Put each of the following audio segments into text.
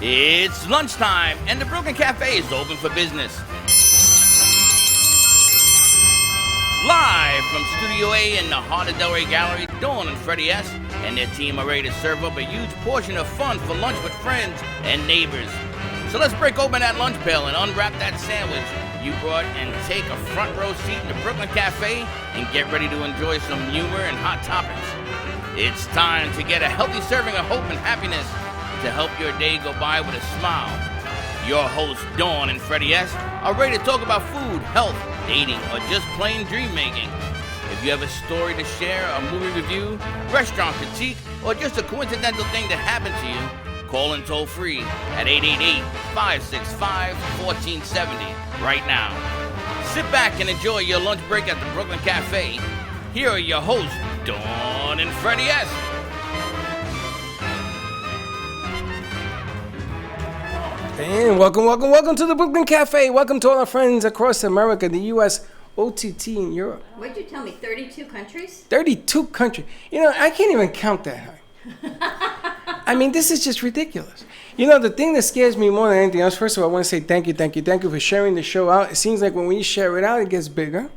It's lunchtime, and the Brooklyn Cafe is open for business. Live from Studio A in the heart of Delray Gallery, Dawn and Freddy S. and their team are ready to serve up a huge portion of fun for lunch with friends and neighbors. So let's break open that lunch pail and unwrap that sandwich you brought and take a front row seat in the Brooklyn Cafe and get ready to enjoy some humor and hot topics. It's time to get a healthy serving of hope and happiness to help your day go by with a smile. Your hosts, Dawn and Freddy S., are ready to talk about food, health, dating, or just plain dream making. If you have a story to share, a movie review, restaurant critique, or just a coincidental thing that happened to you, call in toll free at 888-565-1470 right now. Sit back and enjoy your lunch break at the Brooklyn Cafe. Here are your hosts, Dawn and Freddy S. And welcome to the Brooklyn Cafe. Welcome to all our friends across America, the U.S., OTT, and Europe. What'd you tell me, 32 countries? 32 countries. You know, I can't even count that high. I mean, this is just ridiculous. You know, the thing that scares me more than anything else, first of all, I want to say thank you for sharing the show out. It seems like when we share it out, it gets bigger.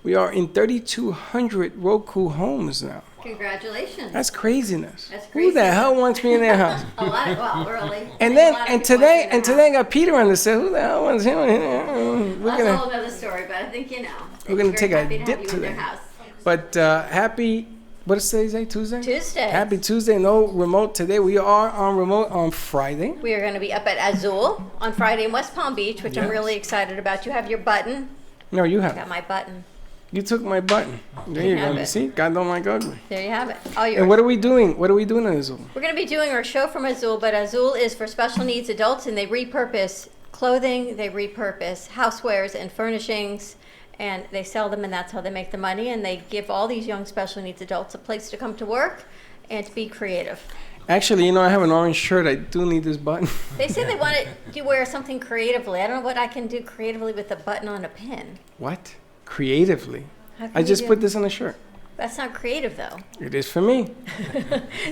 We are in 3,200 Roku homes now. Congratulations. That's craziness. That's crazy. Who the hell wants me in their house? A lot of, well, early. And today I got Peter on the set. Who the hell wants him in here? That's a whole other story, but I think you know. We're going to take a dip to today. house. But happy, what is today? Tuesday? Tuesday. Happy Tuesday. No remote today. We are on remote on Friday. We are going to be up at Azul on Friday in West Palm Beach, which I'm really excited about. You have your button. No, you have I got my button. You took my button. There you go. You see? God don't like ugly. There you have it. All yours. And what are we doing? What are we doing at Azul? We're going to be doing our show from Azul, but Azul is for special needs adults, and they repurpose clothing, they repurpose housewares and furnishings, and they sell them, and that's how they make the money, and they give all these young special needs adults a place to come to work and to be creative. Actually, you know, I have an orange shirt. I do need this button. They said they wanted to wear something creatively. I don't know what I can do creatively with a button on a pin. What? Creatively? How can I you just do- put this on a shirt. That's not creative, though. It is for me.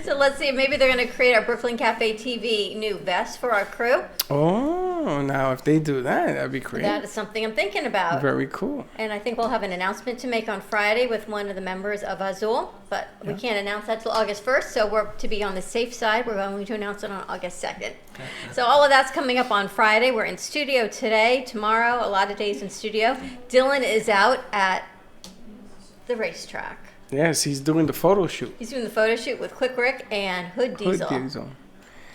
So let's see. Maybe they're going to create our Brooklyn Cafe TV new vest for our crew. Oh, now if they do that, that'd be great. That is something I'm thinking about. Very cool. And I think we'll have an announcement to make on Friday with one of the members of Azul, but we can't announce that till August 1st, so we're to be on the safe side. We're going to announce it on August 2nd. So all of that's coming up on Friday. We're in studio today, tomorrow, a lot of days in studio. Dylan is out at the racetrack. Yes, he's doing the photo shoot. He's doing the photo shoot with Quick Rick and Hood Diesel. Hood Diesel.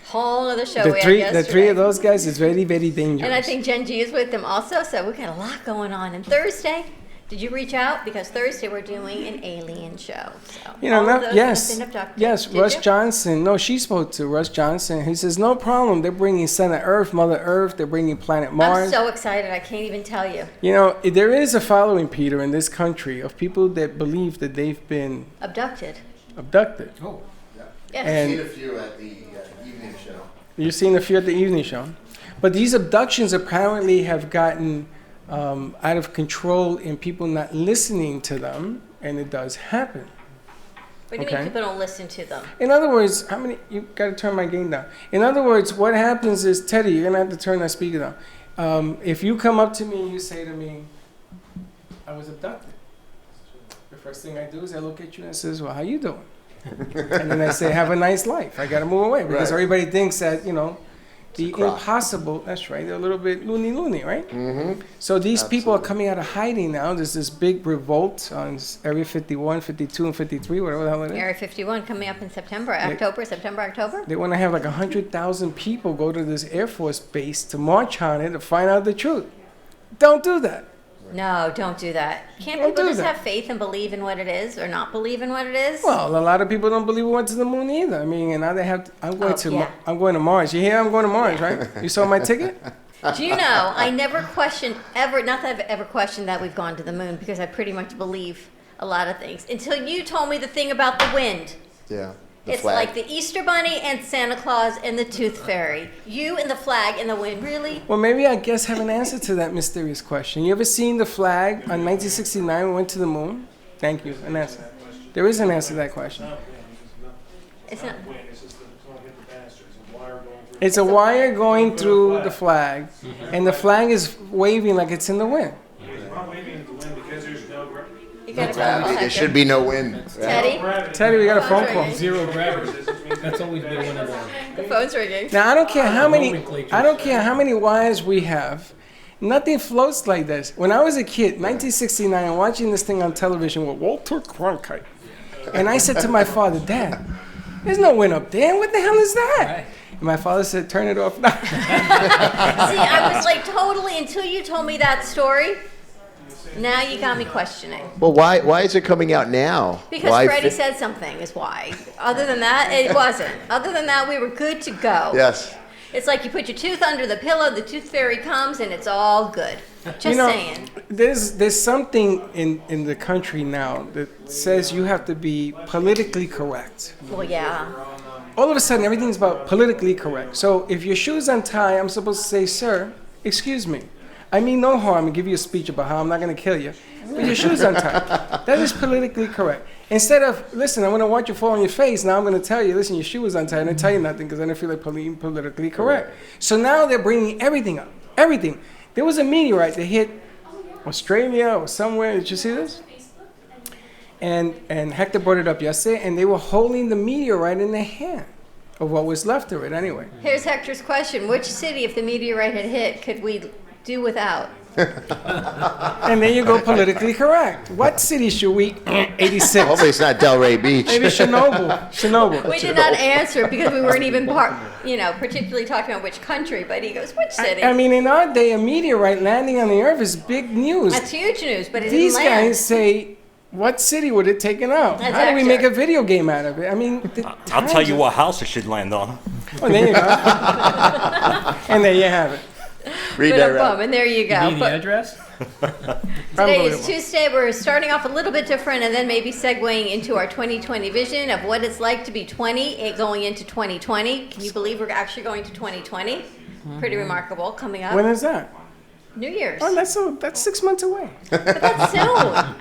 Whole other show The we three, had the yesterday. three of those guys is very, very dangerous. And I think Gen G is with them also, so we got a lot going on. And Thursday, did you reach out? Because Thursday we're doing an alien show. So You know, all of those yes, have been abducted. yes. Did Russ you? Johnson. No, she spoke to Russ Johnson. He says no problem. They're bringing Center Earth, Mother Earth. They're bringing Planet Mars. I'm so excited. I can't even tell you. You know, there is a following, Peter, in this country of people that believe that they've been Abducted. abducted. Oh, yeah. Yes. And- Seen a few at the evening show. You've seen a few at the evening show, but these abductions apparently have gotten out of control and people not listening to them, and it does happen. What do you Okay. mean people don't listen to them? In other words, how many? You got to turn my gain down. In other words, what happens is, Teddy, you're gonna have to turn that speaker down. If you come up to me and you say to me, "I was abducted," the first thing I do is I look at you and says, "Well, how you doing?" And then I say, "Have a nice life." I got to move away because Right. everybody thinks that, you know, the a crock. impossible. That's right. They're a little bit loony, right? Mm-hmm. So these people are Absolutely. coming out of hiding now. There's this big revolt on Area 51, 52, and 53, whatever the hell it is. Area 51 coming up in September, September, October. They want to have like 100,000 people go to this Air Force base to march on it to find out the truth. Don't do that. No, don't do that. Can't Don't people do just that. have faith and believe in what it is or not believe in what it is? Well, a lot of people don't believe we went to the moon either. I mean, and now they have. I'm going I'm going to Mars. You hear? I'm going to Mars, right? You saw my ticket? Do you know, I never questioned, ever, not that I've ever questioned that we've gone to the moon because I pretty much believe a lot of things. Until you told me the thing about the wind. Yeah. The It's flag. like the Easter Bunny and Santa Claus and the Tooth Fairy. You and the flag and the wind, really? Well, maybe I guess have an answer to that mysterious question. You ever seen the flag on 1969 when we went to the moon? Thank you. An answer. There is an answer to that question. It's not. It's a wire going through the flag, and the flag is waving like it's in the wind. It's not waving in the wind because there's no You gotta Gravity, go. there should be no wind. Teddy, Teddy, we got a phone call. ringing. zero gravity. That's always been one of The phone's ringing. Now I don't care how many wires we have. Nothing floats like this. When I was a kid, 1969, watching this thing on television with Walter Cronkite, and I said to my father, "Dad, there's no wind up there. What the hell is that?" And my father said, "Turn it off now." See, I was like totally until you told me that story. Now you got me questioning. Well, why is it coming out now? Because Why Freddy fi- said something is why. Other than that, it wasn't. Other than that, we were good to go. Yes. It's like you put your tooth under the pillow, the tooth fairy comes, and it's all good. Just saying. There's something in the country now that says you have to be politically correct. Well, yeah. All of a sudden, everything's about politically correct. So if your shoe's untied, I'm supposed to say, "Sir, excuse me. I mean no harm and give you a speech about how I'm not going to kill you, but your shoe's untied." That is politically correct. Instead of, "Listen, I'm going to watch you fall on your face. Now I'm going to tell you, listen, your shoe was untied. I didn't tell you nothing because I didn't feel like politically correct." So now they're bringing everything up. Everything. There was a meteorite that hit Australia or somewhere. Did you see this? And Hector brought it up yesterday, and they were holding the meteorite in their hand, or what was left of it anyway. Here's Hector's question. Which city, if the meteorite had hit, could we do without? And there you go, politically correct. What city should we? 86. Hopefully it's not Delray Beach. Maybe Chernobyl. We did not answer because we weren't even particularly talking about which country, but he goes, which city? I mean, in our day, a meteorite landing on the Earth is big news. That's huge news, but it These didn't land. guys say, "What city would it taken out? That's How do we accurate. make a video game out of it?" I mean, I'll tell you what house it should land on. Oh, there you go. And there you have it. Ba-dum-bum, and there you go. You need the But address? today is Tuesday. We're starting off a little bit different and then maybe segueing into our 2020 vision of what it's like to be 20 and going into 2020. Can you believe we're actually going to 2020? Pretty remarkable coming up. When is that? New Year's. Oh, that's 6 months away. But that's soon.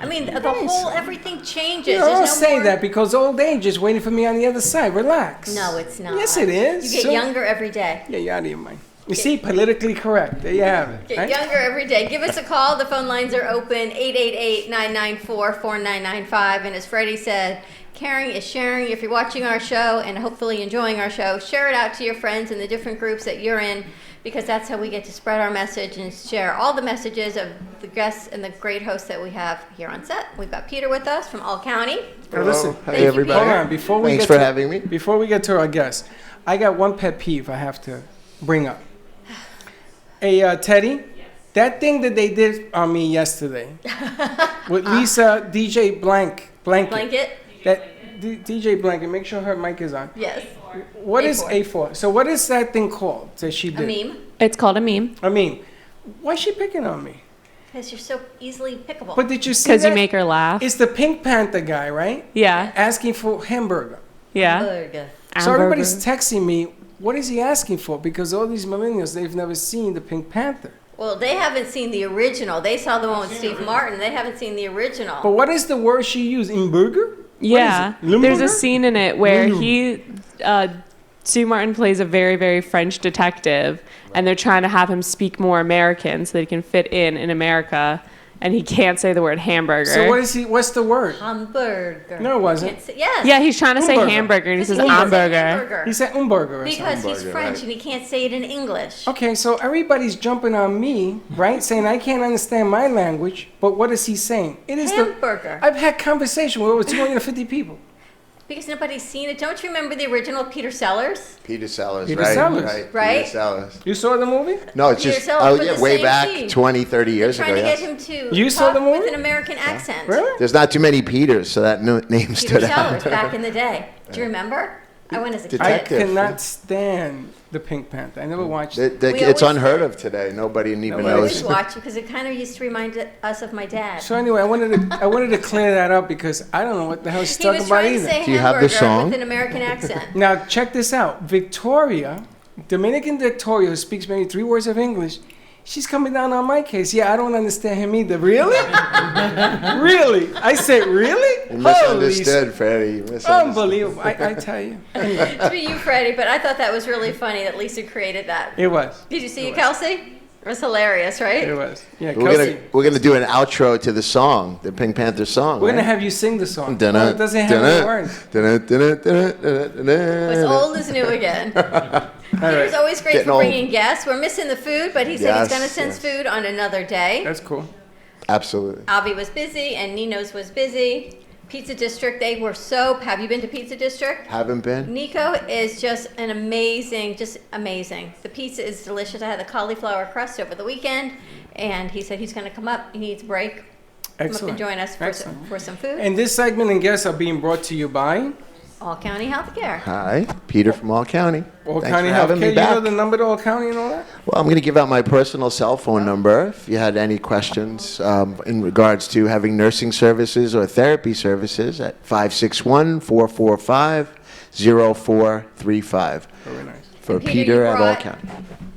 I mean, the whole everything changes. You There's all no say more- that because old age is waiting for me on the other side. Relax. No, it's not. Yes, it is. You get So- younger every day. Yeah, you're out of your mind. You see, politically correct. There you have it. Get right? younger every day. Give us a call. The phone lines are open, 888-994-4995. And as Freddie said, caring is sharing. If you're watching our show and hopefully enjoying our show, share it out to your friends in the different groups that you're in, because that's how we get to spread our message and share all the messages of the guests and the great hosts that we have here on set. We've got Peter with us from All County. Now listen, Hey, everybody. hold on. Before we Thanks get for to, having me. Before we get to our guests, I got one pet peeve I have to bring up. Hey, Teddy, that thing that they did on me yesterday with Lisa DJ Blanket? That DJ Blanket, make sure her mic is on. Yes. What is A4. A4? So what is that thing called that she A did? meme? It's called a meme I mean, why is she picking on me? Because you're so easily pickable. But did you see because that? you make her laugh. It's the Pink Panther guy, right? Yeah, Asking for hamburger. yeah. Burger. So everybody's Hamburger. texting me, what is he asking for? Because all these millennials, they've never seen the Pink Panther. Well, they haven't seen the original. They saw the one with Steve Martin. They haven't seen the original. But what is the word she used? Imburger? Yeah, What is it? there's a Limburger? scene in it where Limburger. Steve Martin plays a very, very French detective, and they're trying to have him speak more American so that he can fit in America, and he can't say the word hamburger. So what's the word? Hamburger. No, it wasn't. Can't say- Yes. Yeah, he's trying to say Hamburger. hamburger, and he says Because can't say hamburger. He said umburger or Because something. he's Hamburger, French right. and he can't say it in English. Okay, so everybody's jumping on me, right? Saying I can't understand my language, but what is he saying? It is Hamburger. I've had conversation with over 250 people. Because nobody's seen it. Don't you remember the original Peter Sellers? Peter Sellers, Peter right? Sellers. Right? Peter Sellers. You saw the movie? No, it's Peter just, Sellers with the way same back T. 20, 30 years Trying ago, to yes. get him to You saw talk the movie? with an American accent. Really? There's not too many Peters, so that name Peter stood Sellers out. back in the day. Do you remember? I went as a kid. I Detective. cannot stand the Pink Panther. I never watched it. We It's always- unheard of today. Nobody even We Nobody always knows. watch it because it kind of used to remind us of my dad. So anyway, I wanted to clear that up because I don't know what the hell she's He talking was about trying to either. say Do you have the hamburger song? with an American accent. Now check this out. Victoria, Dominican Victoria, who speaks maybe 3 words of English, she's coming down on my case. Yeah, I don't understand him either. Really? Really? I said, really? You misunderstood, Freddy. You misunderstood. Unbelievable. I tell you. To be you, Freddy, but I thought that was really funny that Lisa created that. It was. Did you see it, Kelsey? It was hilarious, right? It was. Yeah, We're gonna do an outro to the song, the Pink Panther song. We're going to right? have you sing the song. Dun-dun, Well, it doesn't have any words. It's old as new again. Peter's always great Getting for old. bringing guests. We're missing the food, but he said Yes, he's going to send yes. food on another day. That's cool. Absolutely. Avi was busy and Nino's was busy. Pizza District, they were so... Have you been to Pizza District? Haven't been? Nico is just an amazing, just amazing. The pizza is delicious. I had the cauliflower crust over the weekend, and he said he's going to come up. He needs a break. Come up Excellent. and join us Excellent. for some food. And this segment and guests are being brought to you by All County Healthcare. Hi, Peter from All County. All Thanks County for having Healthcare. me You know back. the number to All County and all that? Well, I'm going to give out my personal cell phone number if you had any questions in regards to having nursing services or therapy services at 561-445-0435 Very nice. for And Peter, Peter you at All brought- County.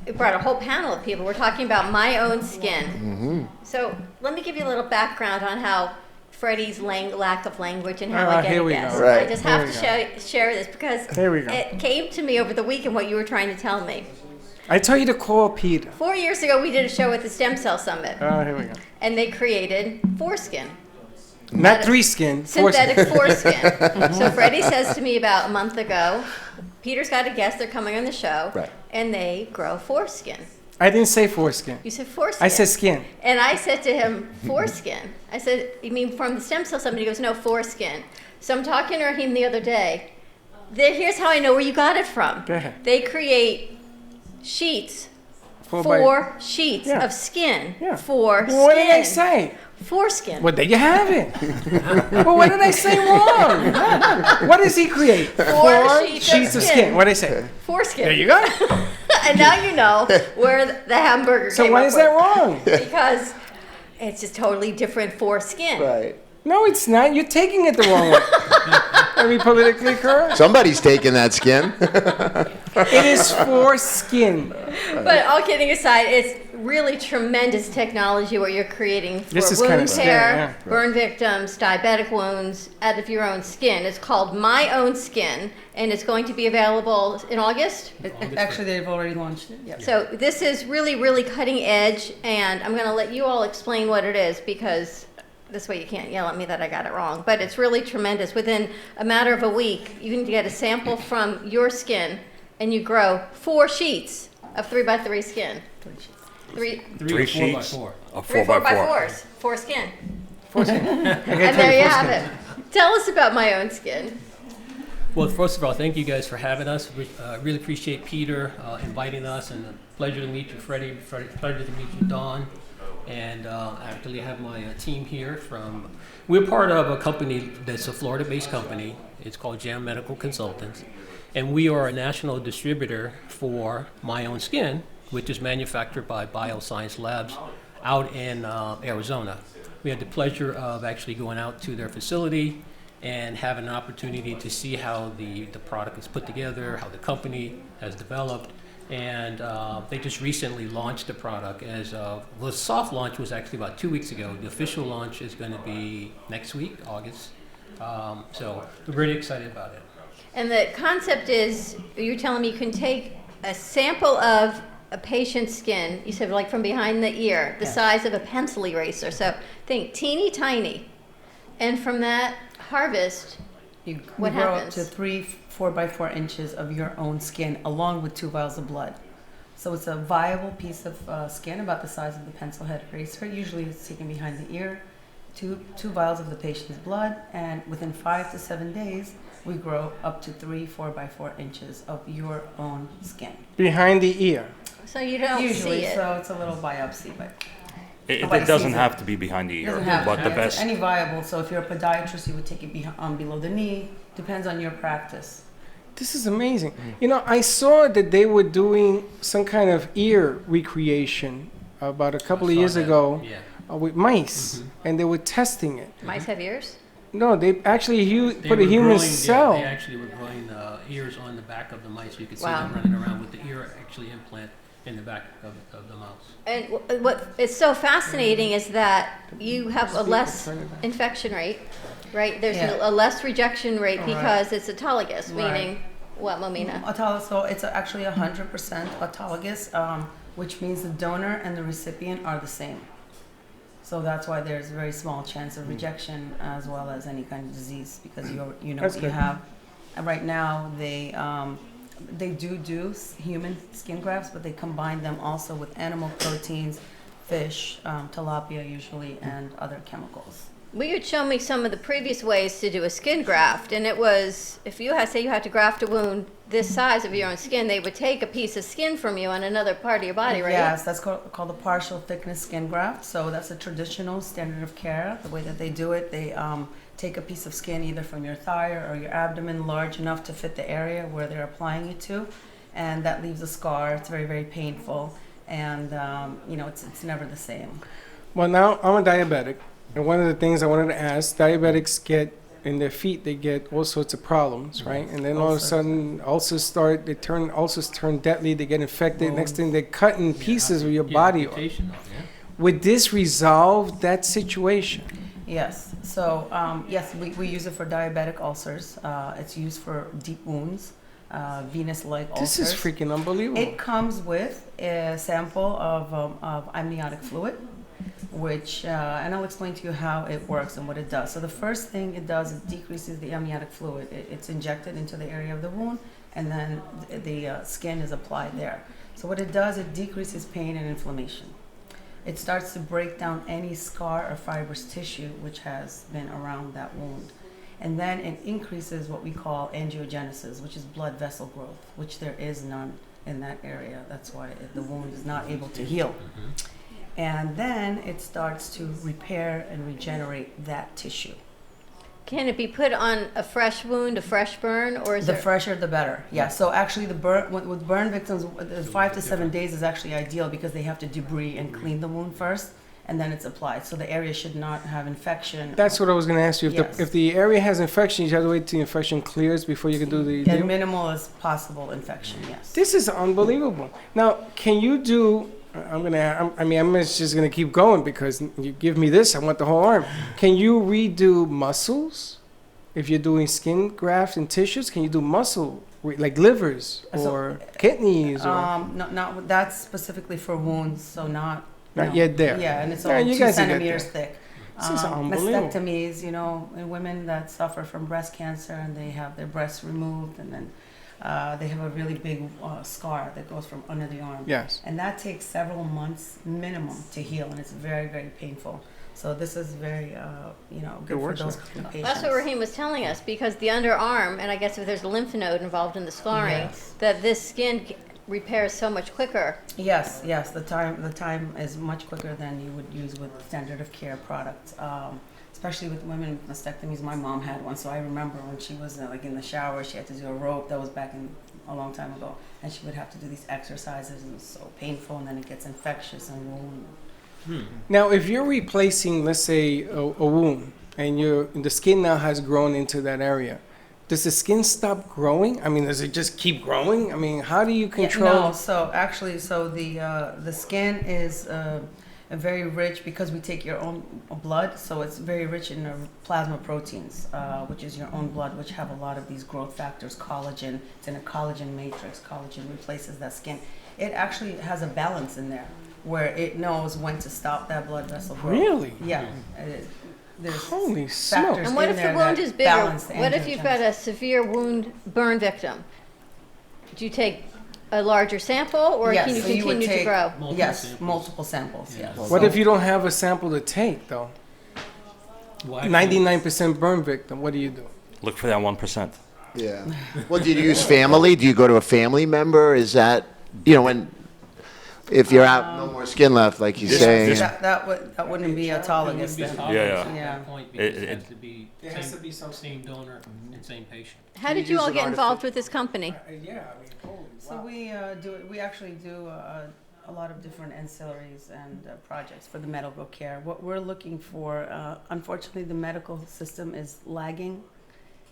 We brought a whole panel of people. We're talking about My Own Skin. Mm-hmm. So let me give you a little background on how Freddie's lack of language and how I get here a we guess. go. Right. I just Here have we to share this because Here we go. it came to me over the weekend what you were trying to tell me. I tell you to call Peter. 4 years ago, we did a show at the Stem Cell Summit, Here we go. and they created foreskin. Not three skin. Synthetic foreskin. So Freddie says to me about a month ago, Peter's got a guest, they're coming on the show, Right. and they grow foreskin. I didn't say foreskin. You said foreskin. I said skin. And I said to him, foreskin. I said, you mean from the stem cell summit? He goes, no, foreskin. So I'm talking to him the other day. Here's how I know where you got it from. Go ahead. They create sheets, Four four sheets Yeah. of skin Yeah. for skin. Well, what did I say? Foreskin. Well, there you have it. Well, what did I say wrong? What does he create? Four sheets of skin. What did I say? Foreskin. There you go. And now you know where the hamburger So came why up is that with. wrong? Because it's just totally different foreskin. Right. No, it's not. You're taking it the wrong way. Let me politically correct. Somebody's taking that skin. It is foreskin. But all kidding aside, it's really tremendous technology what you're creating for This is wound kinda scary, care, yeah. burn victims, diabetic wounds out of your own skin. It's called My Own Skin, and it's going to be available in August. Actually, they've already launched it. Yep. So this is really, really cutting edge, and I'm going to let you all explain what it is because this way you can't yell at me that I got it wrong. But it's really tremendous. Within a matter of a week, you can get a sample from your skin, and you grow 4 sheets of 3x3 skin. Three sheets of 3 4x4. 4x4s, foreskin. Foreskin. And there you have it. Tell us about My Own Skin. Well, first of all, thank you guys for having us. We really appreciate Peter inviting us, and a pleasure to meet you, Freddie. Pleasure to meet you, Dawn. And I actually have my team here from. We're part of a company that's a Florida-based company. It's called Jam Medical Consultants, and we are a national distributor for My Own Skin, which is manufactured by Bioscience Labs out in Arizona. We had the pleasure of actually going out to their facility and have an opportunity to see how the product is put together, how the company has developed, and they just recently launched the product as the soft launch was actually about 2 weeks ago. The official launch is going to be next week, August. So we're really excited about it. And the concept is, you're telling me you can take a sample of a patient's skin, you said like from behind the ear, the size of a pencil eraser. So think teeny tiny. And from that harvest, You What grow happens? up to 3 4x4 inches of your own skin, along with 2 vials of blood. So it's a viable piece of skin about the size of the pencil head eraser. Usually it's taken behind the ear. Two vials of the patient's blood, and within 5 to 7 days, we grow up to 3 4x4 inches of your own skin. Behind the ear. so you don't Usually, see it. so it's a little biopsy, but It Nobody doesn't sees have to be behind the it ear, doesn't have but to the be. best. Any viable. So if you're a podiatrist, you would take it below the knee. Depends on your practice. This is amazing. You know, I saw that they were doing some kind of ear recreation about a couple I of saw years that. ago Yeah. with mice, and they were testing it. Mice have ears? No, they actually They put a were human growing- cell. Yeah, they actually were growing ears on the back of the mice. You could see Wow. them running around with the ear actually implant in the back of the mouse. And what is so fascinating is that you have a less infection rate, right? There's Yeah. a less rejection rate Right. because it's autologous, Right. meaning what, Momina? Autologous, so it's actually 100% autologous, which means the donor and the recipient are the same. So that's why there's a very small chance of rejection as well as any kind of disease because you know That's what you good. have. And right now they do human skin grafts, but they combine them also with animal proteins, fish, tilapia usually, and other chemicals. Well, you had shown me some of the previous ways to do a skin graft, and it was if you had say you had to graft a wound this size of your own skin, they would take a piece of skin from you on another part of your body, right? Yes, that's called a partial thickness skin graft. So that's a traditional standard of care. The way that they do it, they take a piece of skin either from your thigh or your abdomen large enough to fit the area where they're applying it to, and that leaves a scar. It's very, very painful, and it's never the same. Well, now I'm a diabetic, and one of the things I wanted to ask, diabetics get in their feet, they get all sorts of problems, right? And then all of a sudden, ulcers turn deadly. They get infected. Next thing, they're cutting pieces of your body off. Would this resolve that situation? Yes. So yes, we use it for diabetic ulcers. It's used for deep wounds, venous-like ulcers. This is freaking unbelievable. It comes with a sample of amniotic fluid, which, and I'll explain to you how it works and what it does. So the first thing it does is decreases the amniotic fluid. It's injected into the area of the wound, and then the skin is applied there. So what it does, it decreases pain and inflammation. It starts to break down any scar or fibrous tissue which has been around that wound. And then it increases what we call angiogenesis, which is blood vessel growth, which there is none in that area. That's why the wound is not able to heal. And then it starts to repair and regenerate that tissue. Can it be put on a fresh wound, a fresh burn, or is The there? fresher, the better. Yeah. So actually, the burn with burn victims, the 5 to 7 days is actually ideal because they have to debris and clean the wound first, and then it's applied. So the area should not have infection. That's what I was going to ask you. Yes. If the area has infection, you have to wait till the infection clears before you can do the As deal? minimal as possible infection. Yes. This is unbelievable. Now, can you do? I'm just gonna keep going because you give me this. I want the whole arm. Can you redo muscles? If you're doing skin grafts and tissues, can you do muscle like livers or kidneys? Or Not that's specifically for wounds. So not yet there. Yeah, and it's Yeah, only you 2 guys will get centimeters there. thick. This is unbelievable. Mastectomies, in women that suffer from breast cancer and they have their breasts removed, and then they have a really big scar that goes from under the arm. Yes. And that takes several months minimum to heal, and it's very, very painful. So this is very, good for works those well. kind of patients. That's what Raheem was telling us because the underarm, and I guess if there's a lymph node involved in the scarring, Yes. that this skin repairs so much quicker. Yes. The time is much quicker than you would use with standard of care products. Especially with women with mastectomies. My mom had one, so I remember when she was in the shower, she had to do a rope. That was back in a long time ago, and she would have to do these exercises, and it's so painful, and then it gets infectious and wound. Now, if you're replacing, let's say, a wound, and the skin now has grown into that area, does the skin stop growing? I mean, does it just keep growing? I mean, how do you control? No, so actually, the skin is very rich because we take your own blood, so it's very rich in plasma proteins, which is your own blood, which have a lot of these growth factors, collagen. It's in a collagen matrix. Collagen replaces that skin. It actually has a balance in there where it knows when to stop that blood vessel growth. Really? Yeah. There's Holy factors smokes. And what in if the there wound that is bigger? balance the What if you've got angiogenesis. a severe wound burn victim? Do you take a larger sample, or Yes, can you so you would continue to take- grow? Multiple samples. Yes. What if you don't have a sample to take, though? 99% burn victim. What do you do? Look for that 1%. Yeah. Well, do you use family? Do you go to a family member? Is that, if you're out, no more skin left, like he's saying. That wouldn't be autologous then. Yeah. Yeah. It has to be There has to be some- same donor and same patient. How Do you did you use all an get involved artific- with this company? Yeah, I mean, holy So we actually do a lot of different ancillaries and projects for the medical care. What we're looking for, unfortunately, the medical system is lagging,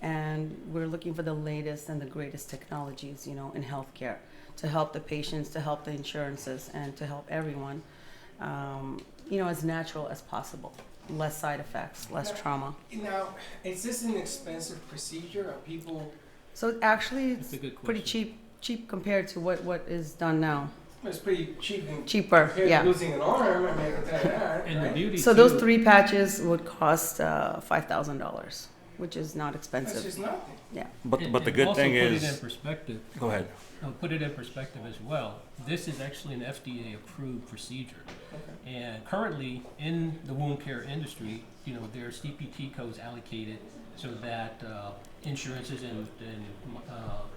and we're looking for the latest and the greatest technologies, in healthcare to help the patients, to help the insurances, and to help everyone, as natural as possible. Less side effects, less trauma. Now, is this an expensive procedure? Are people? So actually, That's it's a good pretty question. cheap compared to what is done now. It's pretty cheap. Cheaper, Compared yeah. to losing an arm, I mean, I can tell you that, And the right? beauty So those too- 3 patches would cost $5,000, which is not That's expensive. just nothing. Yeah. But and- the and good also thing put it in is, perspective. go ahead. Put it in perspective as well. This is actually an FDA approved procedure. Okay. And currently in the wound care industry, there's CPT codes allocated so that insurances and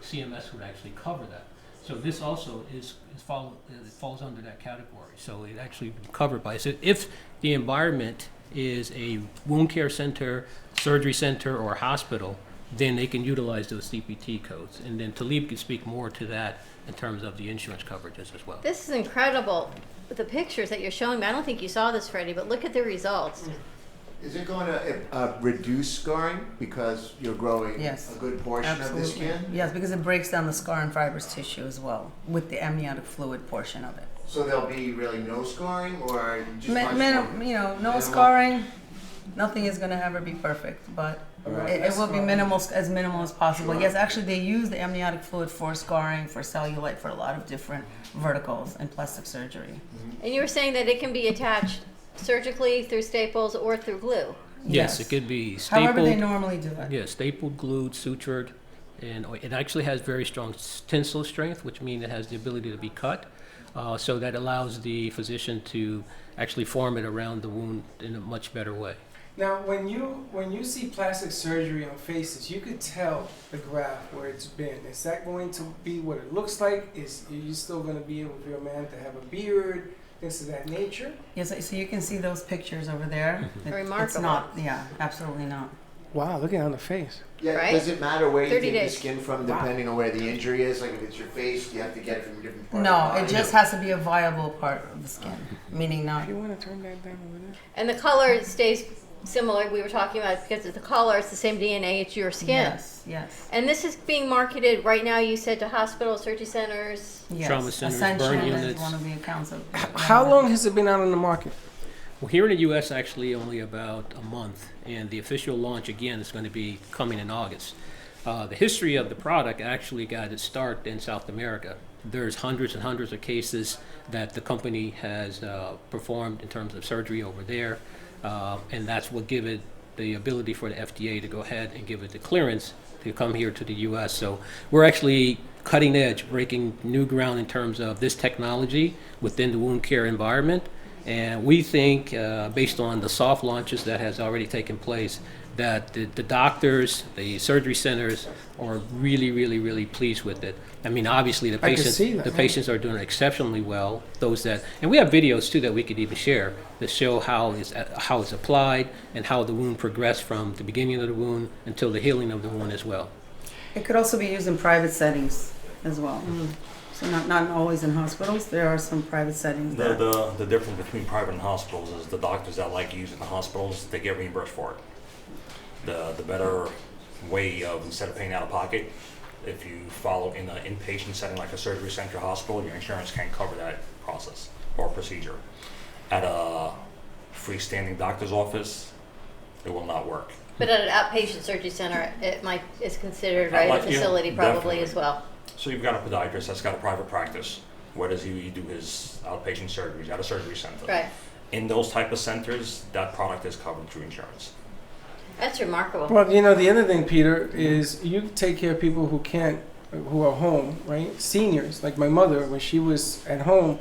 CMS would actually cover that. So this also it falls under that category. So it actually covered by. So if the environment is a wound care center, surgery center, or hospital, then they can utilize those CPT codes. And then Talib can speak more to that in terms of the insurance coverages as well. This is incredible. The pictures that you're showing me, I don't think you saw this, Freddie, but look at the results. Is it going to reduce scarring because you're growing Yes, a good portion of the absolutely. skin? Yes, because it breaks down the scar and fibrous tissue as well, with the amniotic fluid portion of it. So there'll be really no scarring, or just much more? No minimal? scarring. Nothing is going to ever be perfect, but Right. it will be minimal as possible. Yes, actually, they use the amniotic fluid for scarring, for cellulite, for a lot of different verticals in plastic surgery. And you were saying that it can be attached surgically through staples or through glue. Yes, it could be stapled. However they normally do it. Yeah, stapled, glued, sutured, and it actually has very strong tensile strength, which means it has the ability to be cut. So that allows the physician to actually form it around the wound in a much better way. Now, when you see plastic surgery on faces, you could tell the graft where it's been. Is that going to be what it looks like? Are you still going to be able for your man to have a beard, things of that nature? Yes, so you can see those pictures over there. It's Remarkable. not, absolutely not. Wow, look at it on the face. Yeah, Right? does it matter where you 30 take days. the skin from, depending on where the injury is? Like if it's your face, do you have to get it from a different part No, of the it body? just has to be a viable part of the skin, meaning not. If you want to turn that down over there. And the color stays similar. We were talking about because of the color, it's the same DNA, it's your skin. Yes. And this is being marketed right now, you said, to hospitals, surgery centers. Yes. Trauma centers, Ascension burn is units. one of the accounts of. How long has it been out on the market? Well, here in the U.S., actually only about a month, and the official launch again is going to be coming in August. The history of the product actually got its start in South America. There's hundreds and hundreds of cases that the company has performed in terms of surgery over there, and that's what give it the ability for the FDA to go ahead and give it the clearance to come here to the U.S. So we're actually cutting edge, breaking new ground in terms of this technology within the wound care environment. And we think, based on the soft launches that has already taken place, that the doctors, the surgery centers are really, really, really pleased with it. I mean, obviously the I can see that, yeah. patients are doing exceptionally well. And we have videos too that we could even share that show how it's applied and how the wound progressed from the beginning of the wound until the healing of the wound as well. It could also be used in private settings as well. So not always in hospitals. There are some private settings. The difference between private and hospitals is the doctors that like using the hospitals, they get reimbursed for it. The better way of, instead of paying out of pocket, if you follow in an inpatient setting like a surgery center hospital, your insurance can't cover that process or procedure. At a freestanding doctor's office, it will not work. But at an outpatient surgery center, it's considered, right, a Like, yeah, facility probably definitely. as well. So you've got a podiatrist that's got a private practice. Where does he do his outpatient surgeries? At a surgery center. Right. In those type of centers, that product is covered through insurance. That's remarkable. Well, the other thing, Peter, is you take care of people who are home, right? Seniors, like my mother, when she was at home,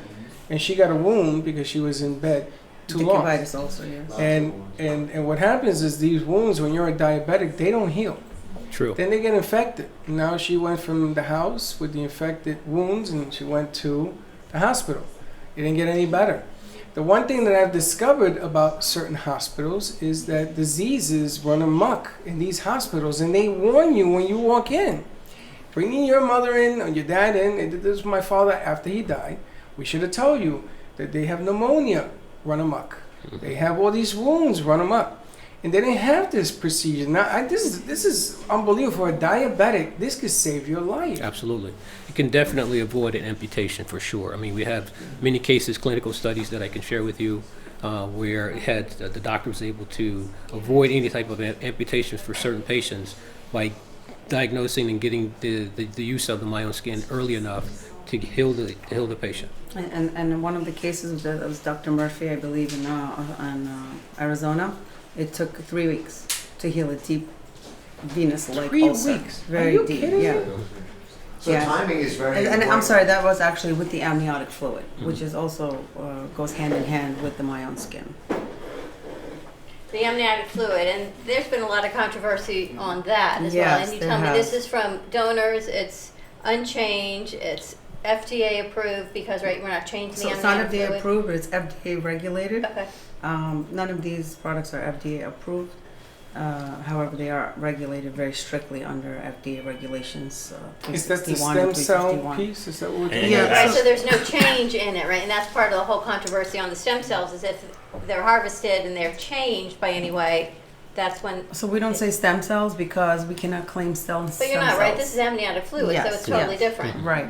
and she got a wound because she was in bed too long. Uveitis also, yes. And what happens is these wounds, when you're a diabetic, they don't heal. True. Then they get infected. Now she went from the house with the infected wounds, and she went to the hospital. It didn't get any better. The one thing that I've discovered about certain hospitals is that diseases run amok in these hospitals, and they warn you when you walk in. Bringing your mother in or your dad in, and this was my father after he died, we should have told you that they have pneumonia run amok. They have all these wounds run amok. and they didn't have this procedure. Now, this is unbelievable. For a diabetic, this could save your life. Absolutely. You can definitely avoid an amputation for sure. I mean, we have many cases, clinical studies that I can share with you where it had, the doctor was able to avoid any type of amputations for certain patients by diagnosing and getting the use of the myone skin early enough to heal the patient. And one of the cases that was Dr. Murphy, I believe, in Arizona, it took 3 weeks to heal a deep venous-like 3 ulcer. weeks? Very Are you deep. kidding Yeah. me? So timing is very And important. I'm sorry, that was actually with the amniotic fluid, which is also goes hand in hand with the myone skin. The amniotic fluid, and there's been a lot of controversy on that as well. Yes, And you there tell me this has. is from donors, it's unchanged, it's FDA approved because, right, we're not changing So the it's not amniotic FDA fluid. approved, but it's FDA regulated. Okay. None of these products are FDA approved. However, they are regulated very strictly under FDA regulations. Is that the 361 and stem cell 351. piece? Is that what we're And talking Yeah, about? Right, so- so there's no change in it, right? And that's part of the whole controversy on the stem cells is if they're harvested and they're changed by any way, that's when. So we don't say stem cells because we cannot claim stem cells. But you're not, right? This is amniotic fluid, so Yes, it's totally yes. different. Right.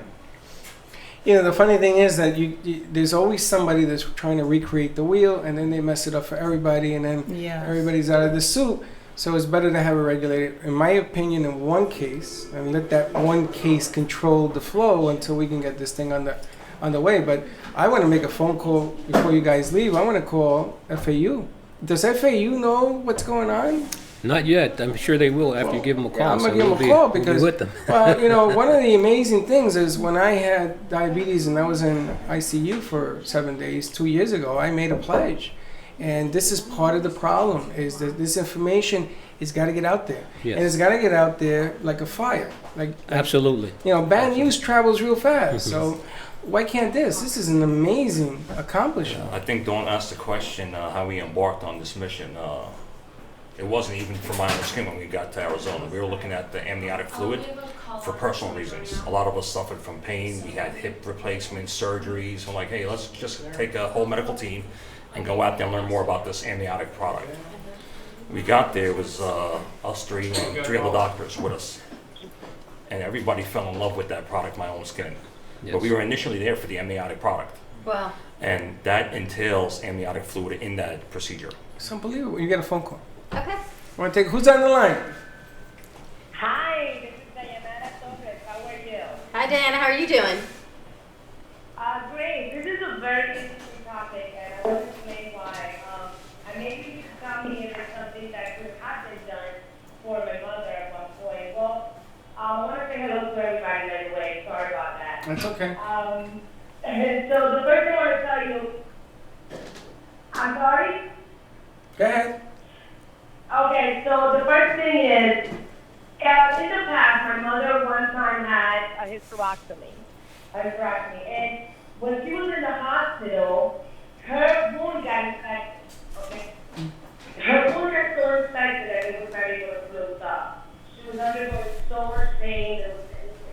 You know, the funny thing is that there's always somebody that's trying to recreate the wheel, and then they mess it up for everybody, and then Yes. everybody's out of the soup. So it's better to have it regulated, in my opinion, in one case, and let that one case control the flow until we can get this thing on the way. But I want to make a phone call before you guys leave. I want to call FAU. Does FAU know what's going on? Not yet. I'm sure they will after you give them a call. Yeah, I'm gonna so give we'll them a be- call we'll be because, with them. well, you know, one of the amazing things is when I had diabetes and I was in ICU for 7 days 2 years ago, I made a pledge, and this is part of the problem: is that this information has got to get out there, Yes. and it's got to get out there like a fire, like Absolutely. you know, bad news travels real fast. So why can't this? This is an amazing accomplishment. I think Dawn asked the question how we embarked on this mission. It wasn't even for my own skin when we got to Arizona. We were looking at the amniotic fluid for personal reasons. A lot of us suffered from pain. We had hip replacements, surgeries. I'm like, hey, let's just take a whole medical team and go out there and learn more about this amniotic product. We got there, it was us three and 3 other doctors with us. And everybody fell in love with that product, my own skin. But Yes. we were initially there for the amniotic product. Wow. And that entails amniotic fluid in that procedure. It's unbelievable. You get a phone call. Okay. Want to take who's on the line? Hi, this is Diana Torres. How are you? Hi, Diana. How are you doing? Great. This is a very interesting topic, and I want to explain why. I maybe you could tell me if it's something that could have been done for my mother at one point. Well, I want to say hello to everybody right away. Sorry about that. That's okay. And so the first thing I want to tell you, I'm sorry? Go ahead. Okay, so the first thing is, in the past, my mother one time had a hysterectomy, and when she was in the hospital, her wound got infected. Okay, her wound got so infected that it was not able to close up. She was undergoing so much pain.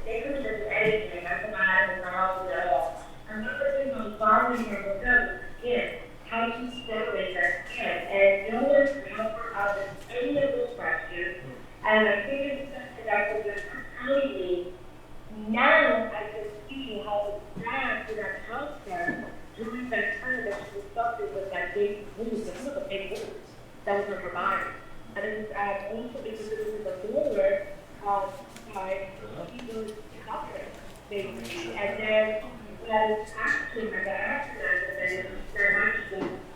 They couldn't just do anything. That's why I was not at all. Another thing was bothering her because of the skin. How do you separate that skin? And no one could help her out with any of those questions. And I think it's something that was just telling me, now I can see how the staff would have helped her during that time that she was suffering with that big wound. This was a big wound that was in her body. And it was also because it was a border by she was suffering, basically. And then when actually my accident, and very much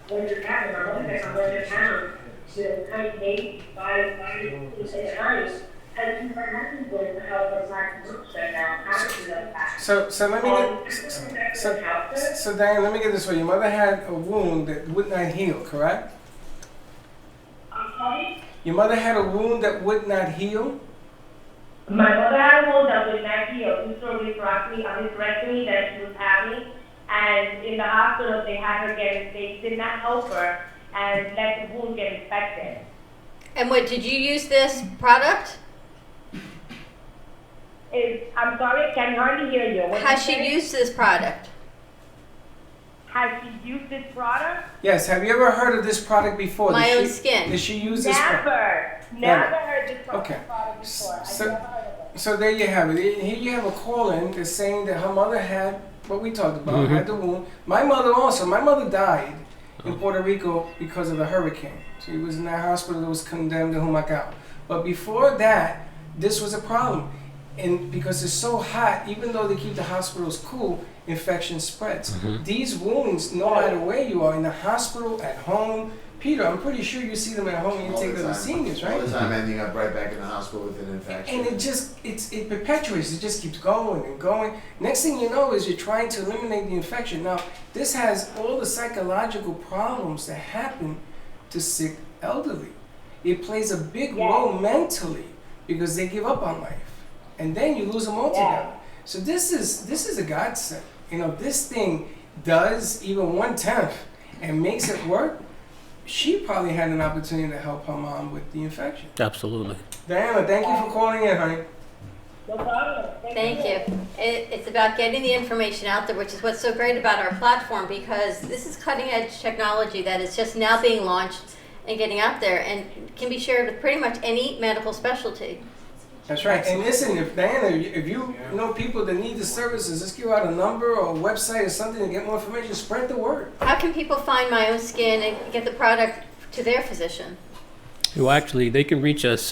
the winter cabin, I went back on winter cabin to kind of make by the ice. And she's very happy with the help of my right now. Actually, like that. So let me get so Diane, let me get this way. Your mother had a wound that would not heal, correct? I'm sorry? Your mother had a wound that would not heal? My mother had a wound that was not healed due to a hysterectomy that she was having. And in the hospital, they did not help her and let the wound get infected. And what, did you use this product? I'm sorry, I can hardly hear you. What Has did you she say? used this product? Has she used this product? Yes. Have you ever heard of this product before? My Did Own she- Skin. Did she use this product? Never heard this product Okay. before. I've So- never heard of it. So there you have it. Here you have a call-in that's saying that her mother had what we talked about, had the wound. My mother also. My mother died in Puerto Rico because of the hurricane. She was in that hospital that was condemned to Humacao. But before that, this was a problem. And because it's so hot, even though they keep the hospitals cool, infection spreads. These wounds, no matter where you are, in the hospital, at home. Peter, I'm pretty sure you see them at home and you take them to seniors, right? All the time, ending up right back in the hospital with an infection. And it perpetuates, it just keeps going and going. Next thing you know is you're trying to eliminate the infection. Now, this has all the psychological problems that happen to sick elderly. It plays a big role mentally because they give up on life. And then you lose them altogether. So this is a godsend. You know, this thing does even 1/10 and makes it work. She probably had an opportunity to help her mom with the infection. Absolutely. Diana, thank you for calling in, honey. No problem. Thank you. It's about getting the information out there, which is what's so great about our platform, because this is cutting edge technology that is just now being launched and getting out there and can be shared with pretty much any medical specialty. That's right. And listen, if Diana, if you know people that need the services, just give out a number or a website or something to get more information. Spread the word. How can people find My Own Skin and get the product to their physician? Well, actually, they can reach us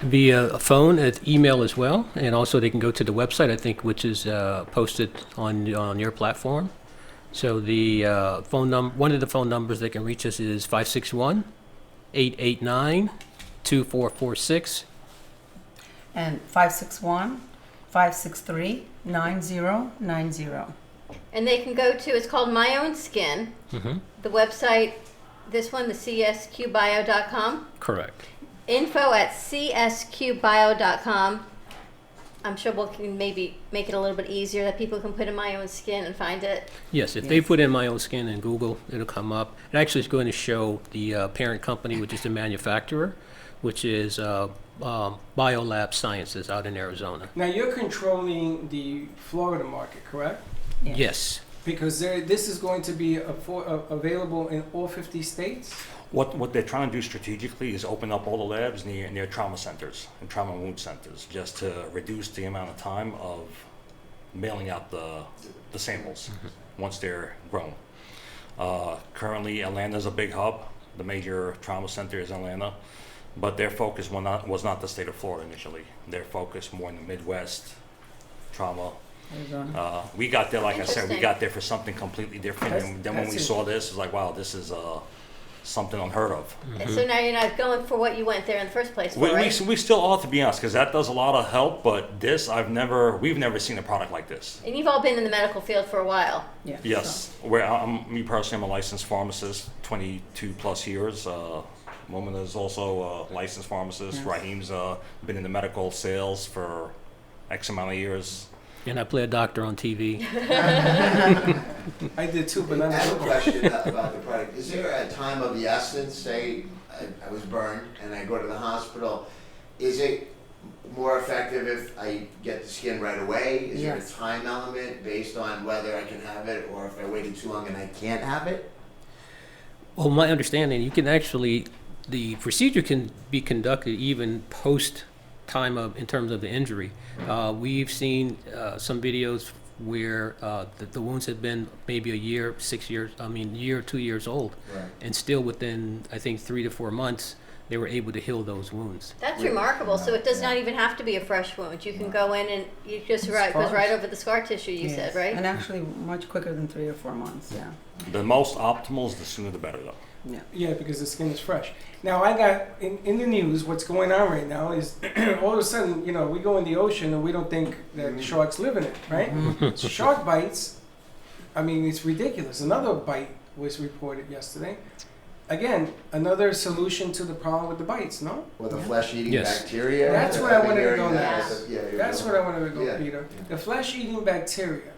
via phone, email as well, and also they can go to the website, I think, which is posted on your platform. So the one of the phone numbers they can reach us is 561-889-2446. And 561-563-9090. And they can go to, it's called My Own Skin. The website, this one, the csqbio.com. Correct. info@csqbio.com. I'm sure we can maybe make it a little bit easier that people can put in My Own Skin and find it. Yes, if they put in My Own Skin in Google, it'll come up. It actually is going to show the parent company, which is the manufacturer, which is BioLab Sciences out in Arizona. Now you're controlling the Florida market, correct? Yes. Because this is going to be available in all 50 states. What they're trying to do strategically is open up all the labs near trauma centers and trauma and wound centers, just to reduce the amount of time of mailing out the samples once they're grown. Currently, Atlanta's a big hub. The major trauma center is Atlanta, but their focus was not the state of Florida initially. Their focus more in the Midwest, trauma. Arizona. We got there, like I said, we Interesting. got there for something completely different. And then when we saw this, it was like, wow, this is something unheard of. And so now you're not going for what you went there in the first place for, We right? still ought to be honest, because that does a lot of help. But this, we've never seen a product like this. And you've all been in the medical field for a while. Yeah. Yes, where me personally, I'm a licensed pharmacist, 22 plus years. Woman is also a licensed pharmacist. Yes. Raheem's been in the medical sales for X amount of years. And I play a doctor on TV. I did too, but I not have a as question about the product. Is there a time of the essence, say I was burned and I go to the hospital, is it more effective if I get the skin right away? Is there a Yes. time element based on whether I can have it or if I waited too long and I can't have it? Well, my understanding, you can actually, the procedure can be conducted even post time of, in terms of the injury. We've seen some videos where the wounds have been maybe a year, 6 years, year or 2 years old. Right. And still within, I think, 3 to 4 months, they were able to heal those wounds. That's remarkable. So it does not even have to be a fresh wound. You can go in and you just goes Scars. right over the scar tissue, you Yes. said, right? And actually much quicker than 3 or 4 months, yeah. The most optimal is the sooner the better, though. Yeah. Yeah, because the skin is fresh. Now I got in the news. What's going on right now is all of a sudden, we go in the ocean and we don't think that sharks live in it, right? So shark bites. I mean, it's ridiculous. Another bite was reported yesterday. Again, another solution to the problem with the bites. No, With the flesh-eating Yes. bacteria? That's what I I've been wanted to hearing go that. next. Yeah, you're that's going- what I wanted to go, Yeah. Peter. The flesh-eating bacteria.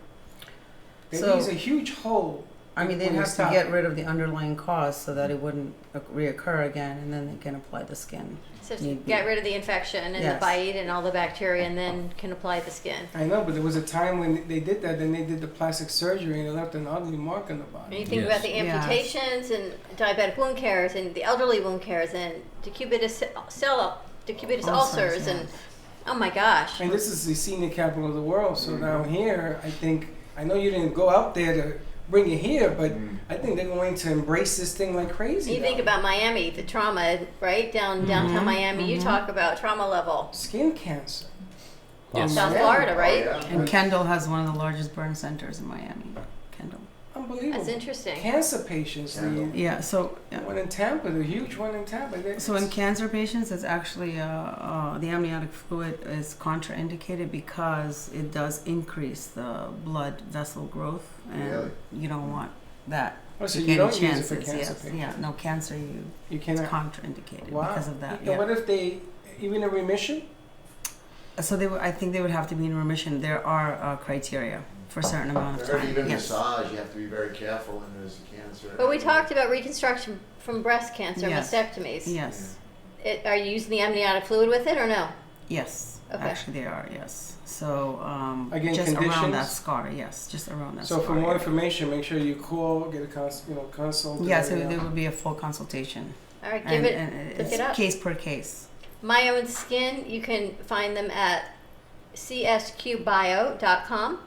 They So- leaves a huge hole I mean, they'd when they have to stop. get rid of the underlying cause so that it wouldn't reoccur again, and then they can apply the skin. So Need be. get rid of the infection and the Yes. bite and all the bacteria, and then can apply the skin. I know, but there was a time when they did that. Then they did the plastic surgery and it left an ugly mark on the And body. you think Yes. about the Yes. amputations and diabetic wound cares and the elderly wound cares and decubitus ulcers yes. and oh my gosh. And this is the senior capital of the world. So down here, I know you didn't go out there to bring it here, but I think they're going to embrace this thing like crazy. You think now. about Miami, the trauma, right? Downtown Miami, you talk about trauma level. Skin cancer. Yes. South Yeah. Florida, right? Oh, yeah. And Kendall has one of the largest burn centers in Miami. Kendall. Unbelievable. That's interesting. Cancer patients. The Yeah. So. one in Tampa, the huge one in Tampa. So in cancer patients, it's actually the amniotic fluid is contraindicated because it does increase the blood vessel growth, and Really? you don't want that. Oh, so to you gain don't use it chances. for cancer Yes. patients? Yeah. No cancer. You It's cannot. contraindicated Wow. because of that. And Yeah. what if they, even in remission? So I think they would have to be in remission. There are criteria for a certain amount I of heard time. even Yes. massage, you have to be very careful when there's cancer. But we talked about reconstruction from breast cancer, Yes. mastectomies. Yes. Are you using the amniotic fluid with it or no? Yes. Okay. Actually, they are. Yes. So Again, just around that conditions? scar. Yes. Just around that So scar. for more area. information, make sure you call, get a consult. Yes, and, there would be a full consultation. All right, give and look it's it up. case per case. My Own Skin, you can find them at csqbio.com.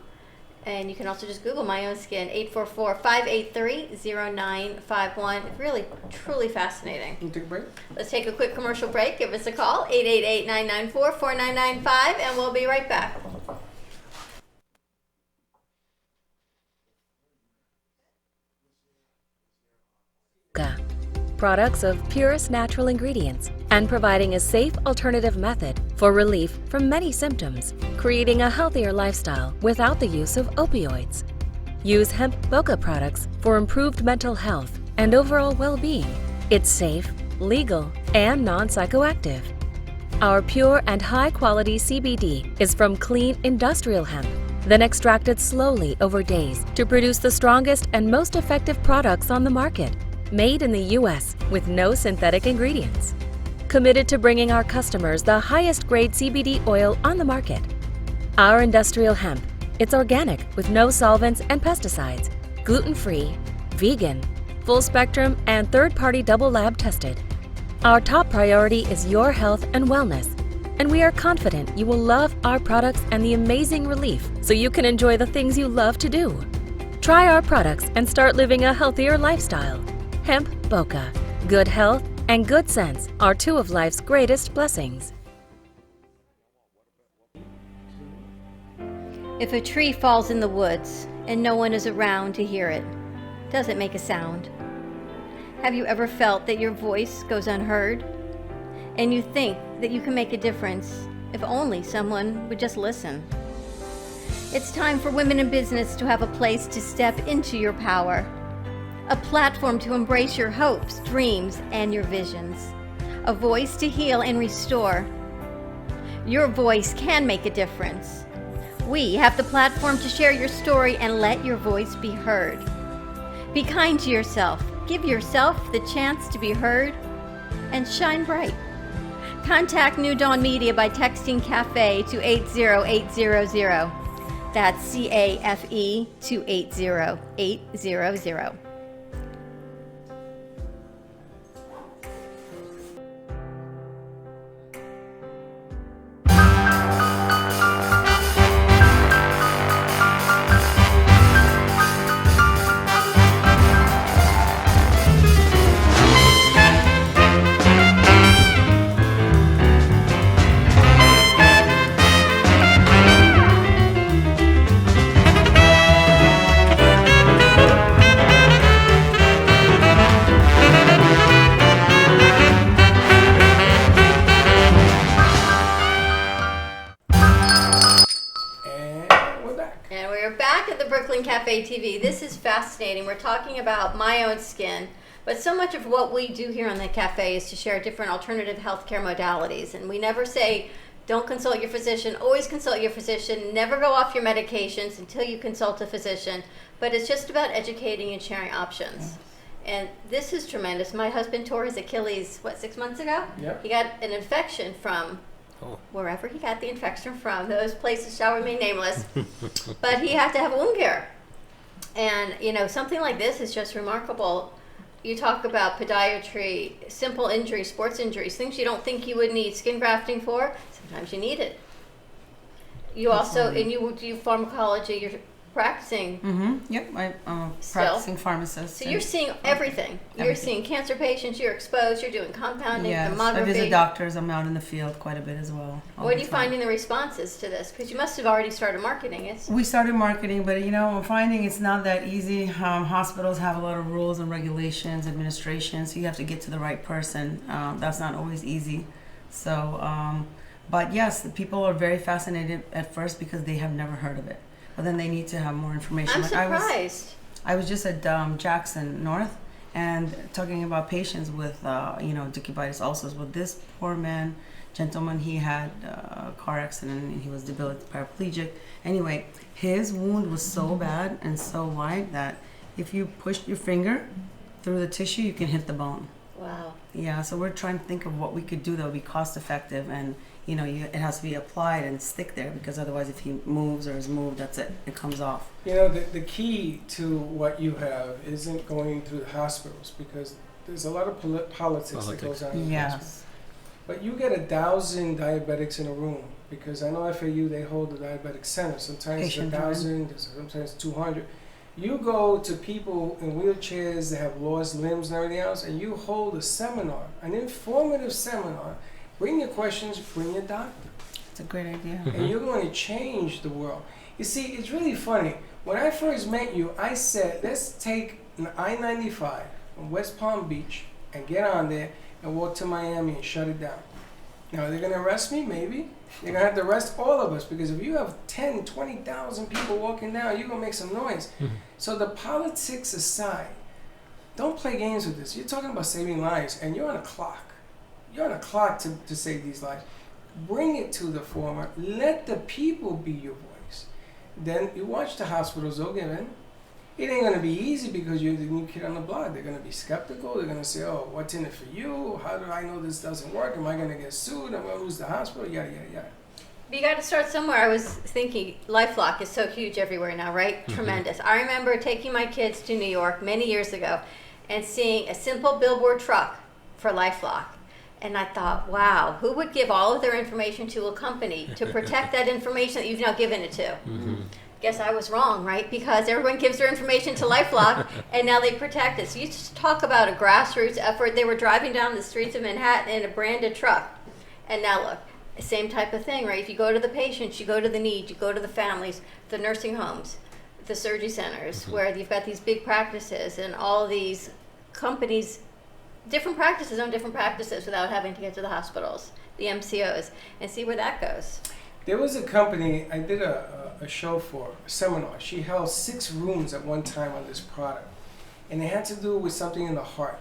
And you can also just Google My Own Skin, 844-583-0951. Really, truly fascinating. You take a break? Let's take a quick commercial break. Give us a call, 888-994-4995, and we'll be right back. Products of purest natural ingredients and providing a safe alternative method for relief from many symptoms, creating a healthier lifestyle without the use of opioids. Use hemp bokeh products for improved mental health and overall well-being. It's safe, legal, and non-psychoactive. Our pure and high-quality CBD is from clean industrial hemp, then extracted slowly over days to produce the strongest and most effective products on the market. Made in the U.S. with no synthetic ingredients. Committed to bringing our customers the highest grade CBD oil on the market. Our industrial hemp, it's organic with no solvents and pesticides, gluten-free, vegan, full spectrum, and third-party double lab tested. Our top priority is your health and wellness, and we are confident you will love our products and the amazing relief so you can enjoy the things you love to do. Try our products and start living a healthier lifestyle. Hemp bokeh. Good health and good sense are two of life's greatest blessings. If a tree falls in the woods and no one is around to hear it, does it make a sound? Have you ever felt that your voice goes unheard? And you think that you can make a difference if only someone would just listen? It's time for women in business to have a place to step into your power. A platform to embrace your hopes, dreams, and your visions. A voice to heal and restore. Your voice can make a difference. We have the platform to share your story and let your voice be heard. Be kind to yourself. Give yourself the chance to be heard and shine bright. Contact New Dawn Media by texting CAFE to 80800. That's CAFE to 80800. Cafe TV. This is fascinating. We're talking about My Own Skin, but so much of what we do here on the cafe is to share different alternative healthcare modalities, and we never say Don't consult your physician. Always consult your physician. Never go off your medications until you consult a physician. But it's just about educating and sharing options. And this is tremendous. My husband tore his Achilles, 6 months ago? Yep. He got an infection from wherever he got the infection from. Those places shall remain nameless. But he had to have wound care. And, something like this is just remarkable. You talk about podiatry, simple injuries, sports injuries, things you don't think you would need skin grafting for. Sometimes you need it. You also, and you do pharmacology, you're practicing. Yep, I'm Still. practicing pharmacist. So you're seeing everything. You're seeing cancer patients, you're exposed, you're doing compounding, Yes, mammography. I visit doctors. I'm out in the field quite a bit as well. What are you finding the responses to this? Because you must have already started marketing it. We started marketing, but I'm finding it's not that easy. Hospitals have a lot of rules and regulations, administration, so you have to get to the right person. That's not always easy. So, but yes, the people are very fascinated at first because they have never heard of it. But then they need to have more information. I'm surprised. I was just at Jackson North and talking about patients with, decubitus ulcers. With this poor gentleman, he had a car accident and he was debilitated, paraplegic. Anyway, his wound was so bad and so wide that if you pushed your finger through the tissue, you can hit the bone. Wow. Yeah, so we're trying to think of what we could do that would be cost effective and it has to be applied and stick there because otherwise if he moves or is moved, that's it. It comes off. The key to what you have isn't going through the hospitals because there's a lot of politics that goes on in the hospital. Yes. But you get 1,000 diabetics in a room because I know FAU, they hold the diabetic center. Sometimes it's 1,000, sometimes 200. You go to people in wheelchairs that have lost limbs and everything else, and you hold a seminar, an informative seminar. Bring your questions, bring your doctor. It's a great idea. And you're going to change the world. You see, it's really funny. When I first met you, I said, let's take an I-95 from West Palm Beach and get on there and walk to Miami and shut it down. Now, are they going to arrest me? Maybe. They're going to have to arrest all of us because if you have 10, 20,000 people walking down, you're going to make some noise. So the politics aside, don't play games with this. You're talking about saving lives, and you're on a clock. You're on a clock to save these lives. Bring it to the forefront. Let the people be your voice. Then you watch the hospitals, they'll give in. It ain't going to be easy because you're the new kid on the block. They're going to be skeptical. They're going to say, oh, what's in it for you? How do I know this doesn't work? Am I going to get sued? Am I going to lose the hospital? Yada, yada, yada. But you got to start somewhere. I was thinking LifeLock is so huge everywhere now, right? Tremendous. I remember taking my kids to New York many years ago and seeing a simple billboard truck for LifeLock. And I thought, wow, who would give all of their information to a company to protect that information that you've now given it to? Guess I was wrong, right? Because everyone gives their information to LifeLock, and now they protect it. So you just talk about a grassroots effort. They were driving down the streets of Manhattan in a branded truck. And now look, same type of thing, right? If you go to the patients, you go to the needs, you go to the families, the nursing homes, the surgery centers, where you've got these big practices and all these companies, different practices on different practices without having to get to the hospitals, the MCOs, and see where that goes. There was a company I did a show for, a seminar. She held 6 rooms at one time on this product. And it had to do with something in the heart.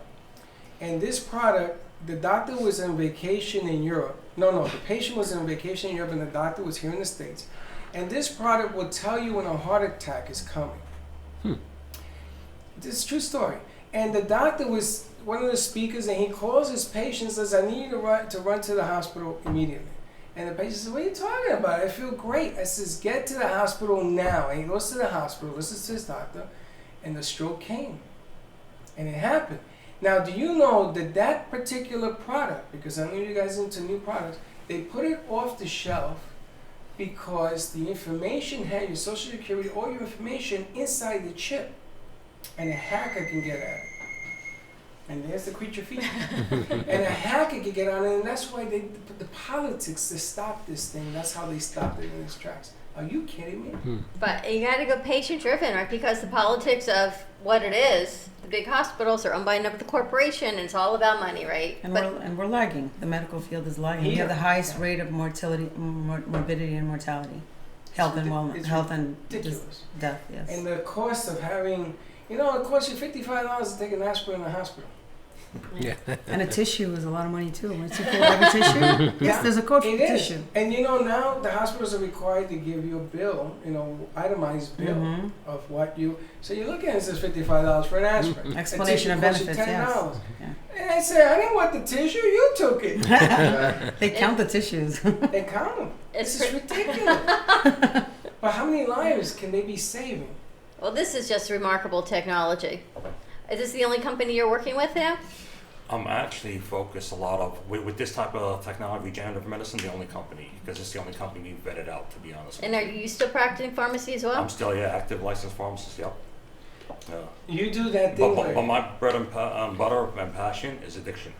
And this product, the doctor was on vacation in Europe. No, the patient was on vacation in Europe and the doctor was here in the States. And this product will tell you when a heart attack is coming. This is a true story. And the doctor was one of the speakers, and he calls his patient and says, I need you to run to the hospital immediately. And the patient says, what are you talking about? I feel great. I says, get to the hospital now. And he goes to the hospital, listens to his doctor, and the stroke came. And it happened. Now, do you know that that particular product, because I know you guys are into new products, they put it off the shelf because the information had your social security, all your information inside the chip. And a hacker can get at it. And there's the creature feature. And a hacker can get on it, and that's why they put the politics to stop this thing. That's how they stopped it in its tracks. Are you kidding me? But you got to go patient-driven, right? Because the politics of what it is, the big hospitals are owned by another corporation, and it's all about money, right? And we're lagging. The medical field is lagging. We have the highest rate of mortality, morbidity, and mortality, health and wellness, health and death. Yes. And the cost of having, it costs you $55 to take an aspirin in the hospital. Yeah. And a tissue is a lot of money too. Once you pull every tissue, yes, there's a code for It is. tissue. And now the hospitals are required to give you a bill, itemized bill of what you. So you look at it, it says $55 for an aspirin. Explanation of costs you benefits, yes. $10. Yeah. And I say, I didn't want the tissue, you took it. They count the tissues. They count them. This is ridiculous. But how many lives can they be saving? Well, this is just remarkable technology. Is this the only company you're working with now? I'm actually focused a lot of, with this type of technology, regenerative medicine, the only company, because it's the only company we've vetted out, to be honest. And are you still practicing pharmacy as well? I'm still, active licensed pharmacist, yep. Yeah. You do that thing But my bread and butter and passion is addiction.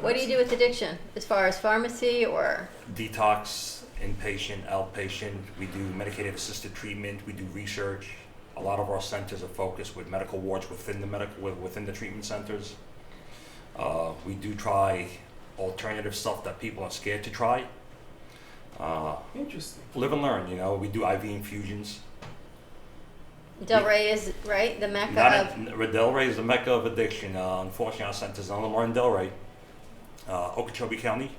What do you do with addiction, as far as pharmacy or? Detox, inpatient, outpatient. We do medicated assisted treatment. We do research. A lot of our centers are focused with medical wards within the treatment centers. We do try alternative stuff that people are scared to try. Interesting. Live and learn. We do IV infusions. Delray is, right, the mecca Delray is the mecca of addiction. Unfortunately, our centers none of them are in Delray. Okeechobee County.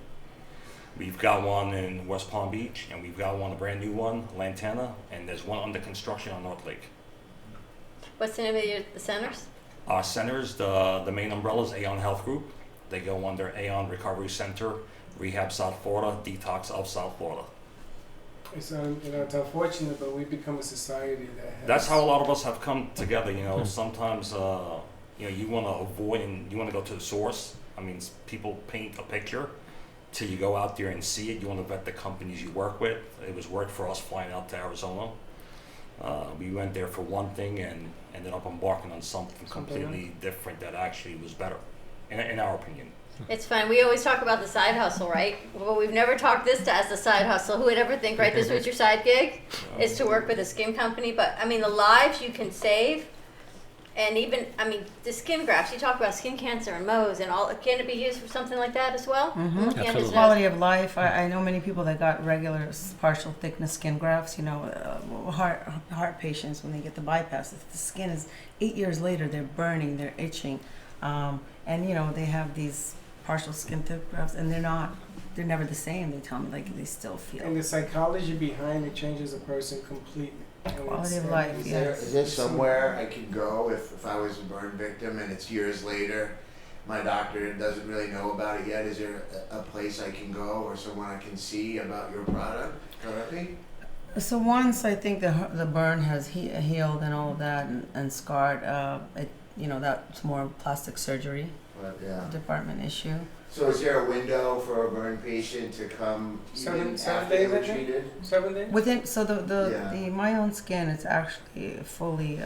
We've got one in West Palm Beach, and we've got one, a brand new one, Lantana, and there's one under construction on North Lake. What's the name of the centers? Our centers, the main umbrella is Aon Health Group. They go under Aon Recovery Center, Rehab South Florida, Detox of South Florida. It's it's unfortunate, but we've become a society that has. That's how a lot of us have come together. Sometimes you want to avoid and you want to go to the source. I mean, people paint a picture till you go out there and see it. You want to vet the companies you work with. It was work for us flying out to Arizona. We went there for one thing and ended up embarking on something completely different that actually was better, in our opinion. It's fun. We always talk about the side hustle, right? Well, we've never talked this to as a side hustle. Who would ever think, right? This was your side gig, is to work with a skin company. But I mean, the lives you can save, and even the skin grafts. You talk about skin cancer and Mohs and all. Can it be used for something like that as well? Absolutely. Quality of life. I know many people that got regular partial thickness skin grafts. Heart patients when they get the bypass, if the skin is 8 years later, they're burning, they're itching, and they have these partial skin thick grafts, and they're never the same. They tell me they still feel. And the psychology behind it changes a person completely. Quality of life, yes. Is there somewhere I could go if I was a burn victim and it's years later, my doctor doesn't really know about it yet? Is there a place I can go or someone I can see about your product currently? So once I think the burn has healed and all of that and scarred, that's more plastic surgery department issue. So is there a window for a burn patient to come Seven after days, they were I think? treated? 7 days? Within the My Own Skin is actually fully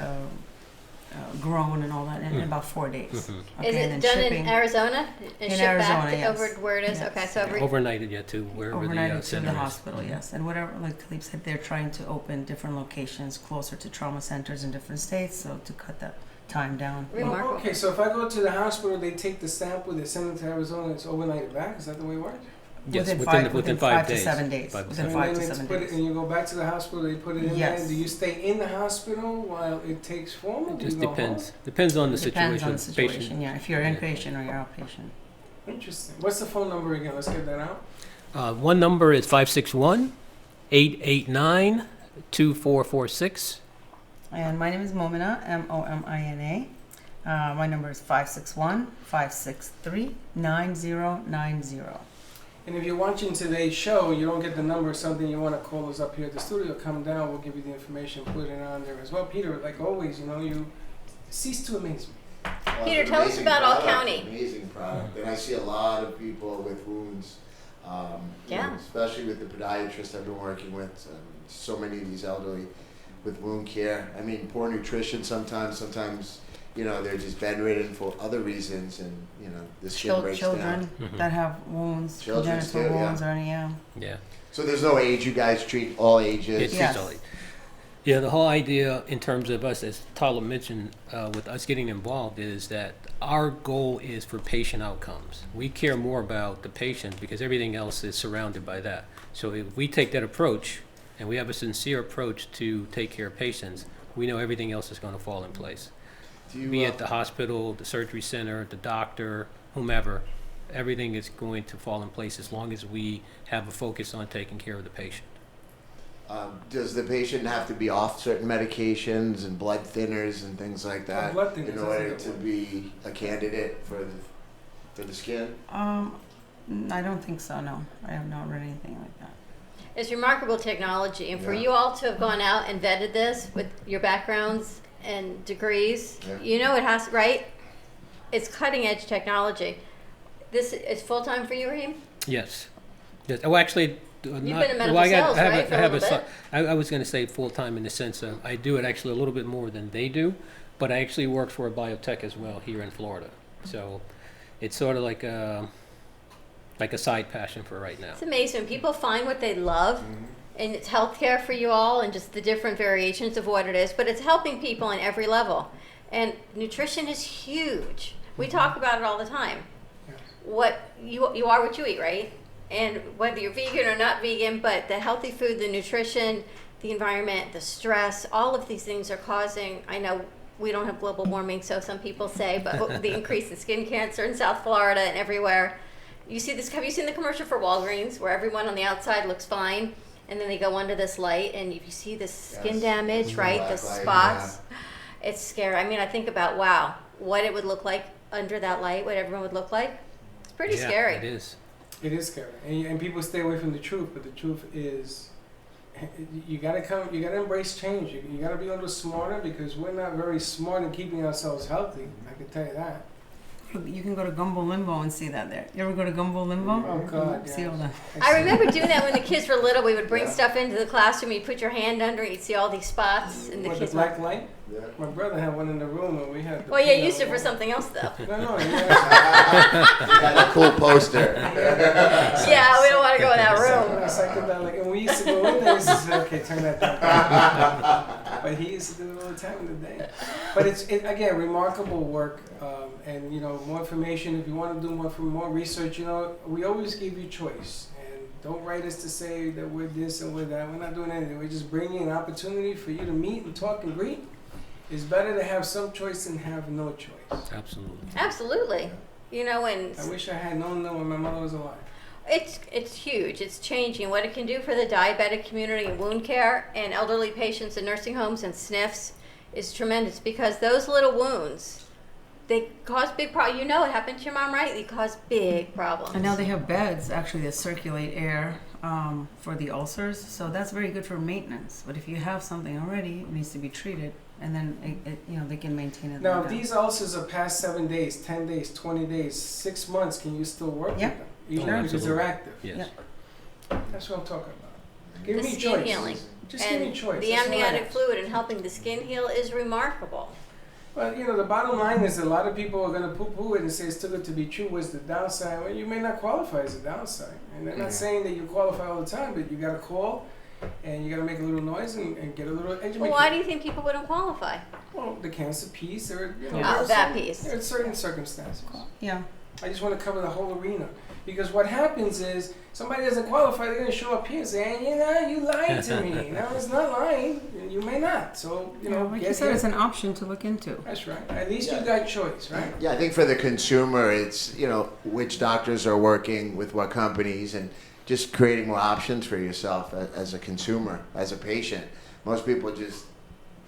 grown and all that in about 4 days. Okay, Is and it then done shipping in Arizona and in shipped Arizona, back yes. over where it is? Yes. Okay, so Overnighted yet to wherever overnight the to center the is. hospital, yes. And whatever, like Talib said, they're trying to open different locations closer to trauma centers in different states, so to cut that time down. remarkable. Okay, so if I go to the hospital, they take the sample, they send it to Arizona, it's overnighted back. Is that the way it works? Yes, within 5 to days. 7 days. 5 to Within 7 5 and to then it's 7 put days. and you go back to the hospital, they put it in Yes. there. Do you stay in the hospital while it takes form? Or It do just you go depends. home? Depends on the Depends situation. on the situation, Patient. yeah. If you're inpatient or you're outpatient. Interesting. What's the phone number again? Let's get that out. One number is 561-889-2446. And my name is Momina, Momina. My number is 561-563-9090. And if you're watching today's show, you don't get the number or something, you want to call us up here at the studio, come down, we'll give you the information, put it on there as well. Peter, like always, you cease to amaze me. Well, Peter, it's an tell us amazing about All product, County. Amazing product, and I see a lot of people with wounds. Especially with the podiatrist I've been working with. So many of these elderly with wound care. I mean, poor nutrition sometimes. They're just bedridden for other reasons, and the skin breaks Children down. that have wounds, Children's congenital too, yeah. wounds, or Yeah. So there's no age. You guys treat all ages. It's Yes. totally. Yeah, the whole idea in terms of us, as Tyler mentioned, with us getting involved, is that our goal is for patient outcomes. We care more about the patient because everything else is surrounded by that. So if we take that approach and we have a sincere approach to take care of patients, we know everything else is going to fall in place. be it the hospital, the surgery center, the doctor, whomever. Everything is going to fall in place as long as we have a focus on taking care of the patient. Does the patient have to be off certain medications and blood thinners and things like that blood thinners, in order to be a candidate for the skin? I don't think so. No, I have not read anything like that. It's remarkable technology, and for you all to have gone out and vetted this with your backgrounds and degrees, you know it has, right? It's cutting edge technology. This is full time for you, Raheem? Yes. Yes. Oh, actually, You've been in medical sales, right, for a little bit? I was going to say full time in the sense of I do it actually a little bit more than they do, but I actually work for a biotech as well here in Florida. So it's sort of like a side passion for right now. It's amazing when people find what they love, and it's healthcare for you all, and just the different variations of what it is. But it's helping people on every level, and nutrition is huge. We talk about it all the time. What you are what you eat, right? And whether you're vegan or not vegan, but the healthy food, the nutrition, the environment, the stress, all of these things are causing, I know we don't have global warming, so some people say, but the increase in skin cancer in South Florida and everywhere. You see this, have you seen the commercial for Walgreens where everyone on the outside looks fine and then they go under this light and you see the skin damage, right? The spots. It's scary. I mean, I think about, wow, what it would look like under that light, what everyone would look like. It's pretty scary. It is. It is scary, and people stay away from the truth. But the truth is, you gotta embrace change. You gotta be a little smarter because we're not very smart in keeping ourselves healthy. I can tell you that. You can go to Gumbo Limbo and see that there. You ever go to Gumbo Limbo? Oh God, See all that. I remember doing that when the kids were little. We would bring stuff into the classroom. You'd put your hand under it. You'd see all these spots. And the What, kids the black light? Yeah. My brother had one in the room, and we had. Well, yeah, you used it for something else, though. No. You got a cool poster. Yeah, we don't want to go in that room. Psychedelic, and we used to go in there. We used to say, "Okay, turn that down." But he used to do it all the time in the day. But it's again remarkable work, and more information. If you want to do more research, we always give you choice. Don't write us to say that we're this and we're that. We're not doing anything. We're just bringing an opportunity for you to meet and talk and greet. It's better to have some choice than have no choice. Absolutely. Absolutely. And I wish I had known that when my mother was alive. It's huge. It's changing. What it can do for the diabetic community and wound care and elderly patients in nursing homes and SNFs is tremendous because those little wounds, they cause big problems. It happened to your mom, right? They cause big problems. And now they have beds actually that circulate air for the ulcers, so that's very good for maintenance. But if you have something already, it needs to be treated, and then they can maintain it. Now, if these ulcers are past 7 days, 10 days, 20 days, 6 months, can you still work with them? Even because they're active. Yes. That's what I'm talking about. Give the me skin choice. healing. Just and give me choice. The That's amniotic fluid and helping the skin heal is remarkable. Well, the bottom line is a lot of people are going to poo-poo it and say it's too good to be true. What's the downside? Well, you may not qualify as a downside. And they're not saying that you qualify all the time, but you got to call and you got to make a little noise and get a little education. Well, why do you think people wouldn't qualify? Well, the cancer piece or, that piece. There are certain circumstances. Yeah. I just want to cover the whole arena. Because what happens is somebody doesn't qualify, they're going to show up here saying, you lied to me. No, it's not lying. You may not. So, like you said, it's an option to look into. That's right. At least you got choice, right? Yeah, I think for the consumer, it's, which doctors are working with what companies and just creating more options for yourself as a consumer, as a patient. Most people just,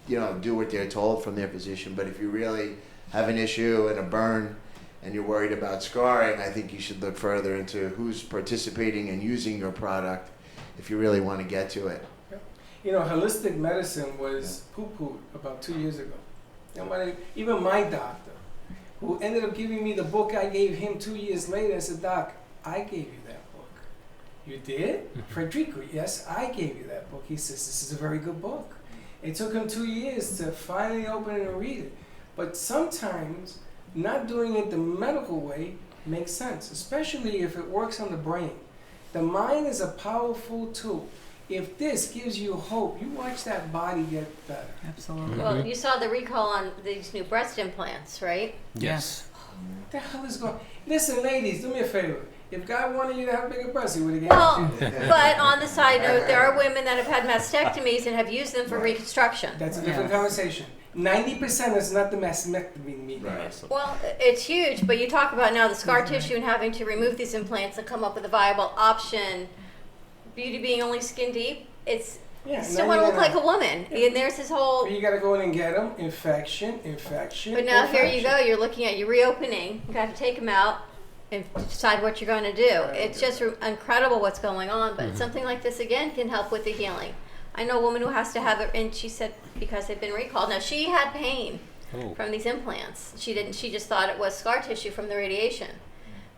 do what they're told from their physician. But if you really have an issue and a burn, and you're worried about scarring, I think you should look further into who's participating and using your product if you really want to get to it. Holistic medicine was poo-pooed about 2 years ago. Even my doctor, who ended up giving me the book I gave him 2 years later, I said, Doc, I gave you that book. You did? Frederico, yes, I gave you that book. He says, this is a very good book. It took him 2 years to finally open it and read it. But sometimes not doing it the medical way makes sense, especially if it works on the brain. The mind is a powerful tool. If this gives you hope, you watch that body get better. Absolutely. Well, you saw the recall on these new breast implants, right? Yes. What the hell is going on? Listen, ladies, do me a favor. If God wanted you to have bigger breasts, he would have given Well, but on the side note, there are women that have had mastectomies and have used them for reconstruction. That's a different conversation. 90% is not the mastectomy. Right. Well, it's huge, but you talk about now the scar tissue and having to remove these implants and come up with a viable option. Beauty being only skin deep, it's Yeah, you still now want to you look like gotta- a woman. And there's this whole. You gotta go in and get them. Infection. But now here you go. You're looking at your reopening. You got to take them out and decide what you're going to do. It's just incredible what's going on. But something like this again can help with the healing. I know a woman who has to have it, and she said because they've been recalled. Now she had pain from these implants. She didn't. She just thought it was scar tissue from the radiation.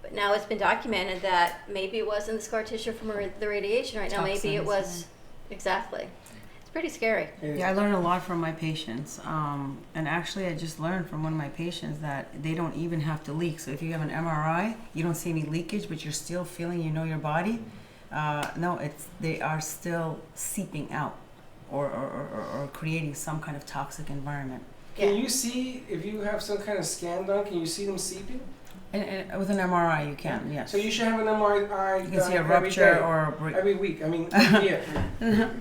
But now it's been documented that maybe it wasn't the scar tissue from the radiation right now. Maybe it was exactly. It's pretty scary. Yeah, I learned a lot from my patients. And actually, I just learned from one of my patients that they don't even have to leak. So if you have an MRI, you don't see any leakage, but you're still feeling, your body. No, they are still seeping out or creating some kind of toxic environment. Can you see if you have some kind of scan done? Can you see them seeping? And with an MRI, you can, yes. So you should have an MRI. You can see a every rupture day. or every week. I mean, every year.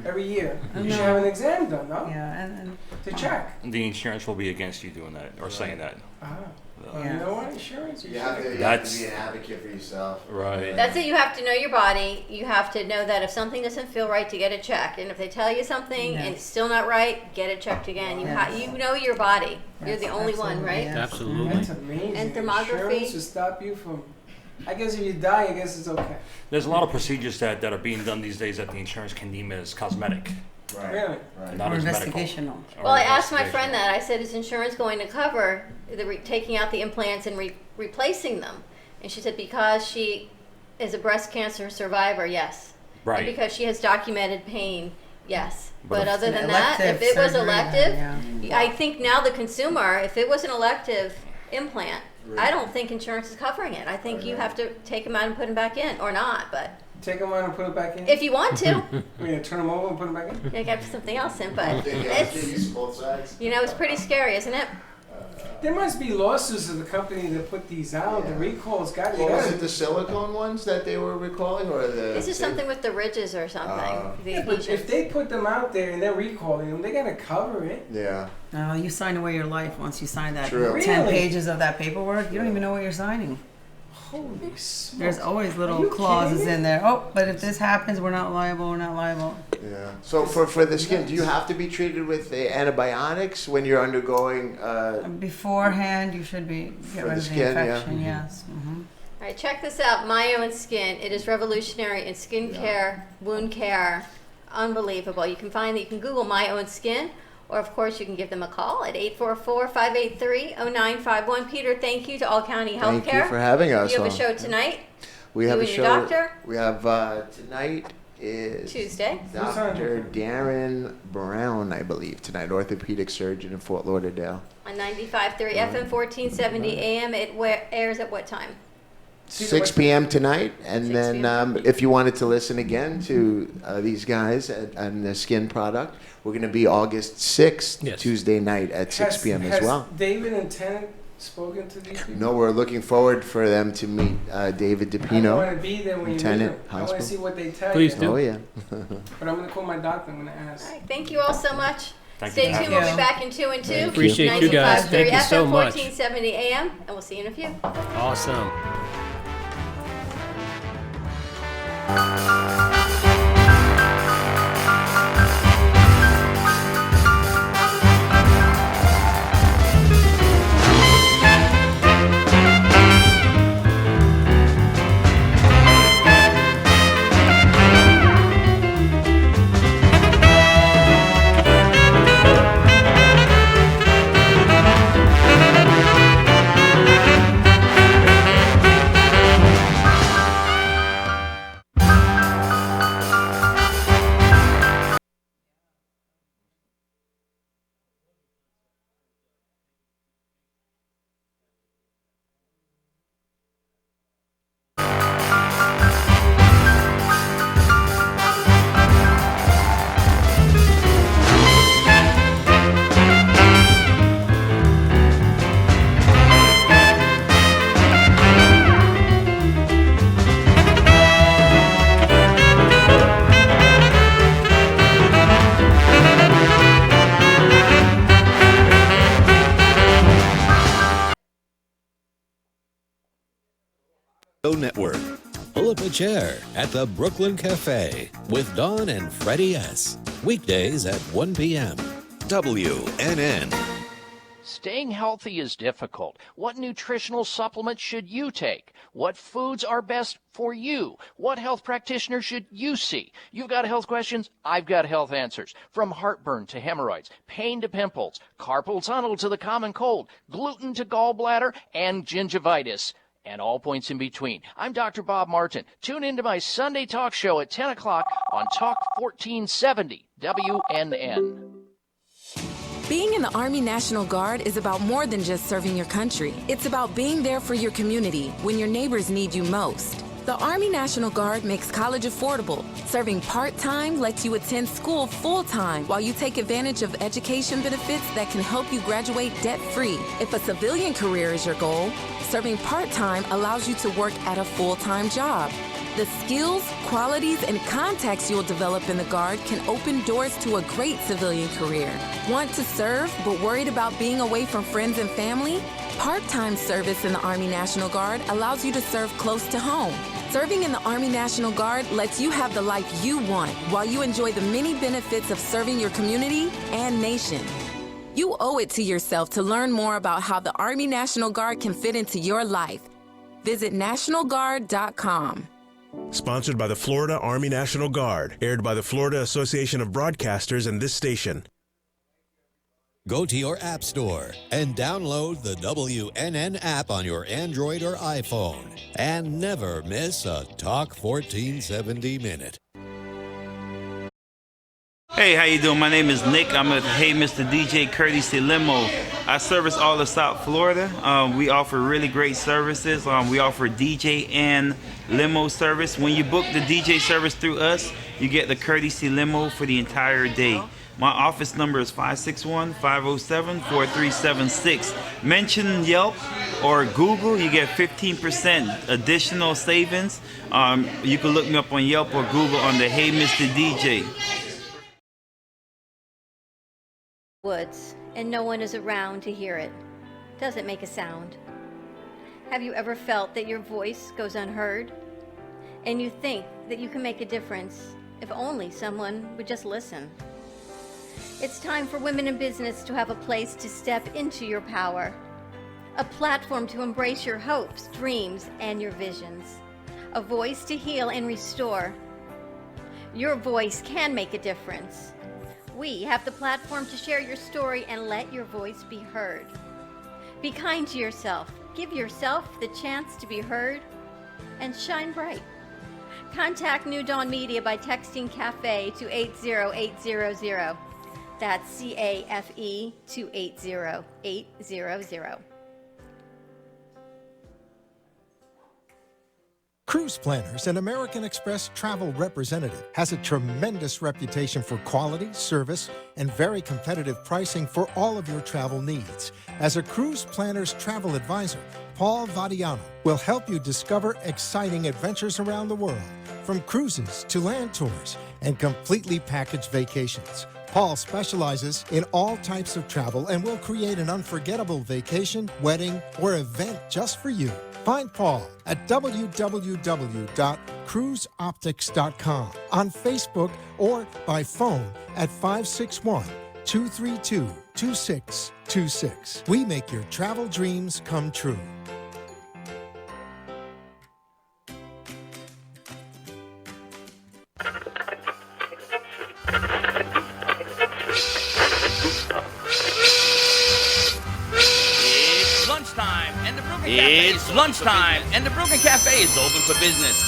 Every year. You should have an exam done, no? Yeah, and To check. The insurance will be against you doing that or saying that. Well, you know what? Insurance. You have to be an advocate for yourself. Right. That's it. You have to know your body. You have to know that if something doesn't feel right, to get it checked. And if they tell you something and it's still not right, get it checked again. You know your body. You're the only one, right? Yes. Absolutely. That's amazing. And thermography. Insurance will stop you from. I guess if you die, I guess it's okay. There's a lot of procedures that are being done these days that the insurance can deem as cosmetic, Right. Really? Right. not or as medical. investigational. Or Well, I asked my investigational. friend that. I said, is insurance going to cover taking out the implants and replacing them? And she said, because she is a breast cancer survivor, yes. Right. And because she has documented pain, yes. But But if- other than that, if Elective it was surgery, elective, yeah. I think now the consumer, if it was an elective implant, I don't think insurance is covering it. I think you have to take them out and put them back in, or not. But Take them out and put it back in? if you want to, We're going to turn them over and put them back in? you got something else in. But Get it's, used to both sides. it's pretty scary, isn't it? There must be lawsuits of the company that put these out. The recalls got to Well, was it the silicone ones that they were recalling, or the? This is something with the ridges or something. The Yeah, but if adhesions. they put them out there and they're recalling them, they got to cover it. Yeah. No, you sign away your life once you sign that True. 10 Really? pages of that paperwork. You don't even know what you're signing. Holy smokes. There's always Are little you clauses kidding me? in there. Oh, but if this happens, we're not liable, we're not liable. Yeah. So for the skin, do you have to be treated with the antibiotics when you're undergoing? Beforehand, you should be For get the rid of the skin, yeah. infection, yes. All right, check this out. My Own Skin. It is revolutionary in skin care, wound care. Unbelievable. You can Google My Own Skin, or of course you can give them a call at 844-583-0951. Peter, thank you to All County Healthcare. Thank you for having us. You have a on. show tonight. We have you a and show. your doctor? We have tonight is Tuesday. Dr. Darren Brown, I believe, tonight, orthopedic surgeon in Fort Lauderdale. On 95.3 FM 1470 AM. It airs at what time? 6 p.m. tonight, and 6 then p.m. if you wanted to listen again to these guys and the skin product, we're going to be August 6th, Yes. Tuesday night at 6 p.m. as well. Has David and Tennant spoken to these people? No, we're looking forward for them to meet David I DePino. want to be there when you meet Lieutenant them. I want Hospital. to see what they tell Please you. do. Oh, yeah. But I'm going to call my doctor. I'm going to ask. All right, thank you all so much. Thank Stay you. tuned. We'll be back in 2 and 2. Thank you. Appreciate you guys. 95.3 Thank you so FM much. 1470 AM, and we'll see you in a few. Awesome. Network. Pull up a chair at the Brooklyn Cafe with Dawn and Freddy S. Weekdays at 1 p.m. WNN. Staying healthy is difficult. What nutritional supplements should you take? What foods are best for you? What health practitioner should you see? You've got health questions, I've got health answers. From heartburn to hemorrhoids, pain to pimples, carpal tunnel to the common cold, gluten to gallbladder, and gingivitis, and all points in between. I'm Dr. Bob Martin. Tune into my Sunday talk show at 10 o'clock on Talk 1470 WNN. Being in the Army National Guard is about more than just serving your country. It's about being there for your community when your neighbors need you most. The Army National Guard makes college affordable. Serving part-time lets you attend school full-time while you take advantage of education benefits that can help you graduate debt-free. If a civilian career is your goal, serving part-time allows you to work at a full-time job. The skills, qualities, and contacts you'll develop in the Guard can open doors to a great civilian career. Want to serve but worried about being away from friends and family? Part-time service in the Army National Guard allows you to serve close to home. Serving in the Army National Guard lets you have the life you want while you enjoy the many benefits of serving your community and nation. You owe it to yourself to learn more about how the Army National Guard can fit into your life. Visit NationalGuard.com. Sponsored by the Florida Army National Guard. Aired by the Florida Association of Broadcasters and this station. Go to your app store and download the WNN app on your Android or iPhone. And never miss a Talk 1470 minute. Hey, how you doing? My name is Nick. I'm with Hey Mr. DJ Courtesy Limo. I service all of South Florida. We offer really great services. We offer DJ and limo service. When you book the DJ service through us, you get the Courtesy Limo for the entire day. My office number is 561-507-4376. Mention Yelp or Google, you get 15% additional savings. You can look me up on Yelp or Google on the Hey Mr. DJ. Woods, and no one is around to hear it. Doesn't make a sound. Have you ever felt that your voice goes unheard? And you think that you can make a difference if only someone would just listen? It's time for women in business to have a place to step into your power, a platform to embrace your hopes, dreams, and your visions, a voice to heal and restore. Your voice can make a difference. We have the platform to share your story and let your voice be heard. Be kind to yourself. Give yourself the chance to be heard and shine bright. Contact New Dawn Media by texting CAFE to 80800. That's CAFE to 80800. Cruise Planners, an American Express travel representative, has a tremendous reputation for quality, service, and very competitive pricing for all of your travel needs. As a Cruise Planners travel advisor, Paul Vadiano will help you discover exciting adventures around the world, from cruises to land tours and completely packaged vacations. Paul specializes in all types of travel and will create an unforgettable vacation, wedding, or event just for you. Find Paul at www.cruiseoptics.com, on Facebook, or by phone at 561-232-2626. We make your travel dreams come true. It's lunchtime, and the Brooklyn Cafe is open for business.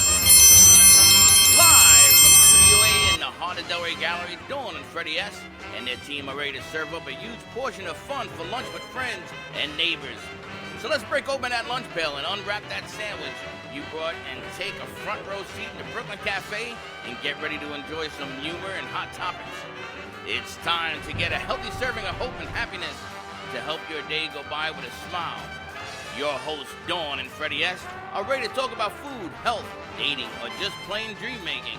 Live from Studio A in the heart of Delray Gallery, Dawn and Freddy S. and their team are ready to serve up a huge portion of fun for lunch with friends and neighbors. So let's break open that lunch pail and unwrap that sandwich you brought and take a front row seat in the Brooklyn Cafe and get ready to enjoy some humor and hot topics. It's time to get a healthy serving of hope and happiness to help your day go by with a smile. Your hosts, Dawn and Freddy S., are ready to talk about food, health, dating, or just plain dream making.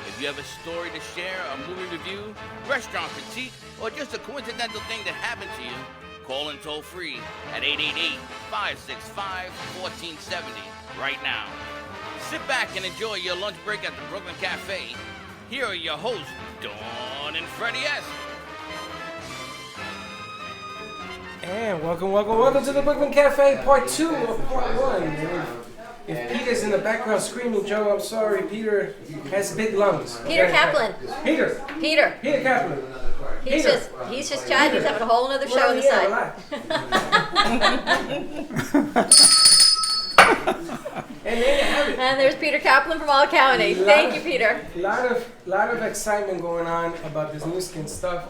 If you have a story to share, a movie review, restaurant critique, or just a coincidental thing that happened to you, call in toll free at 888-565-1470 right now. Sit back and enjoy your lunch break at the Brooklyn Cafe. Here are your hosts, Dawn and Freddy S. And welcome to the Brooklyn Cafe, part 2 of part 1. And if Peter's in the background screaming, Joe, I'm sorry, Peter has big lungs. Peter Kaplan. Peter Kaplan. He's just chatting. He's having a whole other show on the side. And there you have it. And there's Peter Kaplan from All County. Thank you, Peter. Lot of excitement going on about this new skin stuff.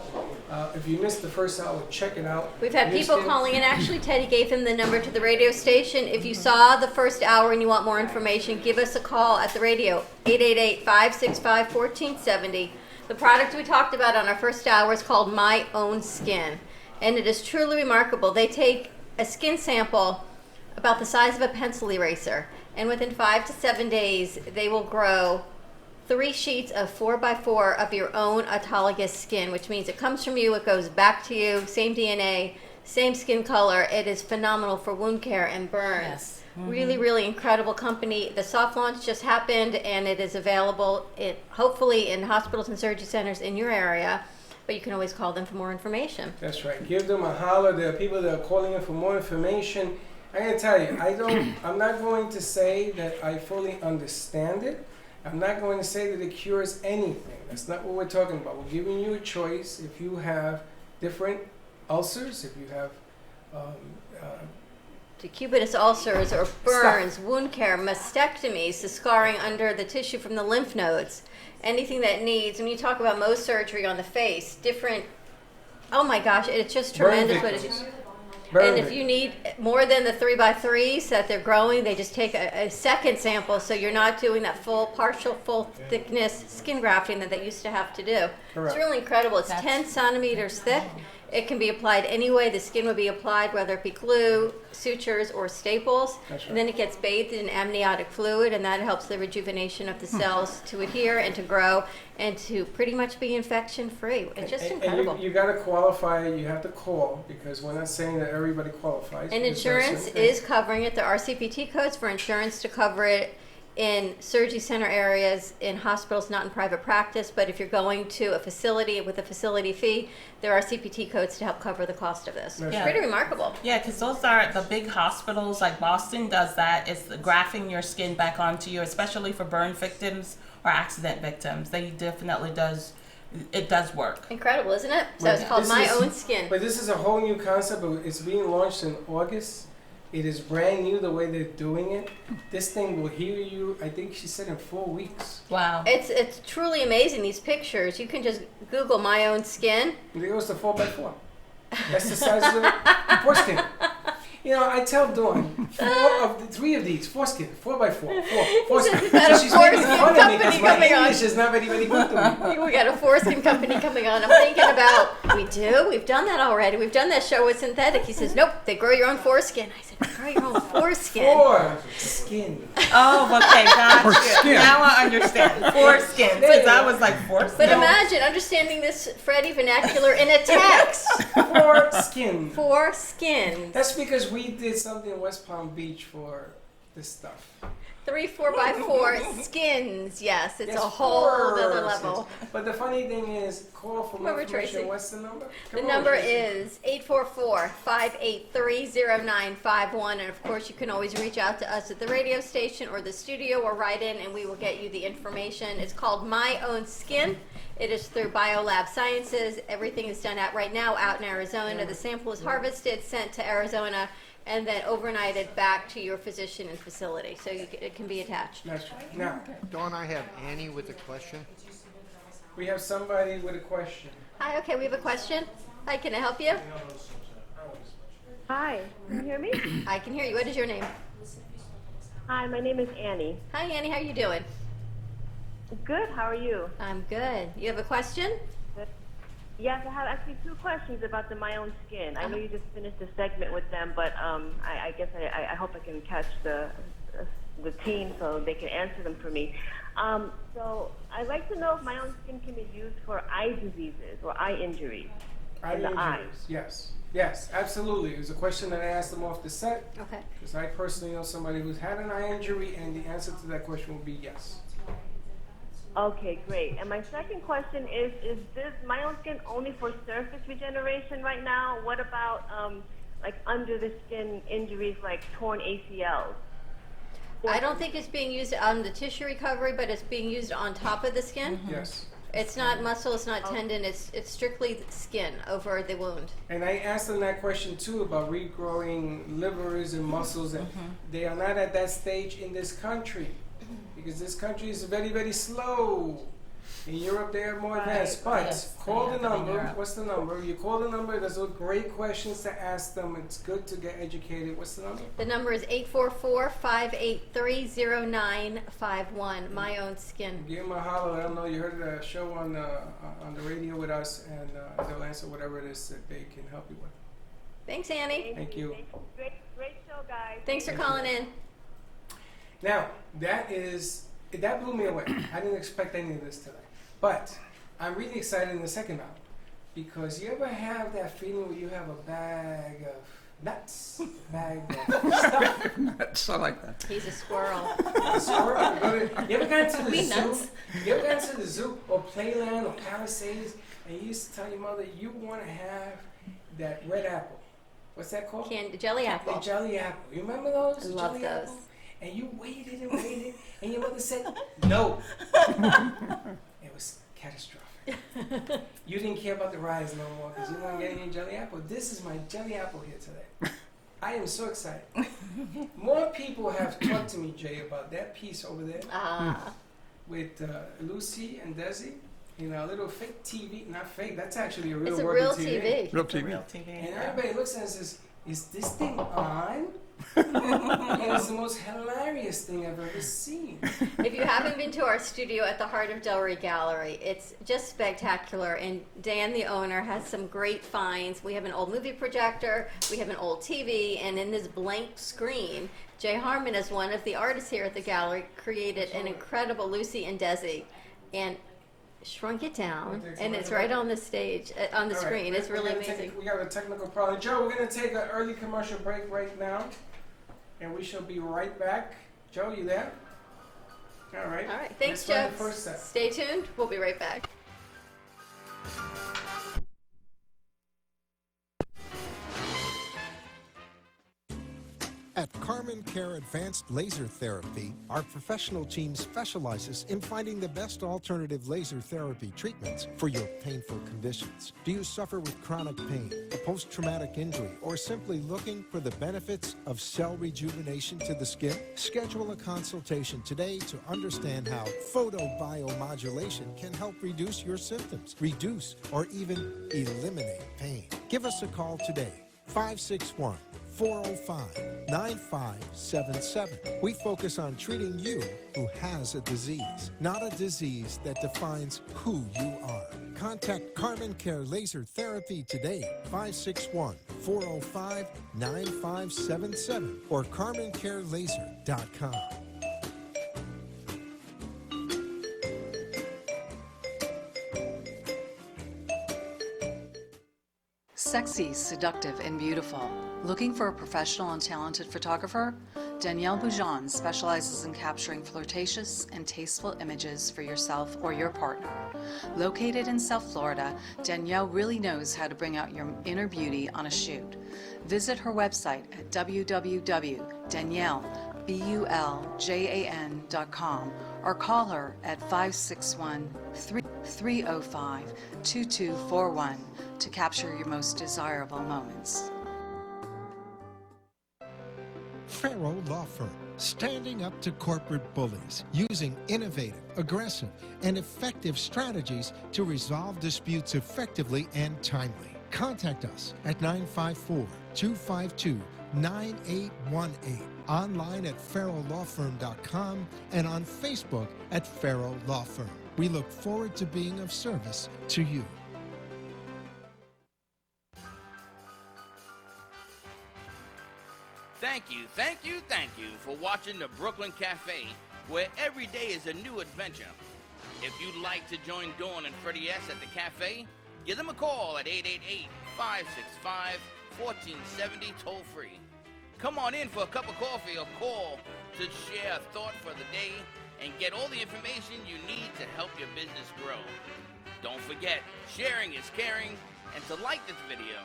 If you missed the first hour, check it out. We've had people calling in. Actually, Teddy gave him the number to the radio station. If you saw the first hour and you want more information, give us a call at the radio, 888-565-1470. The product we talked about on our first hour is called My Own Skin, and it is truly remarkable. They take a skin sample about the size of a pencil eraser, and within 5 to 7 days, they will grow 3 sheets of 4x4 of your own autologous skin, which means it comes from you, it goes back to you, same DNA, same skin color. It is phenomenal for wound care and burns. Yes. Mm-hmm. Really, really incredible company. The soft launch just happened, and it is available hopefully in hospitals and surgery centers in your area, but you can always call them for more information. That's right. Give them a holler. There are people that are calling in for more information. I gotta tell you, I'm not going to say that I fully understand it. I'm not going to say that it cures anything. That's not what we're talking about. We're giving you a choice. If you have different ulcers, if you have decubitus ulcers or burns, wound care, mastectomies, the scarring under the tissue from the lymph nodes, anything that needs, when you talk about Mohs surgery on the face, different, oh my gosh, it's just tremendous what it is. And if you need more than the 3x3s that they're growing, they just take a second sample, so you're not doing that full thickness skin grafting that they used to have to do. Correct. It's really incredible. It's 10 centimeters thick. It can be applied any way the skin would be applied, whether it be glue, sutures, or staples. That's right. And then it gets bathed in amniotic fluid, and that helps the rejuvenation of the cells to adhere and to grow and to pretty much be infection-free. It's just incredible. And you got to qualify. You have to call, because we're not saying that everybody qualifies. And insurance is covering it. There are CPT codes for insurance to cover it in surgery center areas, in hospitals, not in private practice. But if you're going to a facility with a facility fee, there are CPT codes to help cover the cost of this. It's pretty remarkable. Yeah, because those are the big hospitals, like Boston does that. It's grafting your skin back onto you, especially for burn victims or accident victims. They definitely does. It does work. Incredible, isn't it? So it's called My Own Skin. But this is a whole new concept. It's being launched in August. It is brand new the way they're doing it. This thing will heal you, I think she said, in 4 weeks. Wow. It's truly amazing, these pictures. You can just Google My Own Skin. And it goes to 4x4. That's the size of the foreskin. You know, I tell Dawn, 3 of these, foreskin, 4x4, foreskin. She's got a foreskin company because my English is not very good to me. We got a foreskin company coming on. I'm thinking about, we've done that already. We've done that show with synthetic. He says, nope, they grow your own foreskin. I said, grow your own foreskin. Foreskin. Oh, okay, gotcha. Now I understand. Foreskin. Because I was like, foreskin. But imagine understanding this Freddy vernacular in a text. Foreskin. Foreskin. That's because we did something in West Palm Beach for this stuff. 3 4x4 skins. Yes, it's a whole other level. But the funny thing is, call for more information. What's the number? The number is 844-583-0951. And of course, you can always reach out to us at the radio station or the studio or write in, and we will get you the information. It's called My Own Skin. It is through BioLab Sciences. Everything is done right now out in Arizona. The sample is harvested, sent to Arizona, and then overnighted back to your physician and facility, so it can be attached. That's right. Now, Dawn, I have Annie with a question. We have somebody with a question. Hi, okay, we have a question. Hi, can I help you? Hi, can you hear me? I can hear you. What is your name? Hi, my name is Annie. Hi, Annie. How are you doing? Good. How are you? I'm good. You have a question? Yes, I have actually 2 questions about My Own Skin. I know you just finished a segment with them, but I guess I hope I can catch the team so they can answer them for me. So I'd like to know if My Own Skin can be used for eye diseases or eye injuries. Eye in the eye. injuries, yes. Yes, absolutely. It was a question that I asked them off the set. Okay. Because I personally know somebody who's had an eye injury, and the answer to that question will be yes. Okay, great. And my second question is this my own skin only for surface regeneration right now? What about like under the skin injuries like torn ACLs? I don't think it's being used on the tissue recovery, but it's being used on top of the skin. Yes. It's not muscle, it's not tendon, it's strictly skin over the wound. And I asked them that question too about regrowing livers and muscles, and they are not at that stage in this country because this country is very, very slow. In Europe, they are more advanced. But Yes, call the they have it in number. Europe. What's the number? You call the number. There's great questions to ask them. It's good to get educated. What's the number? The number is 844-583-0951. My Own Skin. Give them a holler. Let them know you heard the show on the radio with us, and they'll answer whatever it is that they can help you with. Thanks, Annie. Thank you. Great show, guys. Thanks for calling in. Now, that blew me away. I didn't expect any of this today. But I'm really excited in the second round because you ever have that feeling where you have a bag of nuts, bag of stuff? Nuts, I like that. He's a squirrel. A squirrel. You ever gone to the We zoo? nuts. You ever gone to the zoo or Playland or Palisades and you used to tell your mother you want to have that red apple? What's that called? Jelly apple. The jelly apple. You remember those? I The love jelly those. apple? And you waited and waited, and your mother said no. It was catastrophic. You didn't care about the rides no more because you weren't getting your jelly apple. This is my jelly apple here today. I am so excited. More people have talked to me, Jay, about that piece over there with Lucy and Desi. You know, a little fake TV, not fake. That's actually a real It's a working real TV. TV. Real TV. Real TV. And everybody looks at it and says, "Is this thing on?" And it's the most hilarious thing I've ever seen. If you haven't been to our studio at the Heart of Delray Gallery, it's just spectacular. And Dan, the owner, has some great finds. We have an old movie projector, we have an old TV, and in this blank screen, Jay Harmon, as one of the artists here at the gallery, created an incredible Lucy and Desi, and shrunk it down, and it's right on the stage, on the All right, screen. It's really amazing. We got a technical problem. Joe, we're going to take an early commercial break right now, and we shall be right back. Joe, you there? All right. All right, thanks, Let's run Joe. the first set. Stay tuned. We'll be right back. At Carmen Care Advanced Laser Therapy, our professional team specializes in finding the best alternative laser therapy treatments for your painful conditions. Do you suffer with chronic pain, a post-traumatic injury, or simply looking for the benefits of cell rejuvenation to the skin? Schedule a consultation today to understand how photobiomodulation can help reduce your symptoms, reduce or even eliminate pain. Give us a call today, 561-405-9577. We focus on treating you who has a disease, not a disease that defines who you are. Contact Carmen Care Laser Therapy today, 561-405-9577 or carmencarelaser.com. Sexy, seductive, and beautiful. Looking for a professional and talented photographer? Danielle Boujon specializes in capturing flirtatious and tasteful images for yourself or your partner. Located in South Florida, Danielle really knows how to bring out your inner beauty on a shoot. Visit her website at www.daniellebuljan.com or call her at 561-305-2241 to capture your most desirable moments. Farrow Law Firm, standing up to corporate bullies, using innovative, aggressive, and effective strategies to resolve disputes effectively and timely. Contact us at 954-252-9818, online at farrowlawfirm.com, and on Facebook at Farrow Law Firm. We look forward to being of service to you. Thank you for watching the Brooklyn Cafe, where every day is a new adventure. If you'd like to join Dawn and Freddy S at the cafe, Give them a call at 888-565-1470 toll free. Come on in for a cup of coffee or call to share a thought for the day and get all the information you need to help your business grow. Don't forget, sharing is caring, and to like this video.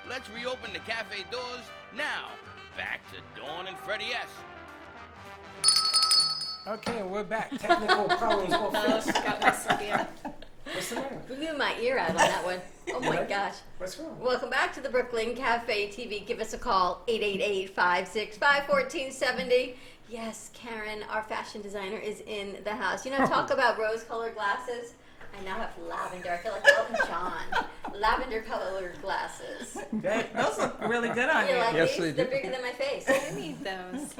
Let's reopen the cafe doors now. Back to Dawn and Freddy S. Okay, we're back. Technical problems all fixed. Got my severe. What's the matter? Blew my ear out on that one. Oh my What? gosh. What's wrong? Welcome back to the Brooklyn Cafe TV. Give us a call, 888-565-1470. Yes, Karen, our fashion designer, is in the house. You know, talk about rose-colored glasses. I now have lavender. I feel like Elton John. Lavender-colored glasses. Those look really good on you. You like Yes, these? they They're do. bigger than my face. I need those.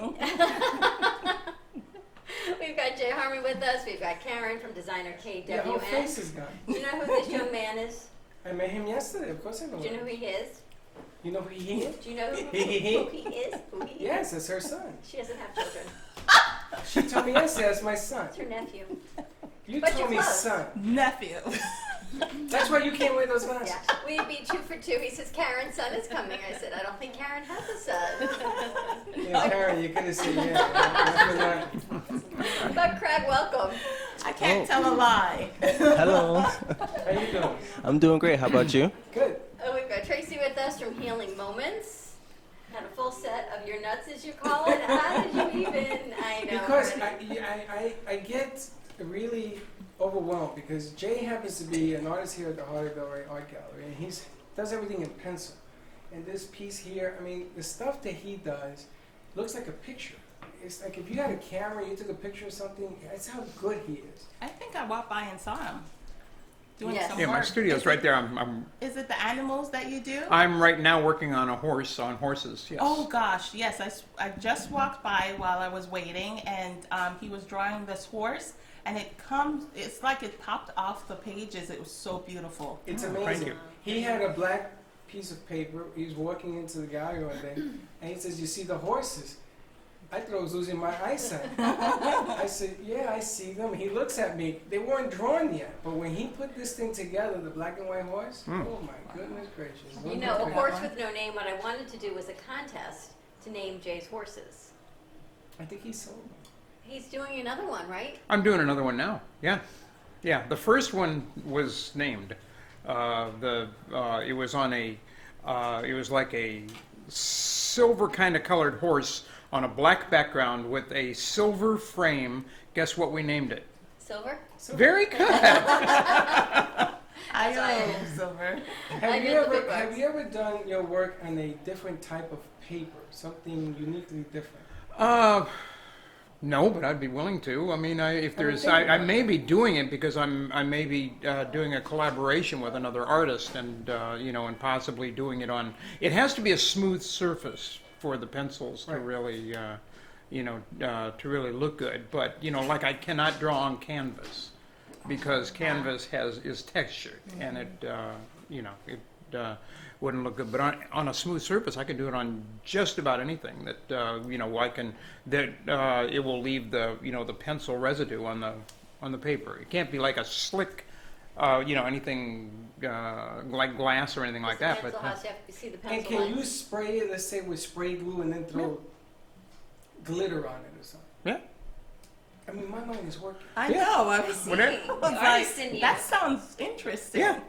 We've got Jay Harmon with us. We've got Karen from Designer KWN. Your whole face is gone. Do you know who this young man is? I met him yesterday. Of course I know Do you know him. who he is? You know who he is? Do you know who he is? Who he is? Yes, it's her son. She doesn't have children. She told me yesterday that's my son. It's her nephew. You But told you're me close. son. Nephew. That's why you can't wear those glasses. Yeah. We'd be 2 for 2. He says Karen's son is coming. I said, I don't think Karen has a son. Yeah, Karen, you could have said yeah. But Craig, welcome. I can't tell a lie. Hello. How you doing? I'm doing great. How about you? Good. Oh, we've got Tracy with us from Healing Moments. Had a full set of your nuts, as you call it. How did you even? I know. Because already. I get really overwhelmed because Jay happens to be an artist here at the Heart of Delray Art Gallery, and he does everything in pencil. And this piece here, I mean, the stuff that he does looks like a picture. It's like if you had a camera and you took a picture of something, that's how good he is. I think I walked by and saw him doing some Yeah, work. my studio's right there. I'm Is it the animals that you do? I'm right now working on horses. Yes. Oh gosh, yes. I just walked by while I was waiting, and he was drawing this horse, and it's like it popped off the pages. It was so beautiful. It's amazing. He had a black piece of paper. He was walking into the gallery one day, and he says, "You see the horses?" I thought I was losing my eyesight. I said, "Yeah, I see them." He looks at me. They weren't drawn yet, but when he put this thing together, the black and white horse, oh my goodness gracious! You know, a horse with no name. What I wanted to do was a contest to name Jay's horses. I think he sold them. He's doing another one, right? I'm doing another one now. Yeah. The first one was named. It was on a. It was like a silver kind of colored horse on a black background with a silver frame. Guess what we named it? Silver? Very good. I love silver. Have you ever done your work on a different type of paper, something uniquely different? No, but I'd be willing to. I mean, I may be doing it because I may be doing a collaboration with another artist, and and possibly doing it on. It has to be a smooth surface for the pencils to really, to really look good. But like I cannot draw on canvas because canvas is textured, and it wouldn't look good. But on a smooth surface, I can do it on just about anything that it will leave the pencil residue on the paper. It can't be like a slick, anything like glass or anything like that. But But you have to see the pencil And can lines. you spray it, let's say, with spray glue and then throw glitter on it or something? Yeah. I mean, my mind is working. I know. I was Whatever. like, that sounds interesting. Yeah.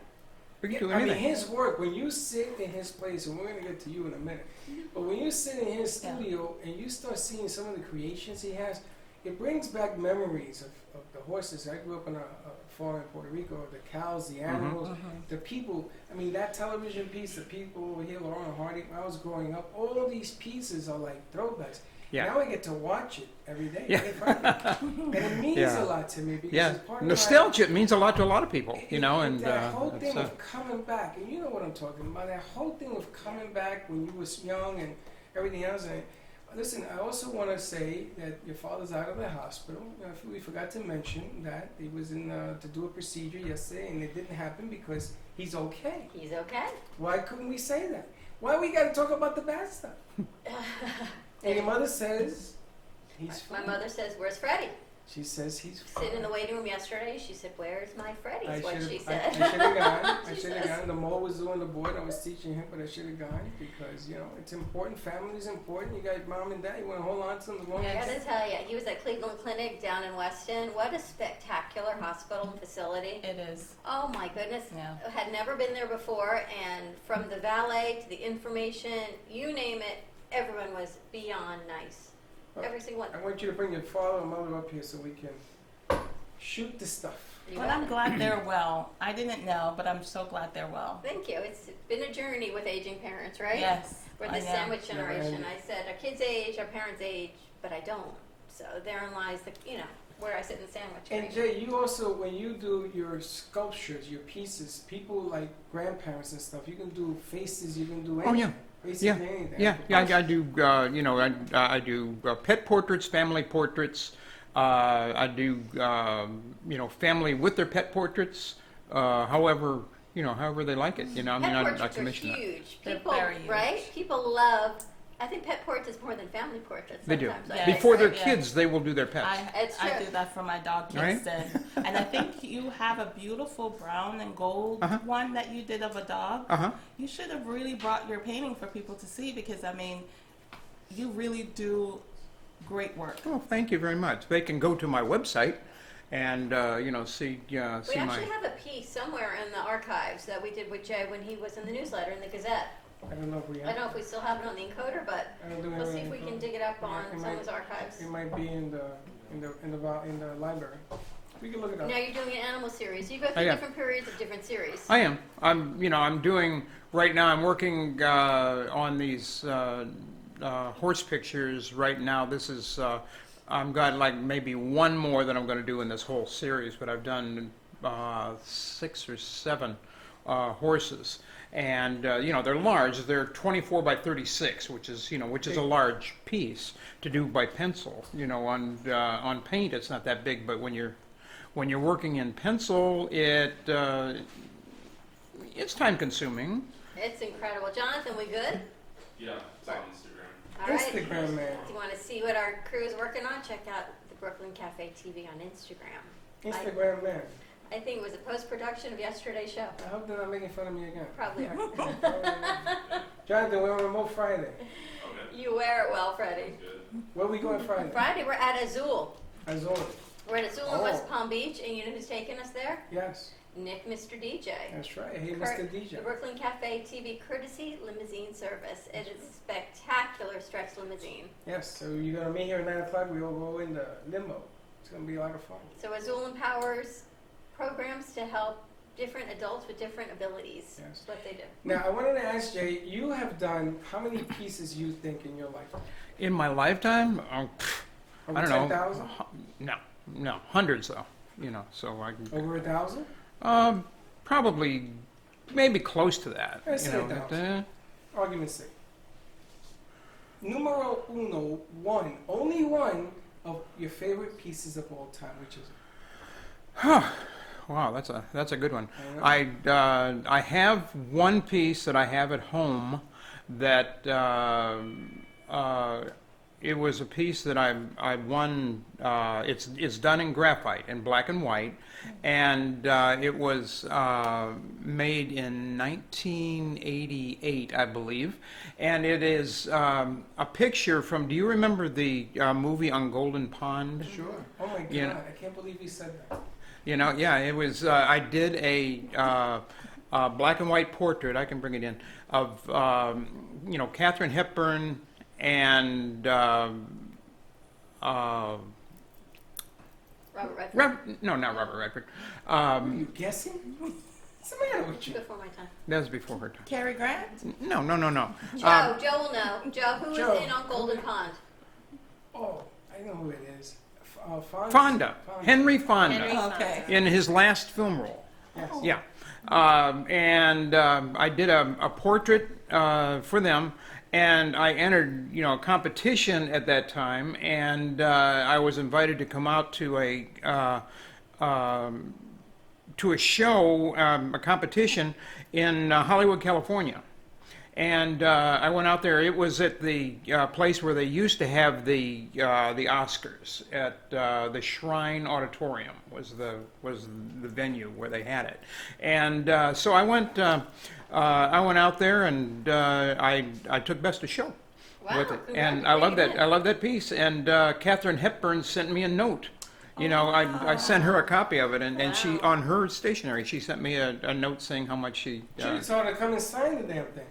We can do I mean, anything. his work, when you sit in his place, and we're going to get to you in a minute, but when you sit in his studio and you start seeing some of the creations he has, it brings back memories of the horses. I grew up on a farm in Puerto Rico, the cows, the animals, the people. I mean, that television piece, the people over here, Lauren Hardy, when I was growing up, all these pieces are like throwbacks. Yeah. Now I get to watch it every day. Yeah. And it means a lot to me because it's part of Nostalgia means a lot to a lot of people, and that whole thing of coming back, and you know what I'm talking about, that whole thing of coming back when you was young and everything else. And listen, I also want to say that your father's out of the hospital. We forgot to mention that he was in to do a procedure yesterday, and it didn't happen because he's okay. He's okay. Why couldn't we say that? Why we got to talk about the bad stuff? And your mother says he's My fine. mother says, "Where's Freddy?" She says he's Sitting in the waiting room yesterday, she said, "Where's my Freddy?" Is what she I said. should have gone. I She should have says. gone. The mole was doing the board. I was teaching him, but I should have gone because, you know, it's important. Family's important. You got mom and dad. You want to hold on to them as long I as gotta tell you, he was at Cleveland Clinic down in Weston. What a spectacular hospital and facility. It is. Oh my goodness. Yeah. Had never been there before, and from the valet to the information, you name it, everyone was beyond nice. Every single one. I want you to bring your father and mother up here so we can shoot the stuff. Well, I'm glad they're well. I didn't know, but I'm so glad they're well. Thank you. It's been a journey with aging parents, right? Yes, We're I the know. sandwich generation. and- I said our kids age, our parents age, but I don't. So therein lies the, you know, where I sit in the sandwich. And right? Jay, you also, when you do your sculptures, your pieces, people like grandparents and stuff, you can do faces, you can do anything. Oh, yeah. Basically Yeah, anything. yeah. I do. You know, I do pet portraits, family portraits. I do. You know, family with their pet portraits. However, you know, however they like it. You know, I mean, Pet I portraits are commission that. huge. They're People, very huge. right? People love. I think pet portraits more than family portraits. They do. Sometimes, I Yes. think, Before their right? Yeah. kids, they will do their pets. It's I true. do that for my dog Right? Kingston. And I think you have a beautiful brown and gold one that you did of a dog. You should have really brought your painting for people to see because, I mean, you really do great work. Oh, thank you very much. They can go to my website and you know, see We my. actually have a piece somewhere in the archives that we did with Jay when he was in the newsletter in the Gazette. I don't know if we I have. don't know if we still have it on the encoder, but I don't think we'll have see it if we on can the dig it up on It some might- of those archives. It might be in the library. We can look it up. Now you're doing an animal series. You go through am. different periods of different series. I am. I'm doing right now. I'm working on these horse pictures right now. This is. I've got like maybe one more that I'm going to do in this whole series, but I've done 6 or 7 horses, and you know, they're large. They're 24 by 36, which is a large piece to do by pencil. You know, on paint it's not that big, but when you're working in pencil, it's time consuming. It's incredible. Jonathan, we good? Yeah, it's on Instagram. All right. Instagram, man. If you want to see what our crew is working on, check out the Brooklyn Cafe TV on Instagram. Instagram, man. I think it was a post-production of yesterday's show. I hope they're not making fun of me again. Probably are. Jonathan, we're on Remote Friday. You wear it well, Freddie. Where are we going Friday? Friday, we're at Azul. Azul. We're at Azul in Oh. West Palm Beach, and you know who's taking us there? Yes. Nick, Mr. DJ. That's right. Hey, Kurt- Mr. DJ. The Brooklyn Cafe TV courtesy limousine service. It is a spectacular stretch limousine. Yes. So you're gonna meet here at 9 o'clock. We all go in the limo. It's gonna be a lot of fun. So Azul empowers programs to help different adults with different abilities. Yes. That's what they do. Now, I wanted to ask Jay. You have done how many pieces you think in your life? In my lifetime, I don't know. 10,000? No, hundreds though. You know, so I can. Over 1,000? Probably, maybe close to that. Let's you say know, 1,000. Argument's sake. Numero uno, one, only one of your favorite pieces of all time, which is. Wow, that's a good one. I have one piece that I have at home that it was a piece that I won. It's done in graphite, in black and white, and it was made in 1988, I believe, and it is a picture from. Do you remember the movie On Golden Pond? Sure. Oh my God! You know, I can't believe you said that. you know, yeah, it was. I did a black and white portrait. I can bring it in of Katharine Hepburn and Robert Redford. no, not Robert Redford. Are you guessing? What's the matter with you? Before my time. That was before her time. Cary Grant? No. Joe will know. Joe, who Joe. is in on Golden Pond? Oh, I know who it is. Fonda. Fonda. Henry Fonda. Henry Fonda. Okay. In his last film role. Yes. Yeah. And I did a portrait for them, and I entered, a competition at that time, and I was invited to come out to a show, a competition in Hollywood, California. And I went out there. It was at the place where they used to have the Oscars at the Shrine Auditorium was the venue where they had it. And so I went out there and I took Best of Show with it. And I love that. I love that piece. And Katharine Hepburn sent me a note. You know, I sent her a copy of it, and she, on her stationery, she sent me a note saying how much she... She ought to come and sign the damn thing.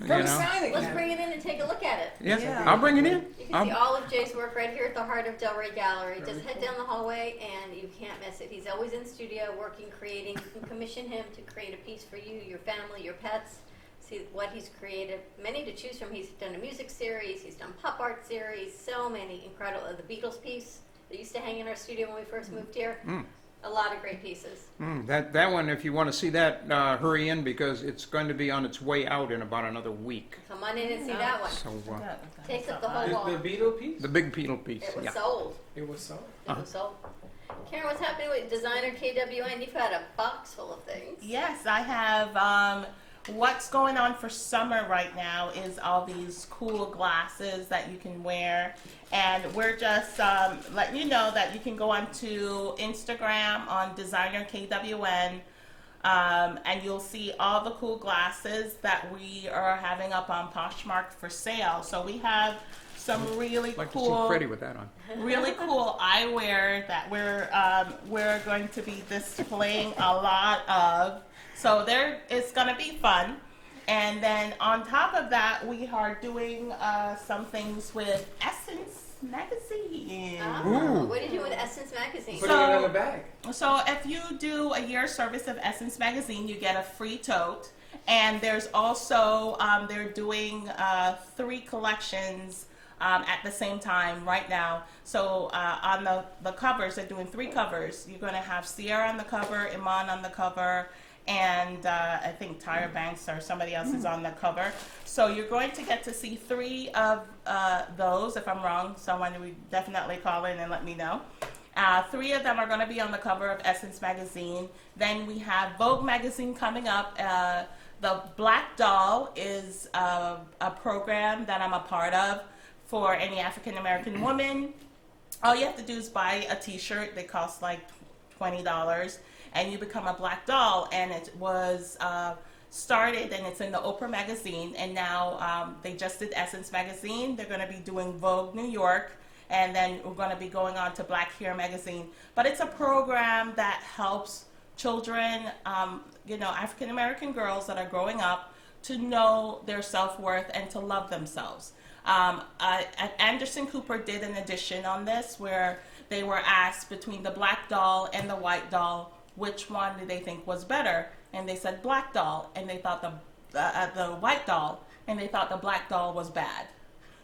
Come sign it. Let's bring it in and take a look at it. Yeah, I'll bring it in. You can see all of Jay's work right here at the heart of Delray Gallery. Just head down the hallway and you can't miss it. He's always in studio working, creating. You can commission him to create a piece for you, your family, your pets. See what he's created. Many to choose from. He's done a music series. He's done pop art series. So many incredible. The Beatles piece that used to hang in our studio when we first moved here. A lot of great pieces. That one, if you want to see that, hurry in because it's going to be on its way out in about another week. Come on in and see that one. So, Takes up the whole wall. The Beatle piece? the big Beatle piece. It was yeah. sold. It was sold. It was sold. Karen, what's happening with Designer KWN? You've got a box full of things. Yes, I have. What's going on for summer right now is all these cool glasses that you can wear. And we're just letting you know that you can go onto Instagram on Designer KWN and you'll see all the cool glasses that we are having up on Poshmark for sale. So we have some really I'd like cool, to see Freddy with that on. really cool eyewear that we're going to be displaying a lot of. So it's going to be fun. And then on top of that, we are doing some things with Essence Magazine. What do you do with Essence Magazine? Put it in a bag. So if you do a year service of Essence Magazine, you get a free tote. And there's also, they're doing 3 collections at the same time right now. So on the covers, they're doing 3 covers. You're going to have Sierra on the cover, Iman on the cover, and I think Tyra Banks or somebody else is on the cover. So you're going to get to see 3 of those. If I'm wrong, someone would definitely call in and let me know. 3 of them are going to be on the cover of Essence Magazine. Then we have Vogue Magazine coming up. The Black Doll is a program that I'm a part of for any African American woman. All you have to do is buy a t-shirt. They cost like $20. And you become a black doll, and it was started, and it's in the Oprah magazine, and now they just did Essence Magazine. They're going to be doing Vogue New York, and then we're going to be going on to Black Hair Magazine. But it's a program that helps children, African American girls that are growing up to know their self-worth and to love themselves. Anderson Cooper did an edition on this where they were asked between the black doll and the white doll, which one do they think was better? And they said black doll, and they thought the white doll, and they thought the black doll was bad.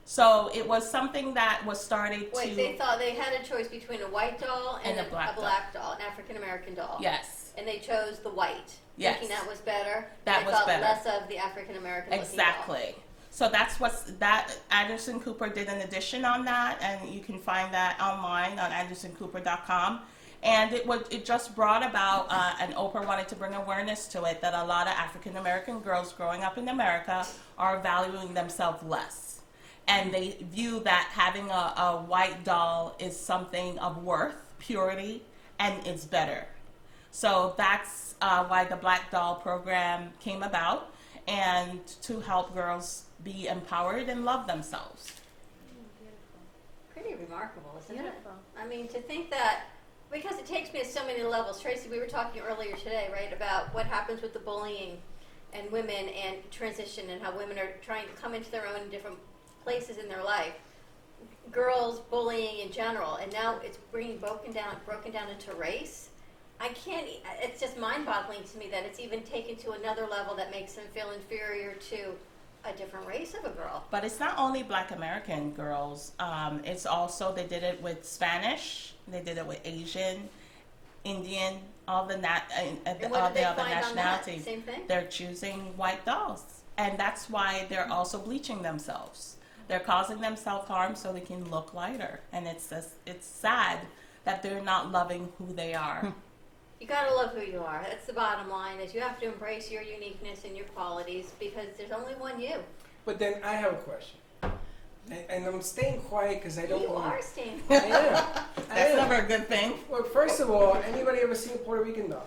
So it was something that was started to... Wait, they thought they had a choice between a white doll and a black doll, an African American doll. Yes. And they chose the white, yes, thinking that was better. That was better. Less of the African American exactly. So that's that Anderson Cooper did an edition on that, and you can find that online on andersoncooper.com. And it just brought about, and Oprah wanted to bring awareness to it, that a lot of African American girls growing up in America are valuing themselves less. And they view that having a white doll is something of worth, purity, and it's better. So that's why the Black Doll program came about, and to help girls be empowered and love themselves. Pretty remarkable, isn't it? I mean, to think that, because it takes me to so many levels. Tracy, we were talking earlier today, right, about what happens with the bullying and women and transition and how women are trying to come into their own in different places in their life. Girls bullying in general, and now it's broken down into race. It's just mind-boggling to me that it's even taken to another level that makes them feel inferior to a different race of a girl. But it's not only Black American girls. It's also, they did it with Spanish, they did it with Asian, Indian, all the other nationalities. Same thing? They're choosing white dolls. And that's why they're also bleaching themselves. They're causing themselves harm so they can look lighter. And it's sad that they're not loving who they are. You gotta love who you are. That's the bottom line, is you have to embrace your uniqueness and your qualities because there's only one you. But then I have a question. And I'm staying quiet because I don't You want are staying quiet. I am. That's never a good thing. Well, first of all, anybody ever seen a Puerto Rican doll?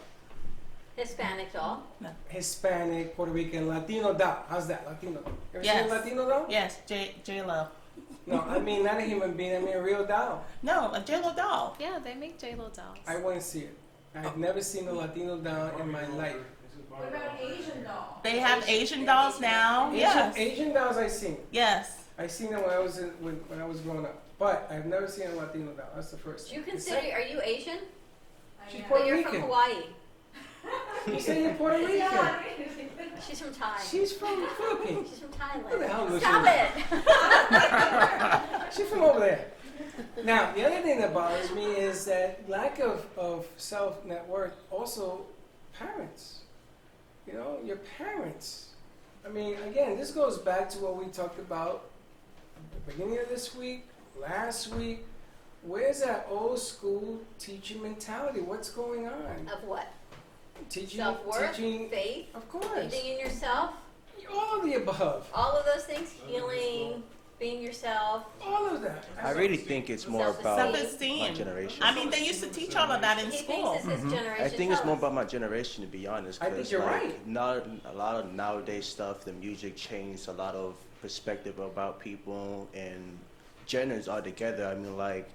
Hispanic doll. No. Hispanic, Puerto Rican, Latino doll. How's that? Latino doll. Ever seen a Latino doll? Yes, J-Lo. No, I mean not a human being. I mean a real doll. No, a J-Lo doll. Yeah, they make J-Lo dolls. I want to see it. I've never seen a Latino doll in my life. What about Asian dolls? They have Asian dolls now. Asian dolls I've seen. Yes. I seen them when I was when I was growing up. But I've never seen a Latino doll. That's the first. Do you consider, are you Asian? She's But Puerto you're Rican. from Hawaii. You say you're Puerto Rican. She's from Thai. She's from the Philippines. She's from Thailand. What the hell is Stop it. She's from over there. Now, the other thing that bothers me is that lack of self-net worth. Also, parents. You know, your parents. I mean, again, this goes back to what we talked about at the beginning of this week, last week. Where's that old school teaching mentality? What's going on? Of what? Teaching, Self-worth, teaching, faith, of course. believing in yourself. All of the above. All of those things, healing, being yourself. All of that. I really think it's more about Self-esteem. my generation. I mean, they used to teach all of that in He school. thinks it's his generation. I think it's Tell more us. about my generation, to be honest. I think 'cause, you're like, right. Not a lot of nowadays stuff. The music changed a lot of perspective about people and genders altogether. I mean, like,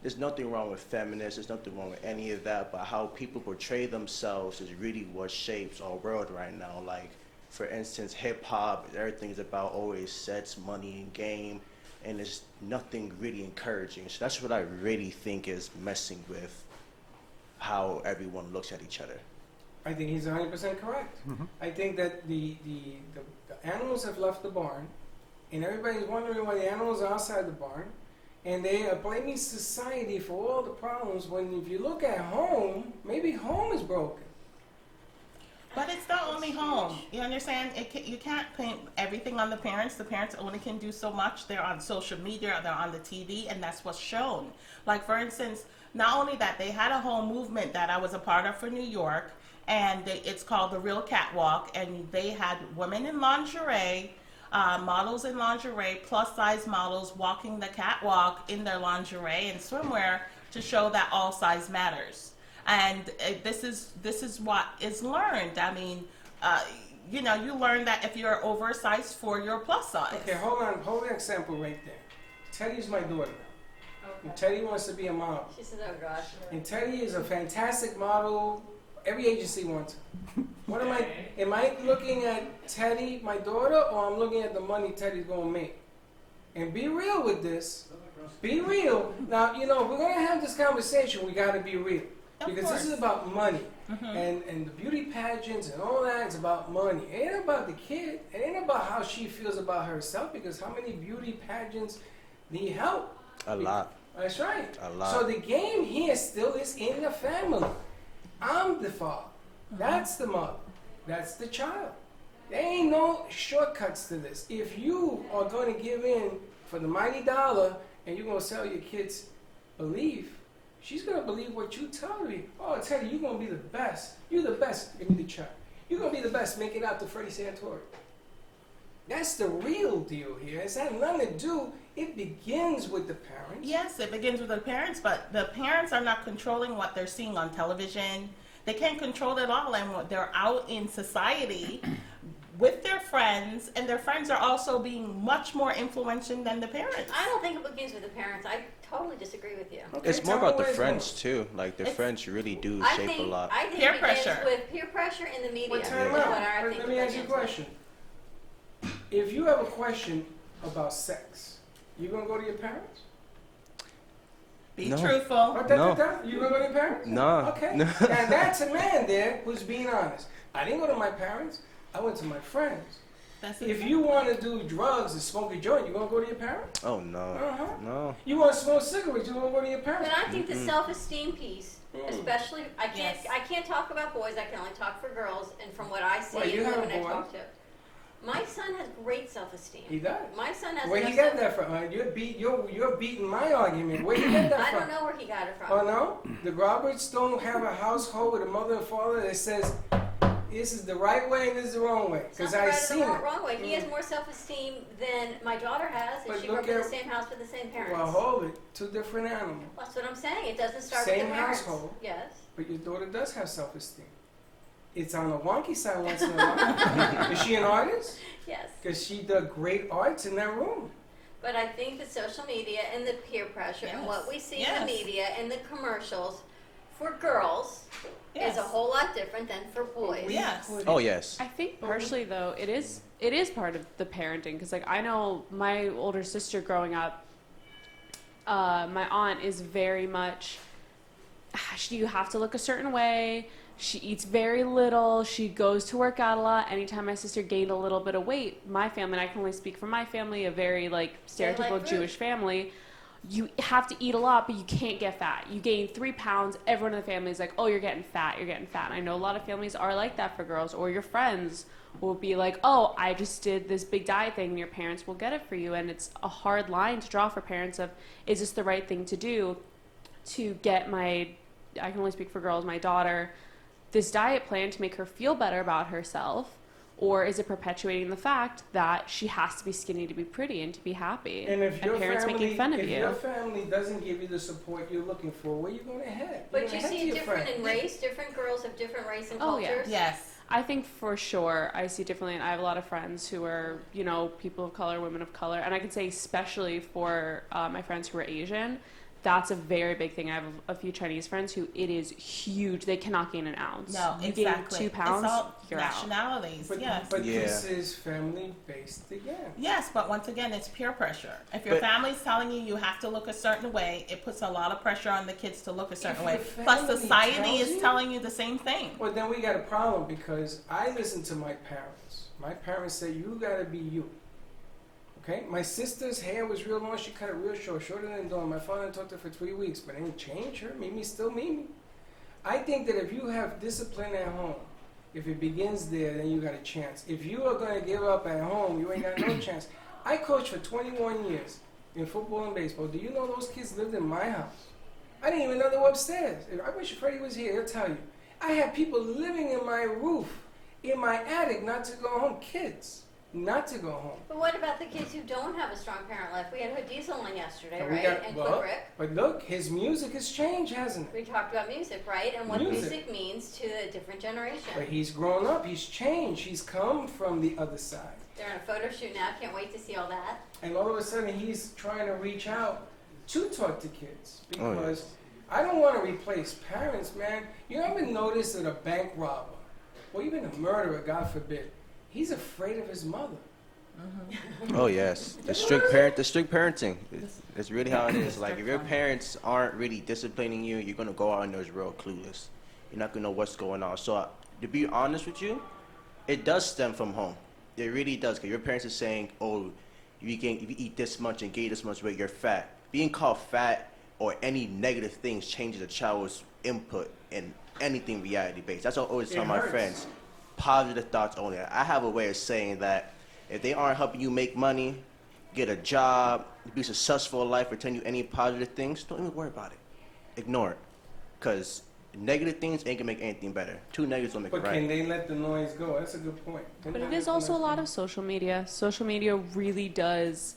there's nothing wrong with feminists. There's nothing wrong with any of that. But how people portray themselves is really what shapes our world right now. Like, for instance, hip hop. Everything's about always sex, money, and game. And there's nothing really encouraging. So that's what I really think is messing with how everyone looks at each other. I think he's 100% correct. I think that the animals have left the barn, and everybody's wondering why the animals are outside the barn, and they are blaming society for all the problems. When if you look at home, maybe home is broken. But it's not only home. You understand? You can't paint everything on the parents. The parents only can do so much. They're on social media, they're on the TV, and that's what's shown. Like, for instance, not only that, they had a whole movement that I was a part of for New York, and it's called The Real Catwalk, and they had women in lingerie, models in lingerie, plus-size models walking the catwalk in their lingerie and swimwear to show that all size matters. And this is what is learned. I mean, you know, you learn that if you're oversized 4, you're plus size. Okay, hold an example right there. Teddy's my daughter now. Okay. And Teddy wants to be a model. She said, oh gosh. And Teddy is a fantastic model. Every agency wants her. What am I looking at Teddy, my daughter, or I'm looking at the money Teddy's gonna make? And be real with this. Be real. Now, you know, if we're gonna have this conversation, we gotta be real. Because this is about money. And the beauty pageants and all that is about money. It ain't about the kid. It ain't about how she feels about herself, because how many beauty pageants need help? A lot. That's right. A lot. So the game here still is in the family. I'm the father. That's the mother. That's the child. There ain't no shortcuts to this. If you are going to give in for the mighty dollar and you're going to sell your kids belief, she's going to believe what you tell her. Oh, Teddy, you're going to be the best. You're the best. Give me the check. You're going to be the best. Make it out to Freddy Santori. That's the real deal here. It's had nothing to do. It begins with the parents. Yes, it begins with the parents, but the parents are not controlling what they're seeing on television. They can't control it all, and they're out in society with their friends, and their friends are also being much more influential than the parents. I don't think it begins with the parents. I totally disagree with you. Okay, It's more tell me about the where it's friends going. too. Like the friends really do I shape think, a lot. I think Peer it begins pressure. with peer pressure in the media. But time is what out. I think Let me it ask you a begins with. question. If you have a question about sex, you gonna go to your parents? Be No. truthful. No. You gonna go to your parents? No. Okay. No. And that's a man there who's being honest. I didn't go to my parents. I went to my friends. That's If you want to do drugs and smoke a joint, you gonna go to your parents? Oh no. Uh-huh. No. You want to smoke cigarettes, you gonna go to your parents? But I think the self-esteem piece, especially, I can't Yes. I can't talk about boys. I can only talk for girls, and from what I see Well, you and the have a women I boy. talk to. My son has great self-esteem. He does. My son has. Where he got that from? You're beating my argument. Where you get that I from? don't know where he got it from. Oh no? The Roberts don't have a household with a mother and father that says this is the right way and this is the wrong way. It's not Because the I right or seen the it. wrong way. He has more self-esteem than my daughter has, and But she grew up in look the at- same house with the same parents. Well, hold it. Two different animals. That's what I'm saying. It doesn't start Same with the parents. household. Yes. But your daughter does have self-esteem. It's on the wonky side once in a while. Is she an artist? Yes. Because she does great arts in that room. But I think the social media and the peer pressure and what we see in Yes. the media and the commercials for girls is a whole lot different than for boys. Yes. Oh, yes. I think partially though it is part of the parenting because like I know my older sister growing up, my aunt is very much you have to look a certain way. She eats very little. She goes to work out a lot. Anytime my sister gained a little bit of weight, my family, and I can only speak for my family, a very like stereotypical Jewish family, you have to eat a lot, but you can't get fat. You gain 3 pounds, everyone in the family is like, oh, you're getting fat, you're getting fat. And I know a lot of families are like that for girls, or your friends will be like, oh, I just did this big diet thing, and your parents will get it for you. And it's a hard line to draw for parents of, is this the right thing to do to get I can only speak for girls, my daughter, this diet plan to make her feel better about herself, or is it perpetuating the fact that she has to be skinny to be pretty and to be happy? And if your parents family, making fun of if you. your family doesn't give you the support you're looking for, where you going to head? But You're you gonna head see to it your different friend. in race. Different girls have different race and Oh, cultures. Yes. I think for sure I see differently, and I have a lot of friends who are, people of color, women of color, and I can say especially for my friends who are Asian, that's a very big thing. I have a few Chinese friends who it is huge. They cannot gain an ounce. No, you exactly. gain 2 pounds, it's all you're nationalities. But, yes. but this is family-based again. Yes, but once again, it's peer pressure. If your family's telling you you have to look a certain way, it puts a lot of pressure on the kids to look a certain way. Plus, family society tells is you- telling you the same thing. Well, then we got a problem because I listen to my parents. My parents say, you got to be you. Okay? My sister's hair was real long. She cut it real short, shorter than Dawn. My father talked to her for 3 weeks, but it didn't change her. Mimi's still Mimi. I think that if you have discipline at home, if it begins there, then you got a chance. If you are going to give up at home, you ain't got no chance. I coached for 21 years in football and baseball. Do you know those kids lived in my house? I didn't even know they were upstairs. I wish Freddy was here. He'll tell you. I had people living in my roof, in my attic, not to go home. Kids, not to go home. But what about the kids who don't have a strong parent life? We had Diesel on yesterday, And we right? got- And well, Quick Rick. But look, his music has changed, hasn't it? We talked about music, right? And what Music. music means to a different generation. But he's grown up. He's changed. He's come from the other side. They're in a photo shoot now. Can't wait to see all that. And all of a sudden, he's trying to reach out to talk to kids. Oh, yeah. Because I don't want to replace parents, man. You ever notice that a bank robber, or even a murderer, God forbid, he's afraid of his mother. Oh yes, the strict parenting. It's really how it is. Like if your parents aren't really disciplining you, you're gonna go out and there's real clueless. You're not gonna know what's going on. So to be honest with you, it does stem from home. It really does. Cause your parents are saying, "Oh, if you eat this much and gain this much weight, you're fat." Being called fat or any negative things changes a child's input in anything reality based. That's what I always tell my friends. Positive thoughts only. I have a way of saying that. If they aren't helping you make money, get a job, be successful in life, or tell you any positive things, don't even worry about it. Ignore it. Because negative things ain't going to make anything better. Two negatives don't make But it right. can they let the noise go? That's a good point. But it is also a lot of social media. Social media really does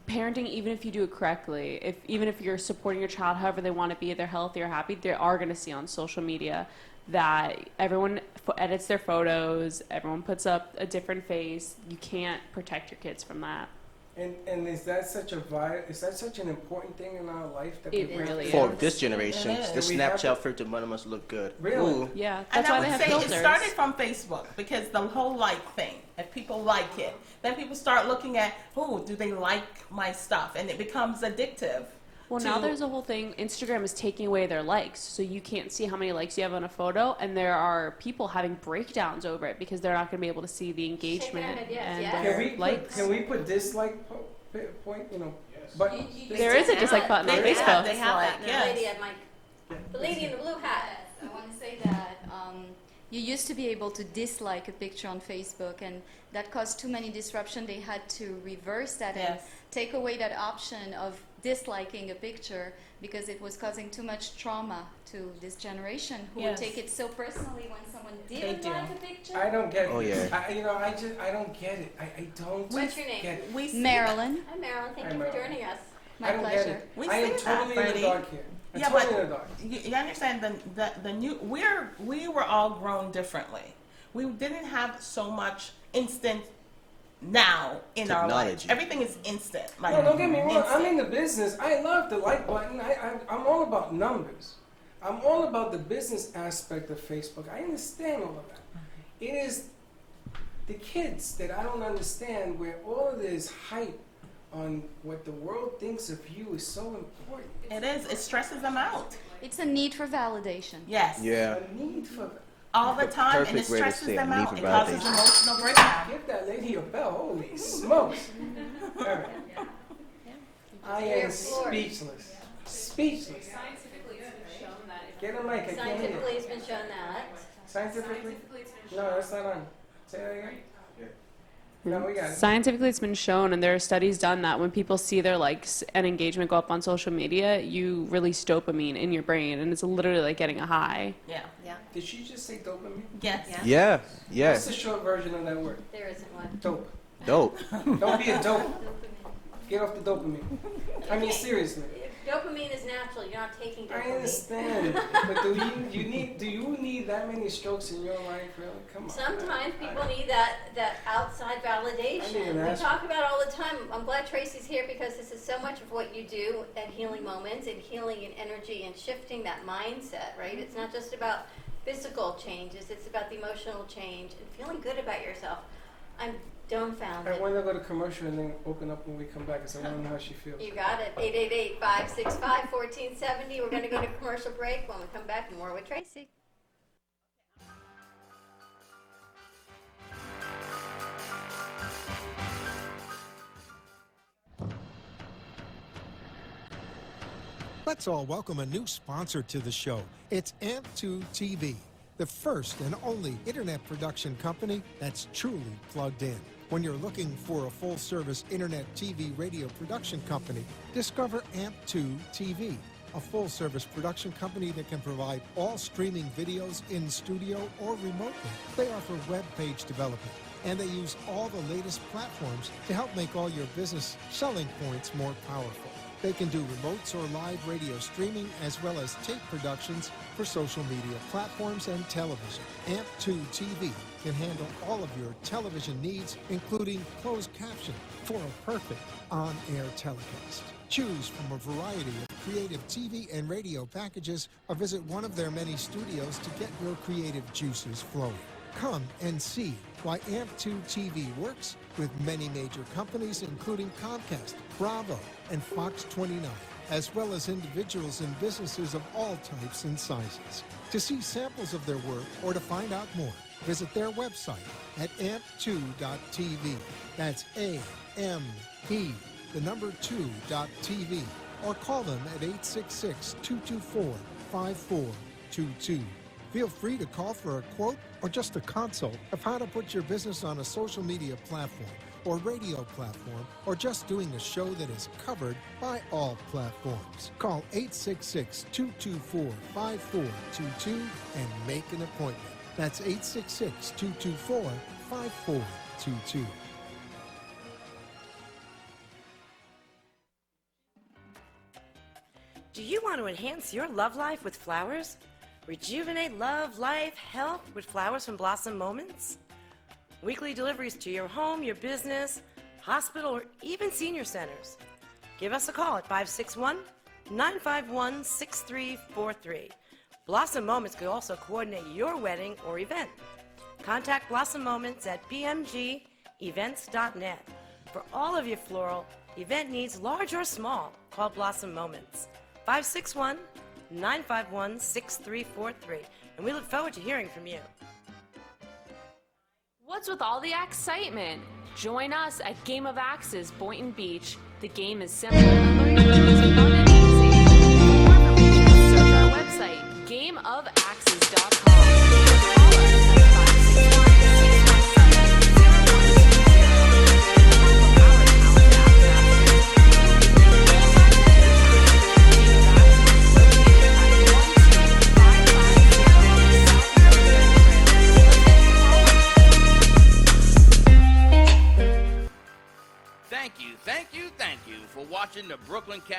parenting, even if you do it correctly, even if you're supporting your child however they want to be, they're healthy or happy, they are going to see on social media that everyone edits their photos, everyone puts up a different face. You can't protect your kids from that. And is that such an important thing in our life that It we have really to- For this generation, It is. the We have Snapchat filter must look good. Really? Ooh. Yeah, And that's I why would they have say filters. it started from Facebook because the whole like thing. If people like it, then people start looking at, oh, do they like my stuff? And it becomes addictive. Well, now there's a whole thing. Instagram is taking away their likes, so you can't see how many likes you have on a photo, and there are people having breakdowns over it because they're not going to be able to see the engagement and their likes. Can we put dislike point? You know, but There is a dislike button on Facebook. They have that. Yes. The lady at the blue hat. I want to say that You used to be able to dislike a picture on Facebook, and that caused too many disruption. They had to reverse that and take away that option of disliking a picture because it was causing too much trauma to this generation who would take it so personally when someone didn't like a picture. I don't get it. Oh, yeah. I don't get it. I don't What's your name? get it. Marilyn. Hi, Marilyn. Thank Hi, you for Marilyn. joining us. My I don't pleasure. get it. We I am see that, totally in the Freddy. dark here. I'm Yeah, totally but in the dark. you understand the new we were all grown differently. We didn't have so much instant now in our life. Technology. Everything is instant. Like, No, don't get me wrong. I'm instant. in the business. I love the like button. I'm all about numbers. I'm all about the business aspect of Facebook. I understand all of that. It is the kids that I don't understand where all of this hype on what the world thinks of you is so important. It is. It stresses them out. It's a need for validation. Yes. Yeah. A need for All the time, and it perfect way to stresses say it, them need out. for It causes validation. emotional breakdown. Give that lady a bell. Holy smokes. All right. I am speechless. Speechless. Scientifically, it's been shown that if Get a mic. I can't hear Scientifically, you. it's been shown that. Scientifically? it's been No, that's not on. Say that again. No, we got it. Scientifically, it's been shown, and there are studies done that when people see their likes and engagement go up on social media, you release dopamine in your brain, and it's literally like getting a high. Yeah. Yeah. Did she just say dopamine? Yes. Yeah. What's Yes. the short version of that word? There isn't one. Dope. Dope. Don't be a dope. Get off the dopamine. I mean, seriously. Dopamine is natural. You're not taking dopamine. I understand, but do you need that many strokes in your life? Really? Come on. Sometimes people need that outside validation. We ask talk about it all the time. I'm glad Tracy's here because this is so much of what you do at Healing Moments and healing and energy and shifting that mindset, right? It's not just about physical changes. It's about the emotional change and feeling good about yourself. I'm dumbfounded. I want to go to commercial and then open up when we come back because I want to know how she feels. You got it. 888-565-1470. We're going to go to commercial break. When we come back, more with Tracy. Let's all welcome a new sponsor to the show. It's AMP2 TV, the first and only internet production company that's truly plugged in. When you're looking for a full-service internet TV radio production company, discover AMP2 TV, a full-service production company that can provide all streaming videos in studio or remotely. They offer web page development, and they use all the latest platforms to help make all your business selling points more powerful. They can do remotes or live radio streaming as well as tape productions for social media platforms and television. AMP2 TV can handle all of your television needs, including closed caption for a perfect on-air telecast. Choose from a variety of creative TV and radio packages or visit one of their many studios to get your creative juices flowing. Come and see why AMP2 TV works with many major companies, including Comcast, Bravo, and Fox 29, as well as individuals and businesses of all types and sizes. To see samples of their work or to find out more, visit their website at amp2.tv. That's A-M-P, the number 2.tv, or call them at 866-224-5422. Feel free to call for a quote or just a consult of how to put your business on a social media platform or radio platform, or just doing a show that is covered by all platforms. Call 866-224-5422 and make an appointment. That's 866-224-5422. Do you want to enhance your love life with flowers? Rejuvenate love, life, health with flowers from Blossom Moments? Weekly deliveries to your home, your business, hospital, or even senior centers. Give us a call at 561-951-6343. Blossom Moments could also coordinate your wedding or event. Contact Blossom Moments at pmgevents.net. For all of your floral event needs, large or small, call Blossom Moments. 561-951-6343. And we look forward to hearing from you. What's with all the excitement? Join us at Game of Axes, Boynton Beach. The game is simple and learning is fun and easy. For more information, search our website, gameofaxes.com. Call us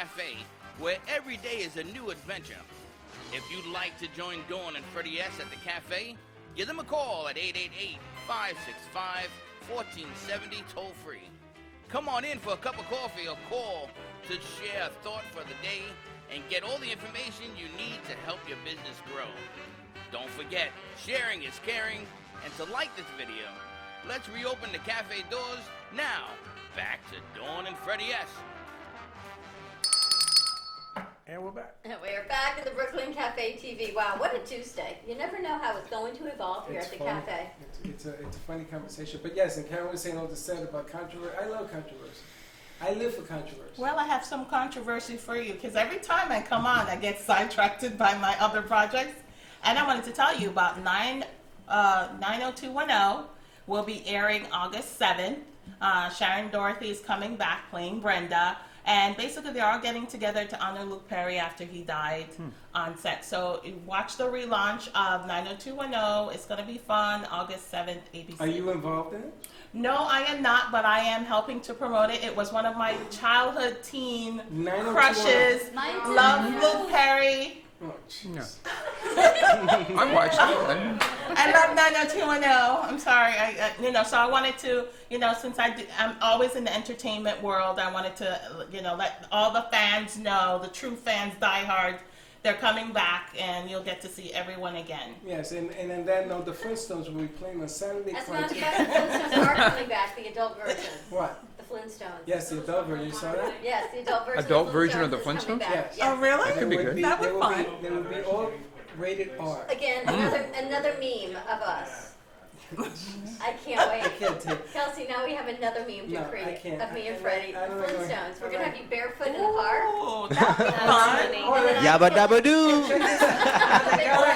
Cafe, where every day is a new adventure. If you'd like to join Dawn and Freddy S. at the cafe, give them a call at 888-565-1470 toll-free. Come on in for a cup of coffee or call to share a thought for the day and get all the information you need to help your business grow. Don't forget, sharing is caring, and to like this video. Let's reopen the cafe doors now. Back to Dawn and Freddy S. And we're back. And we're back at the Brooklyn Cafe TV. Wow, what a Tuesday. You never know how it's going to evolve here at the funny. cafe. It's a funny conversation. But yes, and Karen was saying all the said about controversy. I love controversy. I live for controversy. Well, I have some controversy for you because every time I come on, I get sidetracked by my other projects. And I wanted to tell you about 90210 will be airing August 7th. Sharon Dorothy is coming back playing Brenda. And basically, they're all getting together to honor Luke Perry after he died on set. So watch the relaunch of 90210. It's going to be fun. August 7th, ABC. Are you involved in it? No, I am not, but I am helping to promote it. It was one of my childhood teen crushes. Love Luke Perry. Oh, jeez. I watched it. I love 90210. I'm sorry. So I wanted to, since I'm always in the entertainment world, I wanted to, let all the fans know, the true fans, diehard, they're coming back, and you'll get to see everyone again. Yes, and then the Flintstones will be playing on Saturday. That's not the best. The Flintstones are coming back, the adult version. What? The Flintstones. Yes, the adult version. You saw that? Yes, the adult version. Adult version of the is coming Flintstones? back. Yes. Yes. Oh, really? That could be good. That would be fun. They would be all rated R. Again, another meme of us. I can't wait. I can't take. Kelsey, now we have another meme to No, I create can't. of me and I Freddy. The don't know. Flintstones. We're going to have you barefoot in the park. Oh, that would be fun. Yabba dabba doo.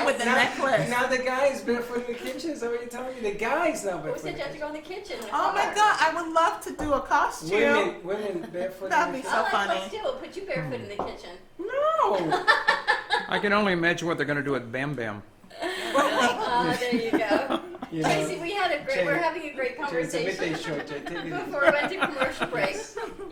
With the necklace. Now the guy's barefoot in the kitchen. Is that what you're telling me? The guy's now We barefoot. said you have to go in the kitchen. in the Oh my car. God, I would love to do a costume. Women barefoot. That'd in be the so All right, funny. let's do it. Put you barefoot in the kitchen. No. I can only imagine what they're going to do with Bam Bam. Oh, there you go. You know, Casey, we're having a great Jay, it's a conversation. midday show, Jay. Take it easy. Before we went to commercial break,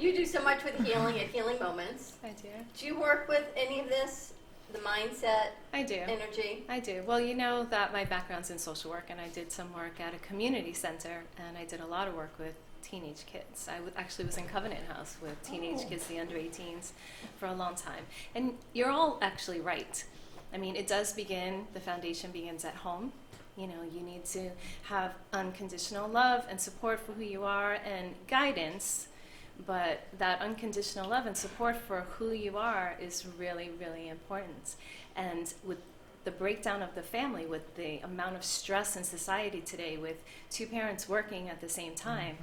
you do so much with healing at Healing Moments. I do. Do you work with any of this? The mindset? I do. Energy? I do. Well, you know that my background's in social work, and I did some work at a community center, and I did a lot of work with teenage kids. I actually was in Covenant House with teenage kids, the under 18s, for a long time. And you're all actually right. I mean, it does begin, the foundation begins at home. You know, you need to have unconditional love and support for who you are and guidance, but that unconditional love and support for who you are is really, really important. And with the breakdown of the family, with the amount of stress in society today, with two parents working at the same time,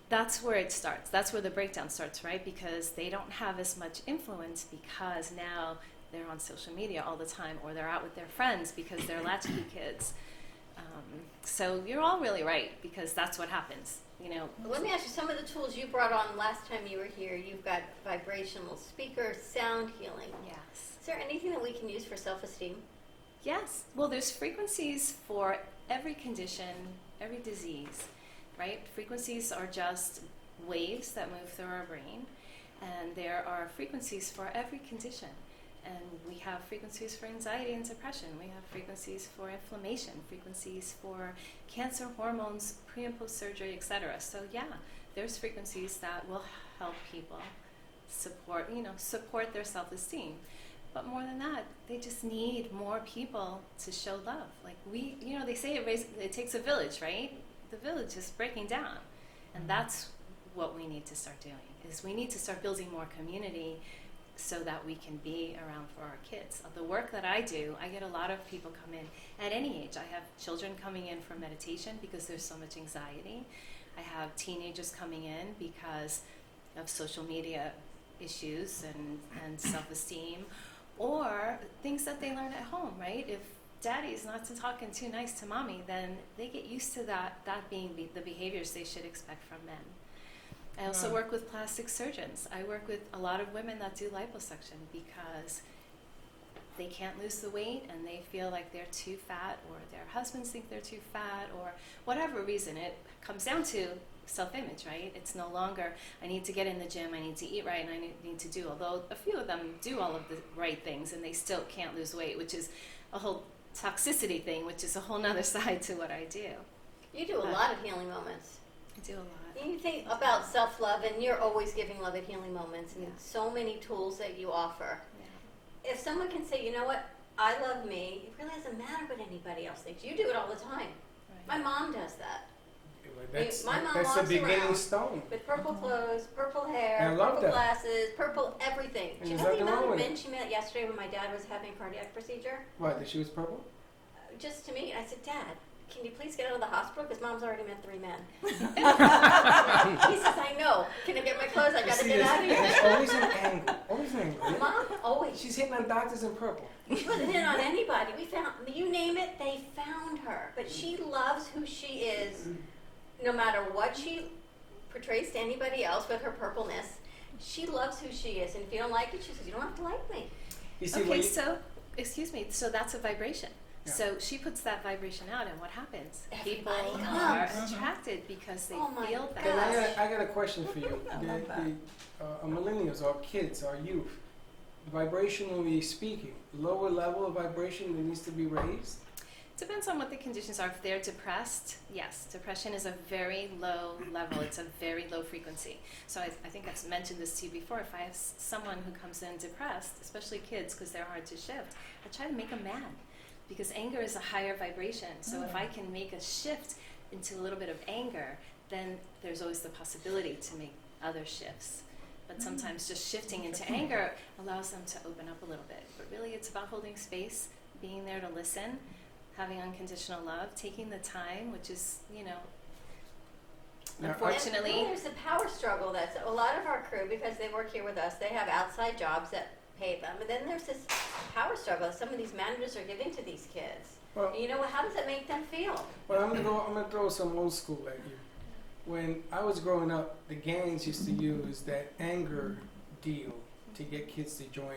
that's where it starts. That's where the breakdown starts, right? Because they don't have as much influence because now they're on social media all the time, or they're out with their friends because they're latchkey kids. So you're all really right, because that's what happens. You know. Let me ask you, some of the tools you brought on last time you were here, you've got vibrational speakers, sound healing. Yes. Is there anything that we can use for self-esteem? Yes. Well, there's frequencies for every condition, every disease, right? Frequencies are just waves that move through our brain, and there are frequencies for every condition. And we have frequencies for anxiety and depression. We have frequencies for inflammation, frequencies for cancer, hormones, pre and post surgery, etc. So yeah, there's frequencies that will help people support their self-esteem. But more than that, they just need more people to show love. Like they say it takes a village, right? The village is breaking down. And that's what we need to start doing, is we need to start building more community so that we can be around for our kids. The work that I do, I get a lot of people come in at any age. I have children coming in for meditation because there's so much anxiety. I have teenagers coming in because of social media issues and self-esteem, or things that they learn at home, right? If daddy's not talking too nice to mommy, then they get used to that being the behaviors they should expect from men. I also work with plastic surgeons. I work with a lot of women that do liposuction because they can't lose the weight and they feel like they're too fat, or their husbands think they're too fat, or whatever reason. It comes down to self-image, right? It's no longer, I need to get in the gym, I need to eat right, and I need to do, although a few of them do all of the right things and they still can't lose weight, which is a whole toxicity thing, which is a whole nother side to what I do. You do a lot of healing moments. I do a lot. You think about self-love, and you're always giving love at healing moments, and so many tools that you offer. Yeah. If someone can say, you know what, I love me, it really doesn't matter what anybody else thinks. You do it all the time. Right. My mom does that. That's My mom the walks beginning around stone. with purple clothes, purple hair, And I love purple that. glasses, purple everything. And Do you there's know the nothing amount wrong of with men it. she met yesterday when my dad was having a cardiac procedure? What, that she was purple? Just to meet. I said, Dad, can you please get out of the hospital? Because Mom's already met 3 men. He says, I know. Can I get my clothes? I got to See, get out of here. There's always an angle. Always an angle. Mom, always. She's hitting on doctors in purple. She wasn't in on anybody. We found, you name it, they found her. But she loves who she is, no matter what she portrays to anybody else with her purpleness. She loves who she is, and if you don't like it, she says, you don't have to like me. You see, Okay, so, excuse me, so that's a vibration. Yeah. So she puts that vibration out, and what happens? People Everybody are comes. attracted because they Oh my feel that. And I got a question for you. I love that. Millennials, our kids, our youth, vibrationally speaking, lower level of vibration that needs to be raised? Depends on what the conditions are. If they're depressed, yes, depression is a very low level. It's a very low frequency. So I think I've mentioned this to you before. If I have someone who comes in depressed, especially kids because they're hard to shift, I try to make them mad because anger is a higher vibration. So if I can make a shift into a little bit of anger, then there's always the possibility to make other shifts. But sometimes just shifting into anger allows them to open up a little bit. But really it's about holding space, being there to listen, having unconditional love, taking the time, which is, unfortunately. And there's a power struggle that's a lot of our crew, because they work here with us, they have outside jobs that pay them. And then there's this power struggle that some of these managers are giving to these kids. Well, And how does it make them feel? Well, I'm gonna throw some old school at you. When I was growing up, the gangs used to use that anger deal to get kids to join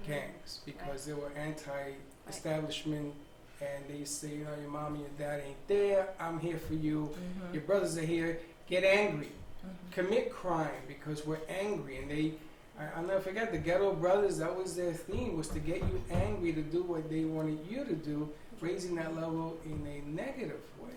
gangs because they were anti-establishment, and they used to say, your mom and your dad ain't there. I'm here for you. Your brothers are here. Get angry, commit crime because we're angry. And I'll never forget the Ghetto Brothers. That was their theme, was to get you angry to do what they wanted you to do, raising that level in a negative way.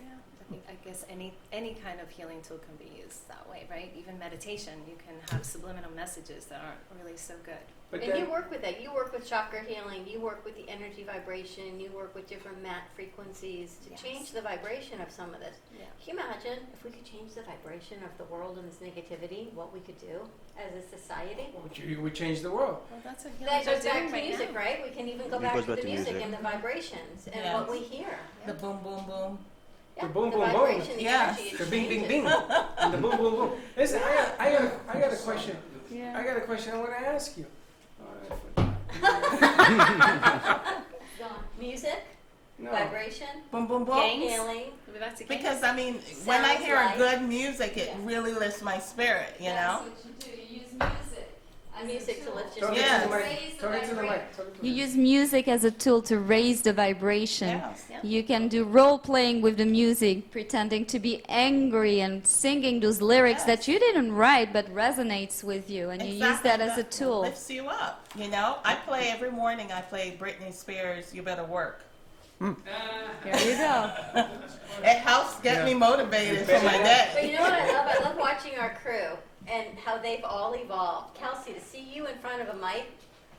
I guess any kind of healing tool can be used that way, right? Even meditation, you can have subliminal messages that aren't really so good. But And you work with that. You work with chakra healing. You work with the energy vibration. You work with different mat frequencies to change the vibration of some of this. Yeah. Can you imagine if we could change the vibration of the world and this negativity, what we could do as a society? You would change the world. Well, that's a That healing goes back to right music, now. right? We can even go It back goes to back the to music music. and the vibrations and Yes. what we hear. The boom, boom, boom. Yeah, The boom, the boom, boom. vibration, the Yes. energy, The it bing, bing, changes. bing, and the boom, boom, boom. Listen, I got a question. Yeah. I got a question I want to ask you. Music, No. vibration, Boom, boom, boom. Gangs. healing. We're back to gangs. Because when I Sounds hear like- good music, it really lifts my spirit. You know. That's what you do. You use music. as Music a to tool. lift your Talk Yes. it to the Raise mic. the Talk it to the vibration. mic. Talk it to the You mic. use music as a tool to raise the vibration. Yes. Yeah. You can do role playing with the music, pretending to be angry and singing those lyrics Yes. that you didn't write but resonates with you, and you use that as a tool. Lifts you up. You know. I play every morning. I play Britney Spears' "You Better Work." Here you go. It helps get me motivated for my But day. you know what I love? I love watching our crew and how they've all evolved. Kelsey, to see you in front of a mic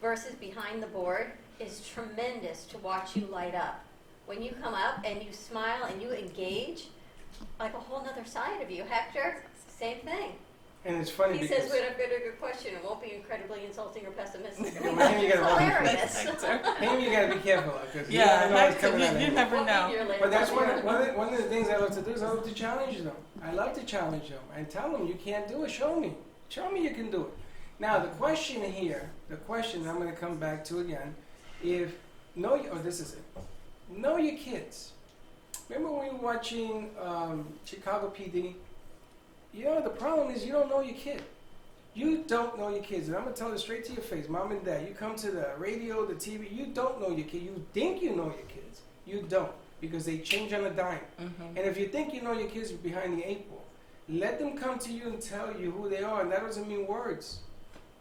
versus behind the board is tremendous to watch you light up. When you come up and you smile and you engage, like a whole nother side of you. Hector, same thing. And it's funny He because says, we have a good question. It won't be incredibly insulting or pessimistic. Yeah, but him you It's gotta watch. hilarious. him you gotta be careful of because you Yeah, never know what's Hector, coming at you you. never We'll know. be here later. But that's We'll be one here. of the things I love to do is I love to challenge them. I love to challenge them and tell them you can't do it. Show me you can do it. Now the question here, I'm going to come back to again. This is it. Know your kids. Remember when we were watching Chicago PD? The problem is you don't know your kid. You don't know your kids. And I'm going to tell it straight to your face, mom and dad. You come to the radio, the TV, you don't know your kid. You think you know your kids. You don't, because they change on a dime. And if you think you know your kids, you're behind the 8 ball. Let them come to you and tell you who they are, and that doesn't mean words.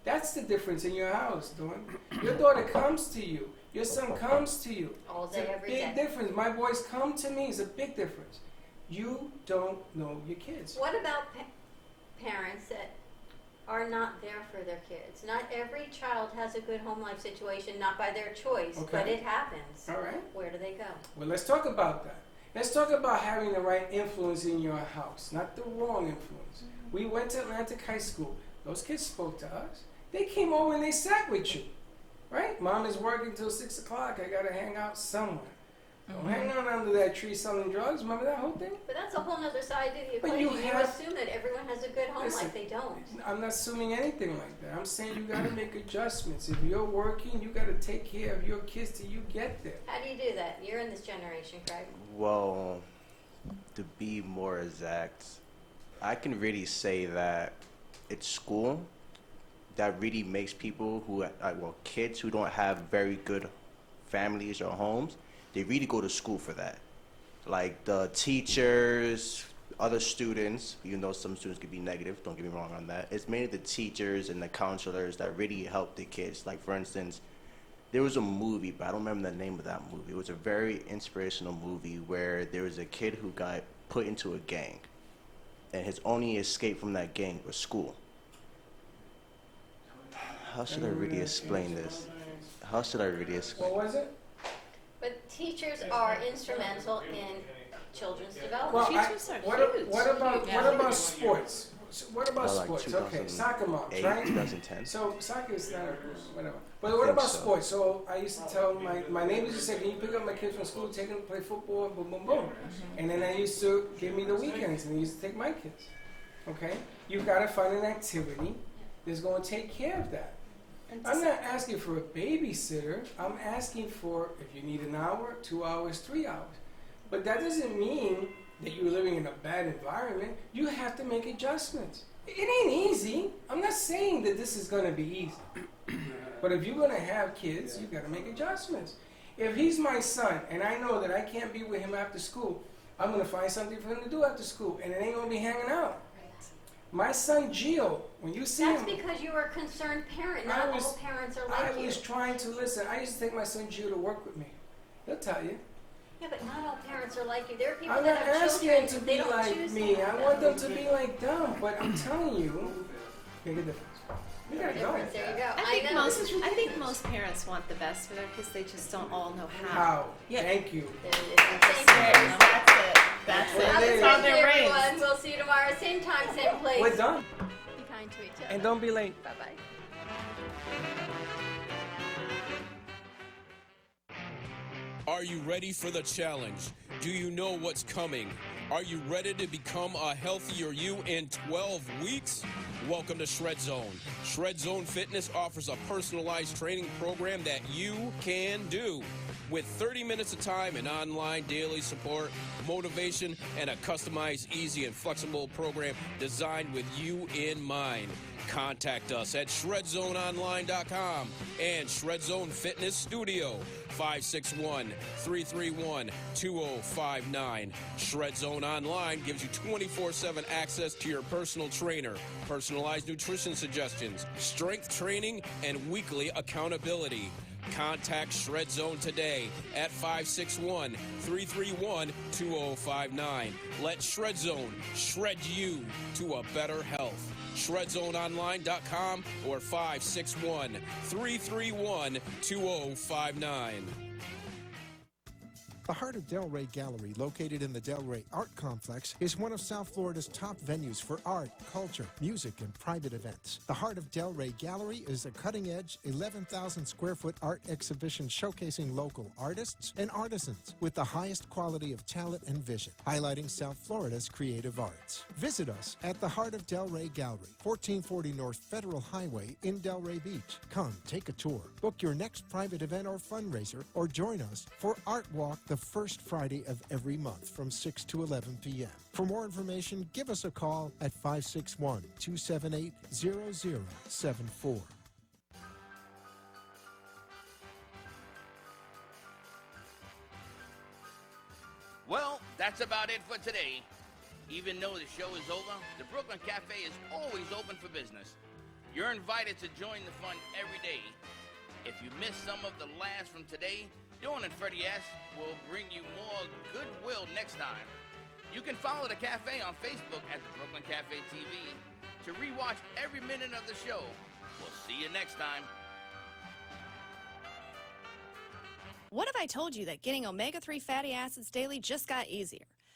That's the difference in your house, Dawn. Your daughter comes to you. Your son comes to you. All day, It's a every day. big difference. My boys come to me. It's a big difference. You don't know your kids. What about parents that are not there for their kids? Not every child has a good home life situation, not by their choice, Okay. but it happens. All right. Where do they go? Well, let's talk about that. Let's talk about having the right influence in your house, not the wrong influence. We went to Atlantic High School. Those kids spoke to us. They came over and they sat with you, right? Mom is working till 6 o'clock. I got to hang out somewhere. Don't hang out under that tree selling drugs. Remember that whole thing? But that's a whole other side to the But equation. you You have- assume that everyone has a good home Listen, life. They don't. I'm not assuming anything like that. I'm saying you got to make adjustments. If you're working, you got to take care of your kids till you get there. How do you do that? You're in this generation, Craig. Well, to be more exact, I can really say that it's school that really makes people who, kids who don't have very good families or homes, they really go to school for that. Like the teachers, other students, even though some students could be negative, don't get me wrong on that. It's mainly the teachers and the counselors that really help the kids. Like for instance, there was a movie, but I don't remember the name of that movie. It was a very inspirational movie where there was a kid who got put into a gang, and his only escape from that gang was school. How should I really explain this? How should I really explain? What was it? But teachers are instrumental in children's development. Well, Teachers are what huge. about sports? What about Like sports? Okay, soccer moms, 2008, right? 2010. So soccer is not whatever. But what think about so. sports? So I used to tell my neighbors, used to say, "Can you pick up my kids from school, take them to play football, boom, boom, boom." And then I used to give me the weekends, and I used to take my kids. Okay, you've got to find an activity that's going to take care of that. I'm not asking for a babysitter. I'm asking for if you need an hour, 2 hours, 3 hours. But that doesn't mean that you're living in a bad environment. You have to make adjustments. It ain't easy. I'm not saying that this is going to be easy. But if you're going to have kids, you got to make adjustments. If he's my son and I know that I can't be with him after school, I'm going to find something for him to do after school, and it ain't going to be hanging out. My son Gio, when you see That's him, because you are a concerned parent. Not all parents are like I you. was trying to listen. I used to take my son Gio to work with me. He'll tell you. Yeah, but not all parents are like you. There are people I'm that not have asking children. them to they be don't like choose me. to have I want them to be like them. But I'm telling you, make a difference. You gotta go. There you go. I think most parents want the best for their kids. They just don't all know how. How? Thank you. That's it. That's it. That's how they're raised. Everyone, we'll see you tomorrow. Same time, same place. We're done. Be kind to each other. And don't be late. Bye-bye. Are you ready for the challenge? Do you know what's coming? Are you ready to become a healthier you in 12 weeks? Welcome to Shred Zone. Shred Zone Fitness offers a personalized training program that you can do. With 30 minutes of time and online daily support, motivation, and a customized, easy, and flexible program designed with you in mind. Contact us at ShredZoneOnline.com and Shred Zone Fitness Studio, 561-331-2059. Shred Zone Online gives you 24/7 access to your personal trainer, personalized nutrition suggestions, strength training, and weekly accountability. Contact Shred Zone today at 561-331-2059. Let Shred Zone shred you to a better health. ShredZoneOnline.com or 561-331-2059. The Heart of Delray Gallery, located in the Delray Art Complex, is one of South Florida's top venues for art, culture, music, and private events. The Heart of Delray Gallery is a cutting-edge, 11,000-square-foot art exhibition showcasing local artists and artisans with the highest quality of talent and vision, highlighting South Florida's creative arts. Visit us at the Heart of Delray Gallery, 1440 North Federal Highway in Delray Beach. Come, take a tour, book your next private event or fundraiser, or join us for Art Walk the first Friday of every month from 6 to 11 p.m. For more information, give us a call at 561-278-0074. Well, that's about it for today. Even though the show is over, the Brooklyn Cafe is always open for business. You're invited to join the fun every day. If you missed some of the laughs from today, Dawn and Freddy S will bring you more goodwill next time. You can follow the cafe on Facebook at the Brooklyn Cafe TV to rewatch every minute of the show. We'll see you next time. What if I told you that getting omega-3 fatty acids daily just got easier?